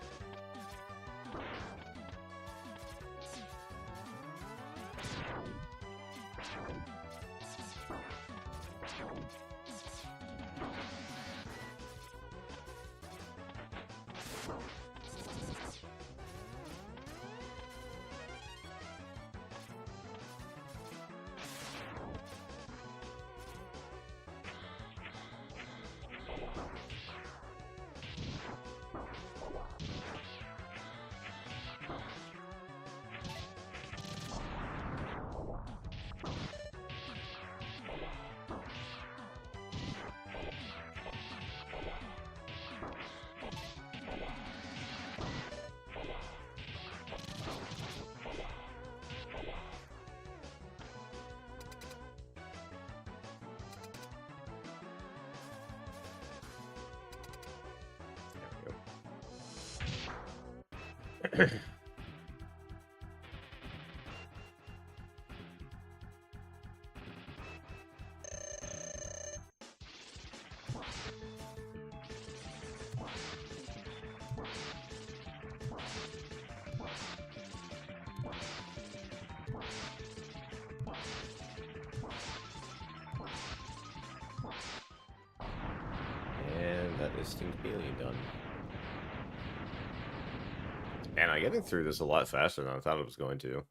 And that is Stinkmealy done. And I'm getting through this a lot faster than I thought it was going to.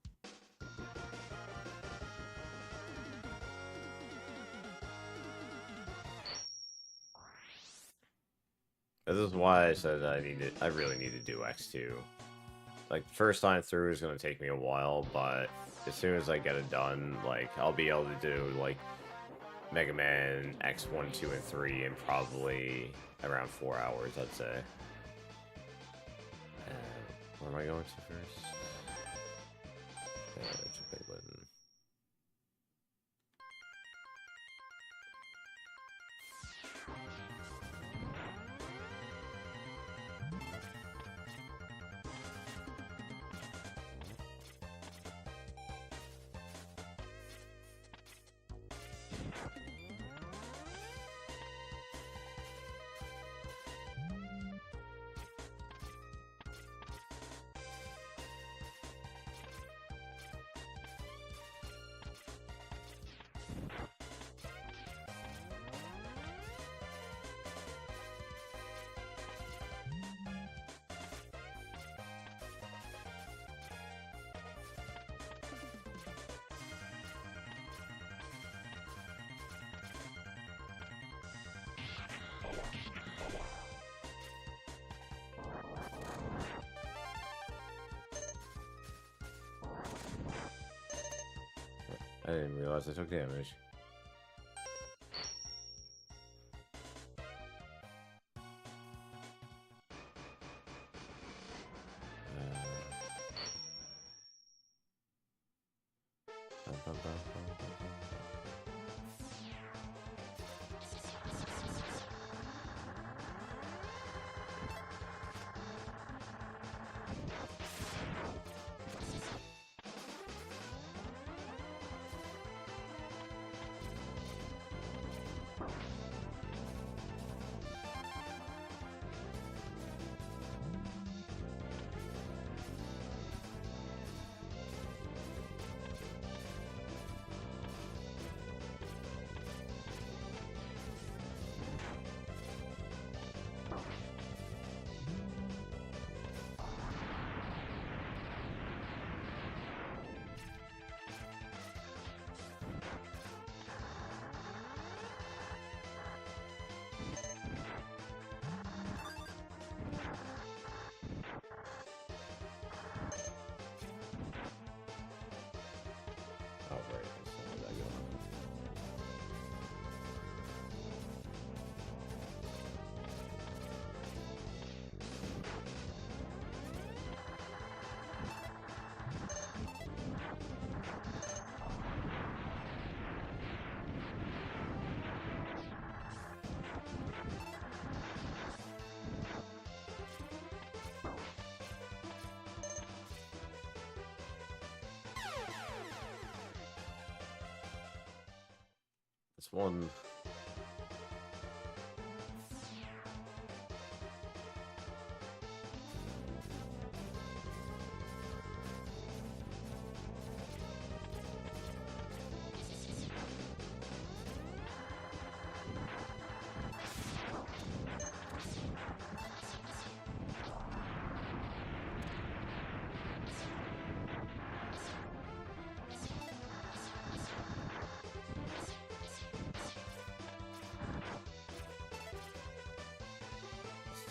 This is why I said I really need to do X2. Like, first time through is going to take me a while, but as soon as I get it done, like, I'll be able to do, like, Mega Man X1, 2, and 3 in probably around 4 hours, I'd say. Where am I going to first? Big button. I didn't realize I took damage. Oh, right. That's not where that goes. It's one.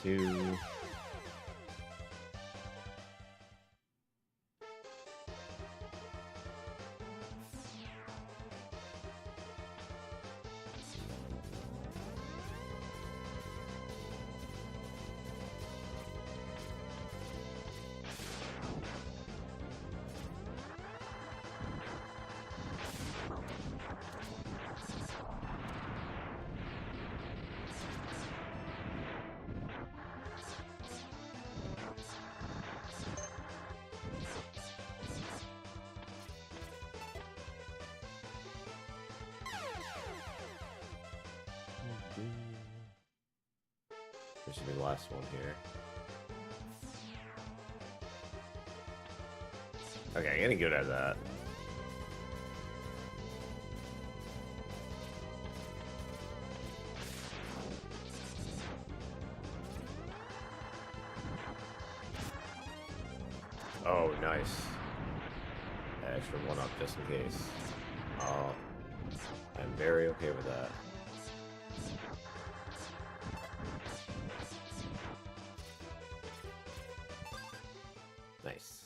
Two. This should be the last one here. Okay, I'm getting good at that. Oh, nice. Extra one up just in case. Oh, I'm very okay with that. Nice.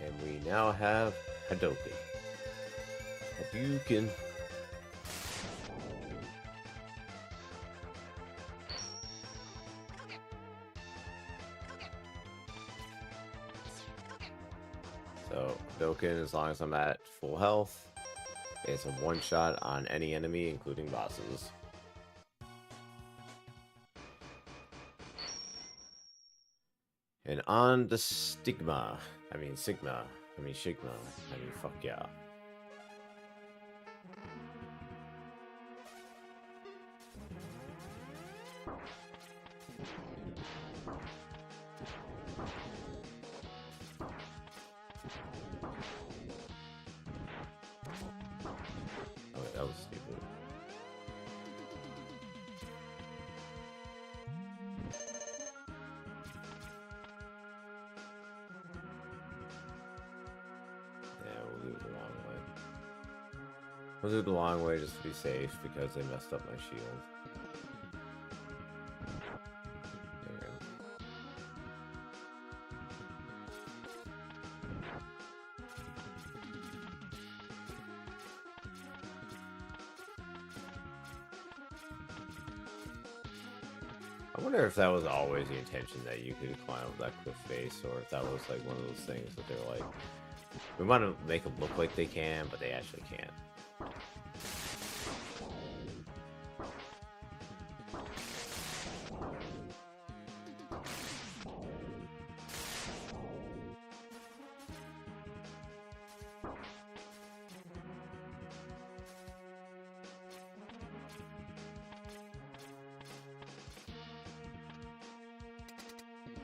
And we now have Hadouken. Hadouken. So, Hadouken, as long as I'm at full health, it's a one-shot on any enemy, including bosses. And on the Sigma. I mean, fuck yeah. Oh, that was stupid. We'll do the long way just to be safe because they messed up my shield. There we go. I wonder if that was always the intention that you could climb up that cliff face, or if that was like one of those things that they're like, we want to make them look like they can, but they actually can't.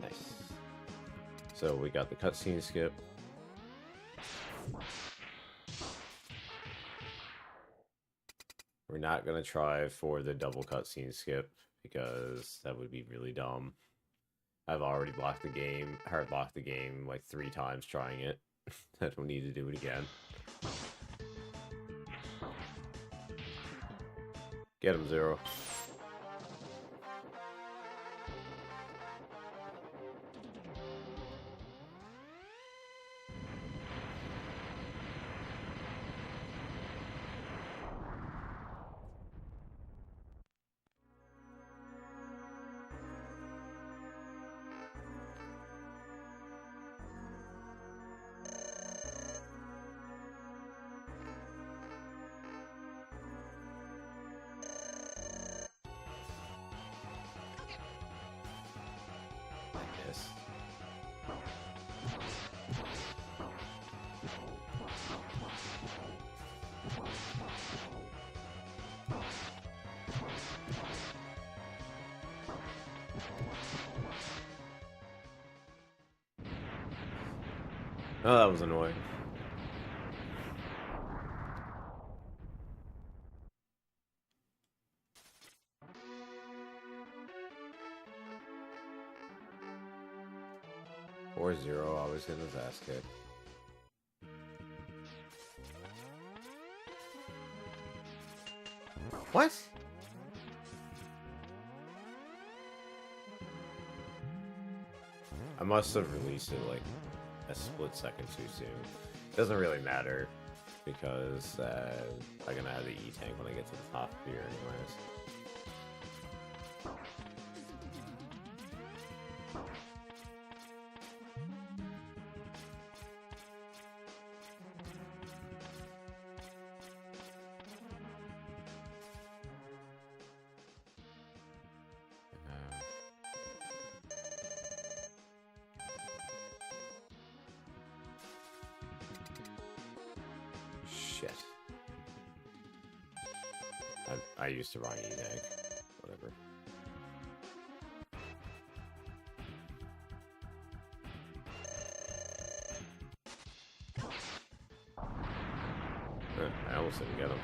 Nice. So we got the cutscene skip. We're not gonna try for the double cutscene skip because that would be really dumb. I've already blocked the game, hard blocked the game like 3 times trying it. I don't need to do it again. Get him, Zero. Yes. Oh, that was annoying. Or Zero always getting his ass kicked. What? I must have released it like a split second too soon. Doesn't really matter because I'm gonna have the E-tank when I get to the top here anyways. Shit. I used to run E-tank. I almost didn't get him.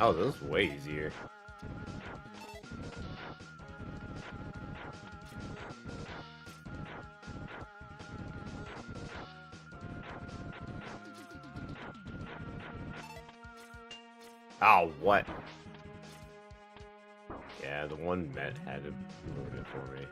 Oh, this is way easier. Oh, what? Yeah, the one Met had to ruin it for me.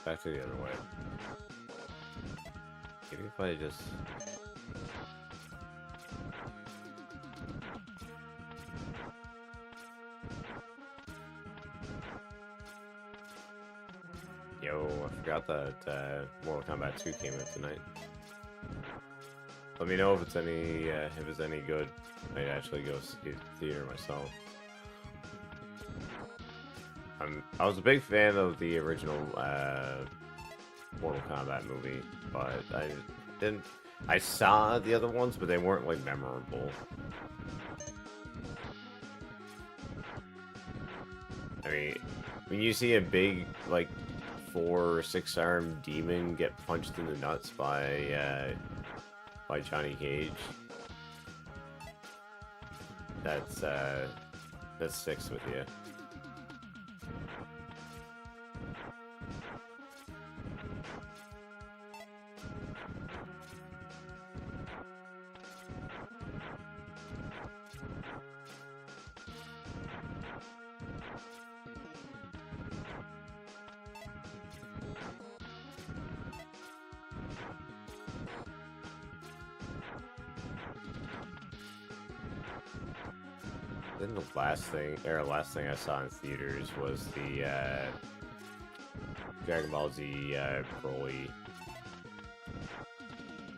Back to the other way. Maybe if I just... Yo, I forgot that Mortal Kombat 2 came out tonight. Let me know if it's any good. I might actually go see it in the theater myself. I was a big fan of the original Mortal Kombat movie, but I saw the other ones, but they weren't like memorable. I mean, when you see a big like 4 or 6 arm demon get punched in the nuts by Johnny Cage, that sticks with you. Then the last thing I saw in theaters was the Dragon Ball Z Broly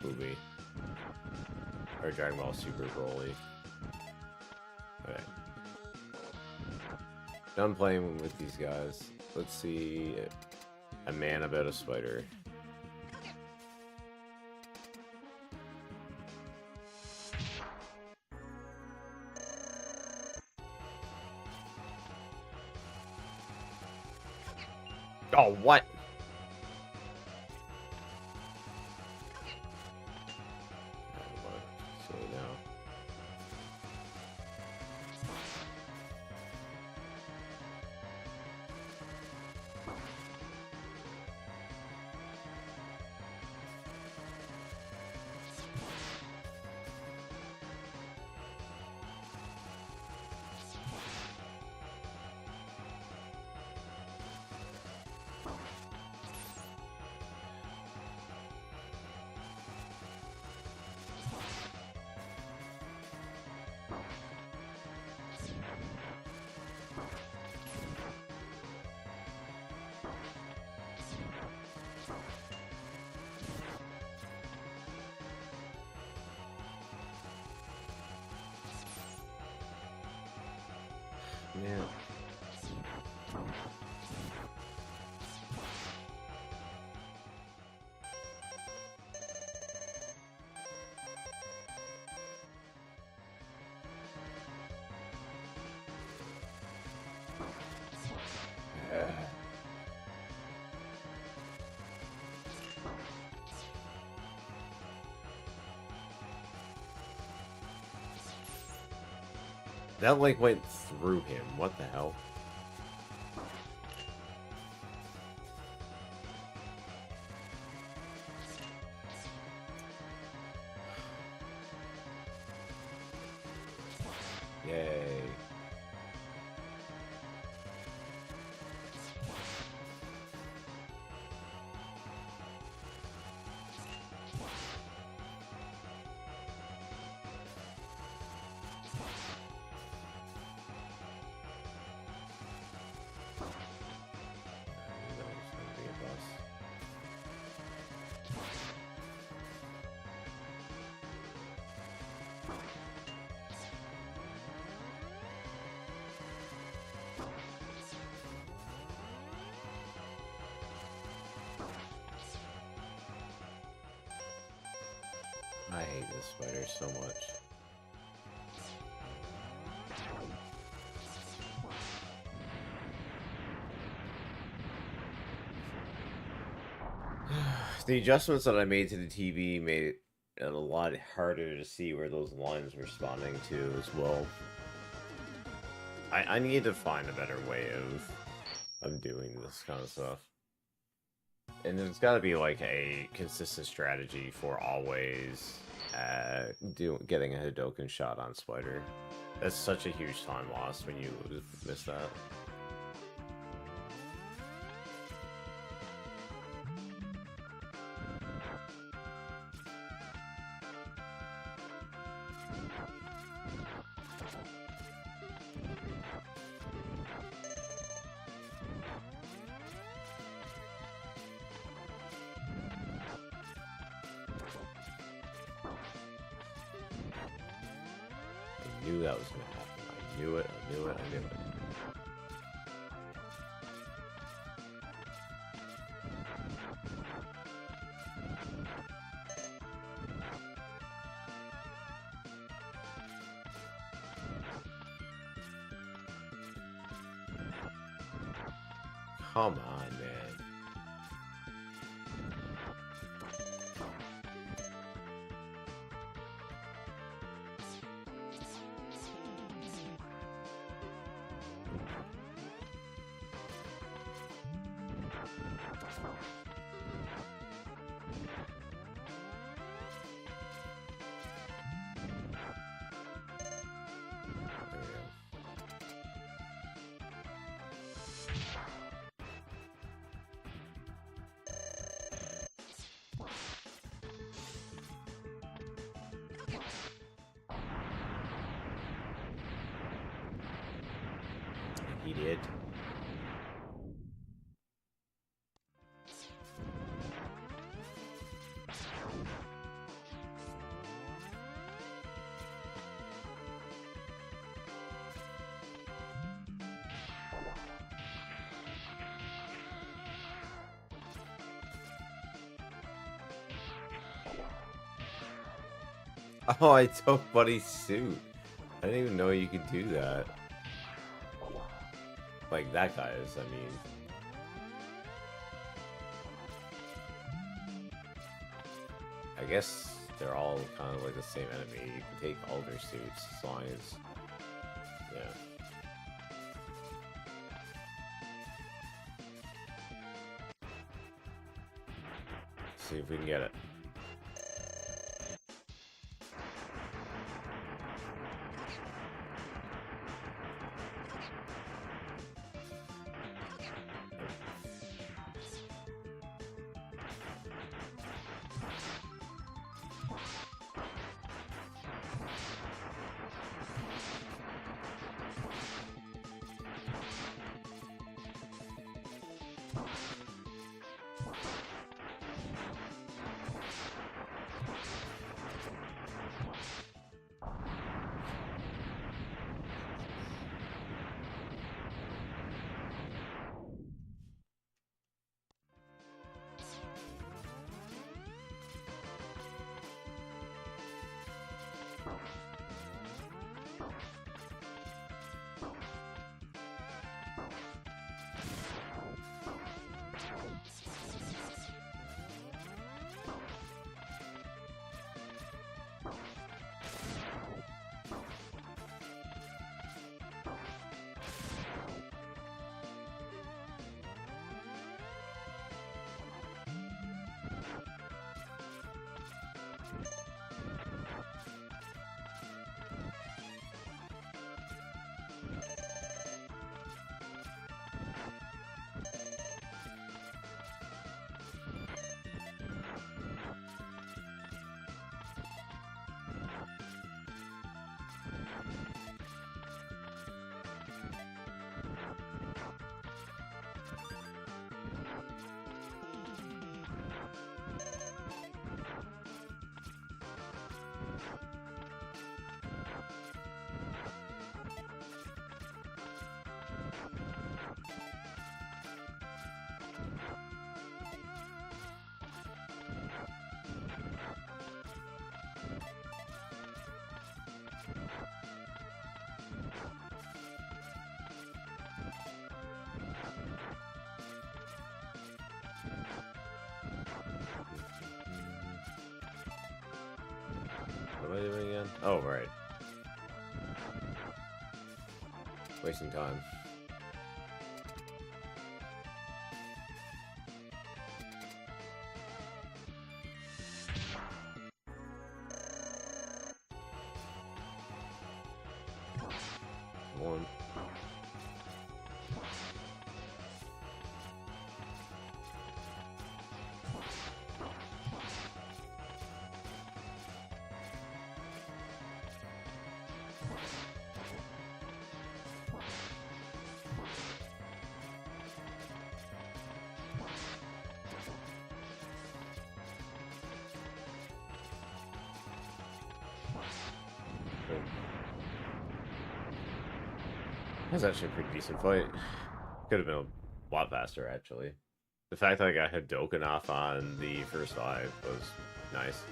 movie, or Dragon Ball Super Broly. Okay. Done playing with these guys. Let's see, A Man About a Spider. Oh, what? So now. Yeah. That like went through him. What the hell? Yay. I hate this spider so much. The adjustments that I made to the TV made it a lot harder to see where those lines were spawning to as well. I need to find a better way of doing this kind of stuff. And there's got to be like a consistent strategy for always getting a Hadoken shot on Spider. That's such a huge time loss when you miss that. I knew that was going to happen. I knew it, I knew it, I knew it. Come on, man. He did. Oh, I took Buddy's suit. I didn't even know you could do that. Like that guy is, I mean. I guess they're all kind of like the same enemy. You can take all their suits as long as, yeah. See if we can get it. Oh, right. Wasting time. One. That was actually a pretty decent fight. Could have been a lot faster, actually. The fact that I got Hadoken off on the first 5 was nice.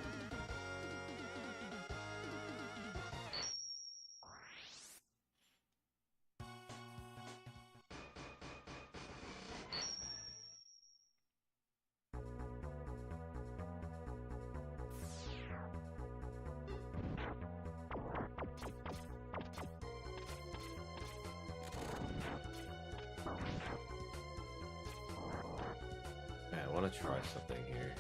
I want to try something here.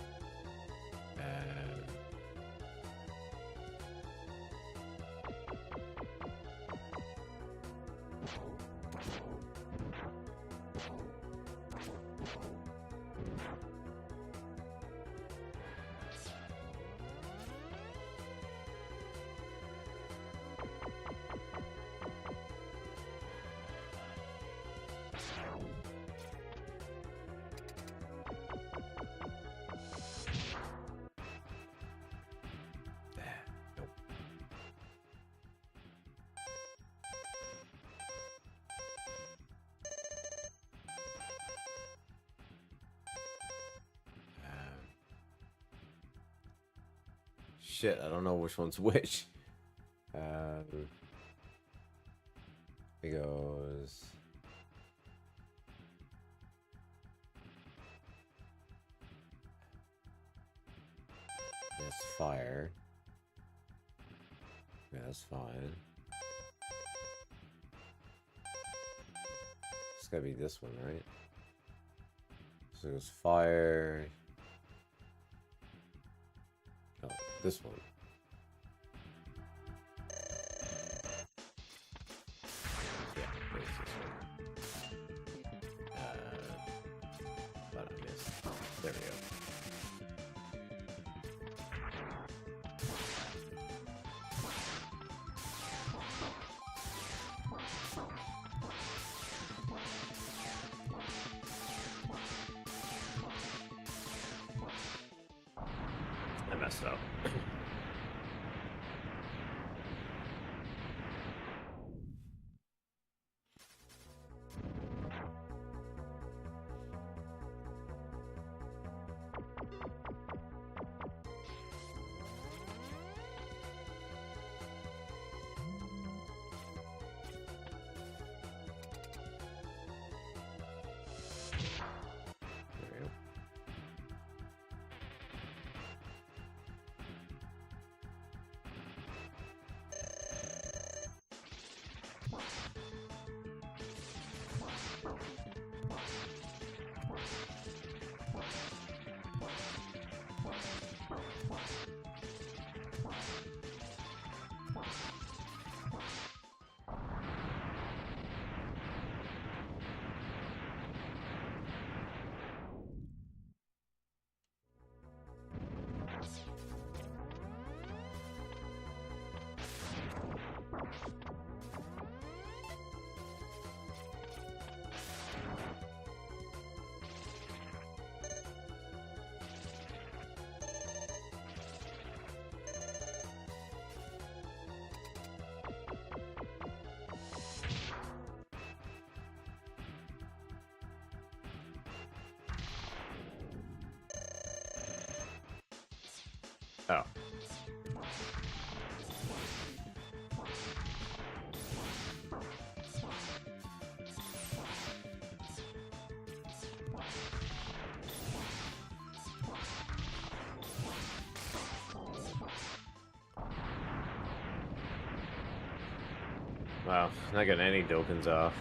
Shit, I don't know which one's which. It goes. That's fire. Yeah, that's fine. It's gotta be this one, right? So it goes fire. No, this one. Yeah, it's this one. But I missed. There we go. I messed up. There we go. Oh. Wow, not getting any Dokens off.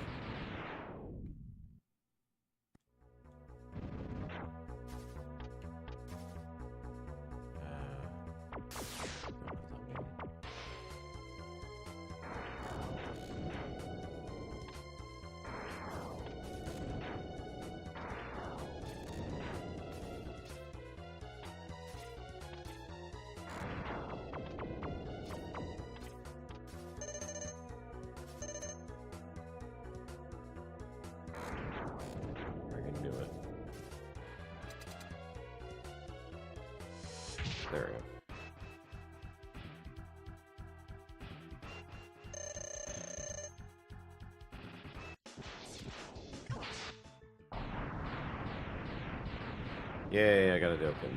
There we go. Yay, I got a Dokkan.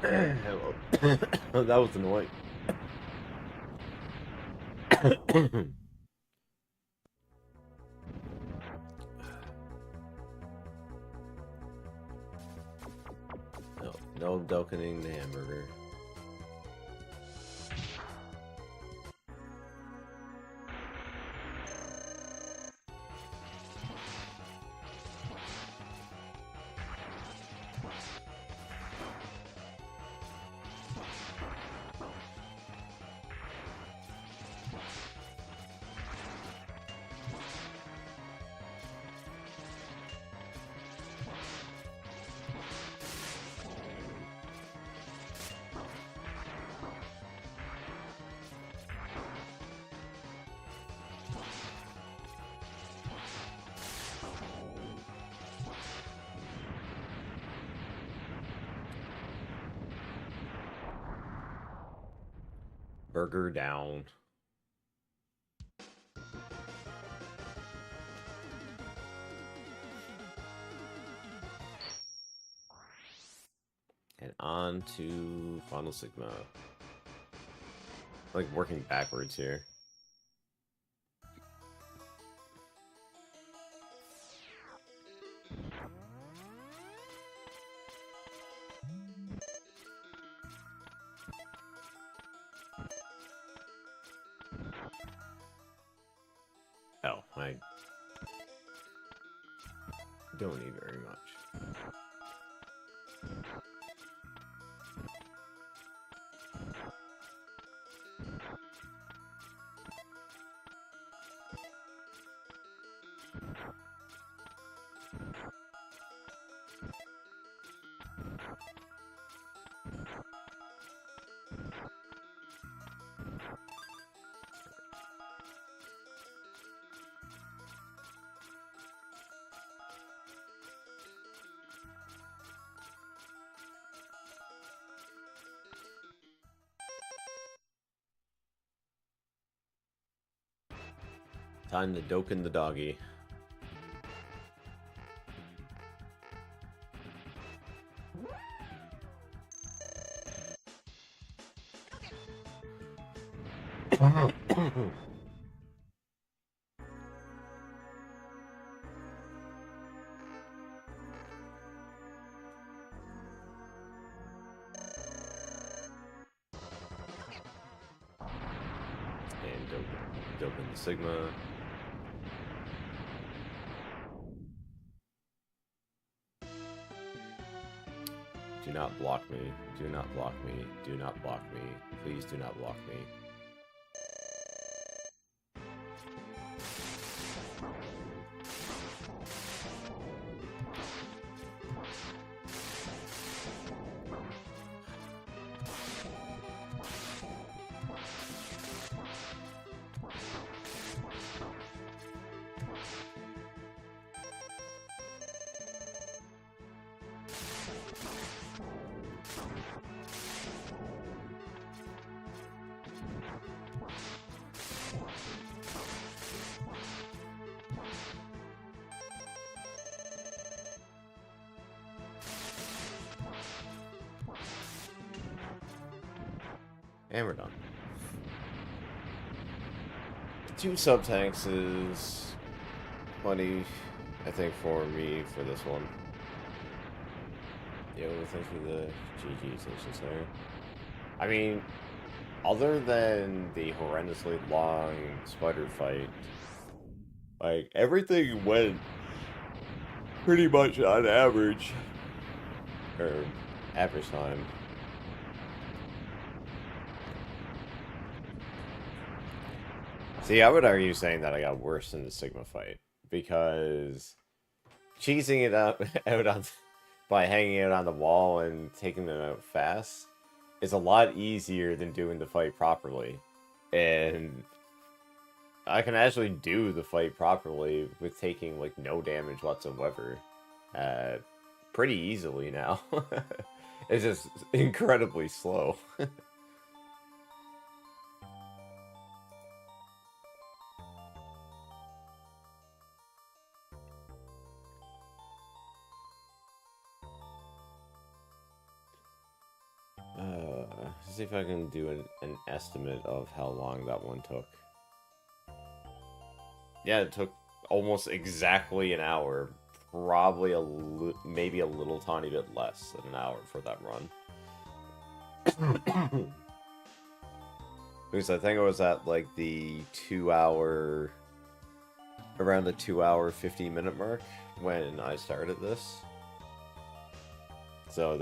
Hello. That was annoying. No Dokkening the hamburger. Burger down. And on to Final Sigma. Like working backwards here. Oh, I don't need very much. Time to Dokkan the doggy. And Dokkan the Sigma. Do not block me. Do not block me. Do not block me. Please do not block me. And we're done. 2 sub-tanks is plenty, I think, for me for this one. Yo, thanks for the GG's, I should say. I mean, other than the horrendously long spider fight, like, everything went pretty much on average. Or average time. See, I would argue saying that I got worse in the Sigma fight, because cheesing it out, out on, by hanging it on the wall and taking them out fast is a lot easier than doing the fight properly. And I can actually do the fight properly with taking, like, no damage whatsoever. Pretty easily now. It's just incredibly slow. Let's see if I can do an estimate of how long that one took. Yeah, it took almost exactly an hour. Probably maybe a little tiny bit less than an hour for that run. Because I think it was at like the 2 hour, around the 2 hour 15-minute mark when I started this. So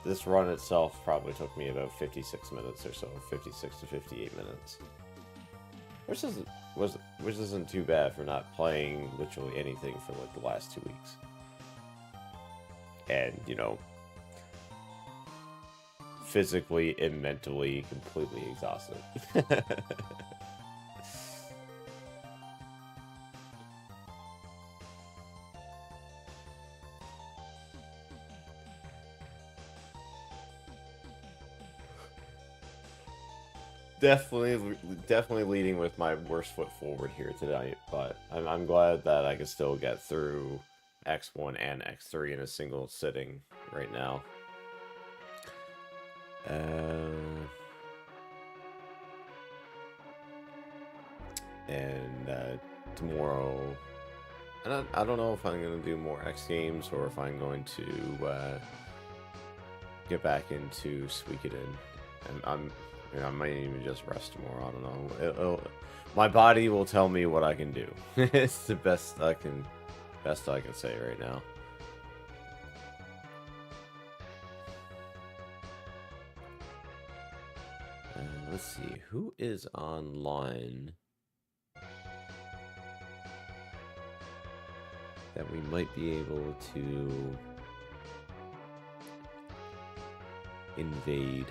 this run itself probably took me about 56 minutes or so, 56 to 58 minutes. Which isn't too bad for not playing literally anything for like the last 2 weeks. And, you know, physically and mentally completely exhausted. Definitely leading with my worst foot forward here tonight, but I'm glad that I can still get through X1 and X3 in a single sitting right now. And tomorrow, I don't know if I'm going to do more X Games or if I'm going to get back into Suikoden. And I might even just rest tomorrow. I don't know. My body will tell me what I can do. It's the best I can say right now. Let's see, who is online that we might be able to invade.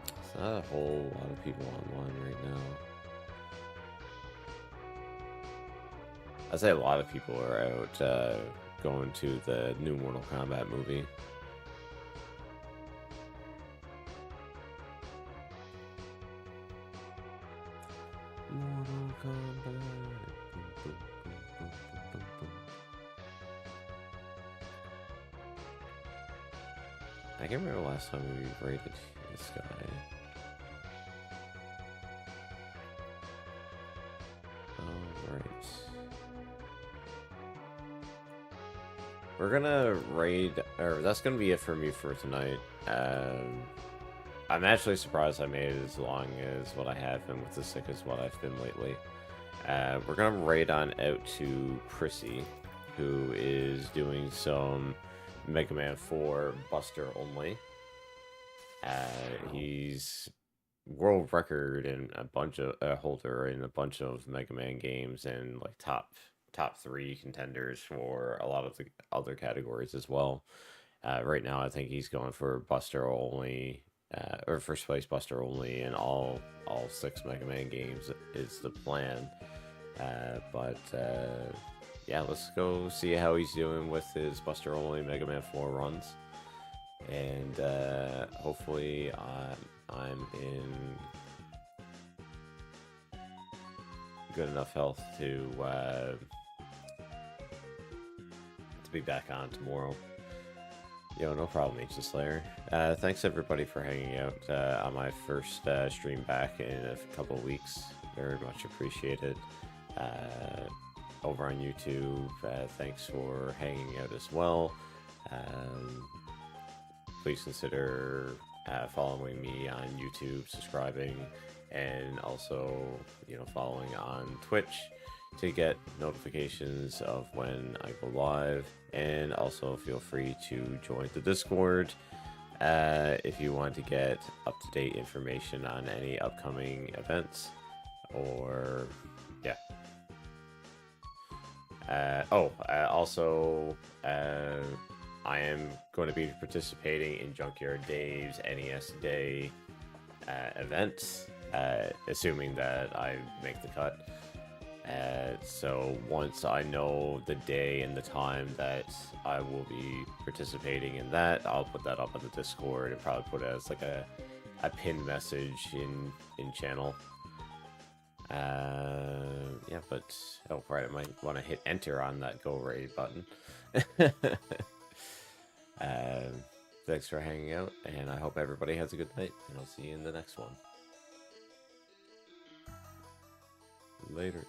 There's not a whole lot of people online right now. I'd say a lot of people are out going to the new Mortal Kombat movie. Mortal Kombat. I can't remember the last time we rated this guy. Alright. We're gonna raid, or that's gonna be it for me for tonight. I'm actually surprised I made it as long as what I have been with as sick as what I've been lately. We're gonna raid on out to Prissy, who is doing some Mega Man 4 Buster only. He's world record in a bunch of holder in a bunch of Mega Man games, and like top 3 contenders for a lot of the other categories as well. Right now, I think he's going for Buster only, or first place Buster only in all 6 Mega Man games is the plan. But yeah, let's go see how he's doing with his Buster only Mega Man 4 runs, and hopefully I'm in good enough health to be back on tomorrow. Yo, no problem, Ancient Slayer. Thanks everybody for hanging out on my first stream back in a couple weeks. Very much appreciated. Over on YouTube, thanks for hanging out as well. Please consider following me on YouTube, subscribing, and also, following on Twitch to get notifications of when I go live. And also feel free to join the Discord if you want to get up-to-date information on any upcoming events, or yeah. I am going to be participating in Junkyard Dave's NES Day event, assuming that I make the cut. So once I know the day and the time that I will be participating in that, I'll put that up on the Discord and probably put it as like a pinned message in channel. Yeah, but oh right, I might want to hit enter on that go raid button. Thanks for hanging out, and I hope everybody has a good night, and I'll see you in the next one. Later.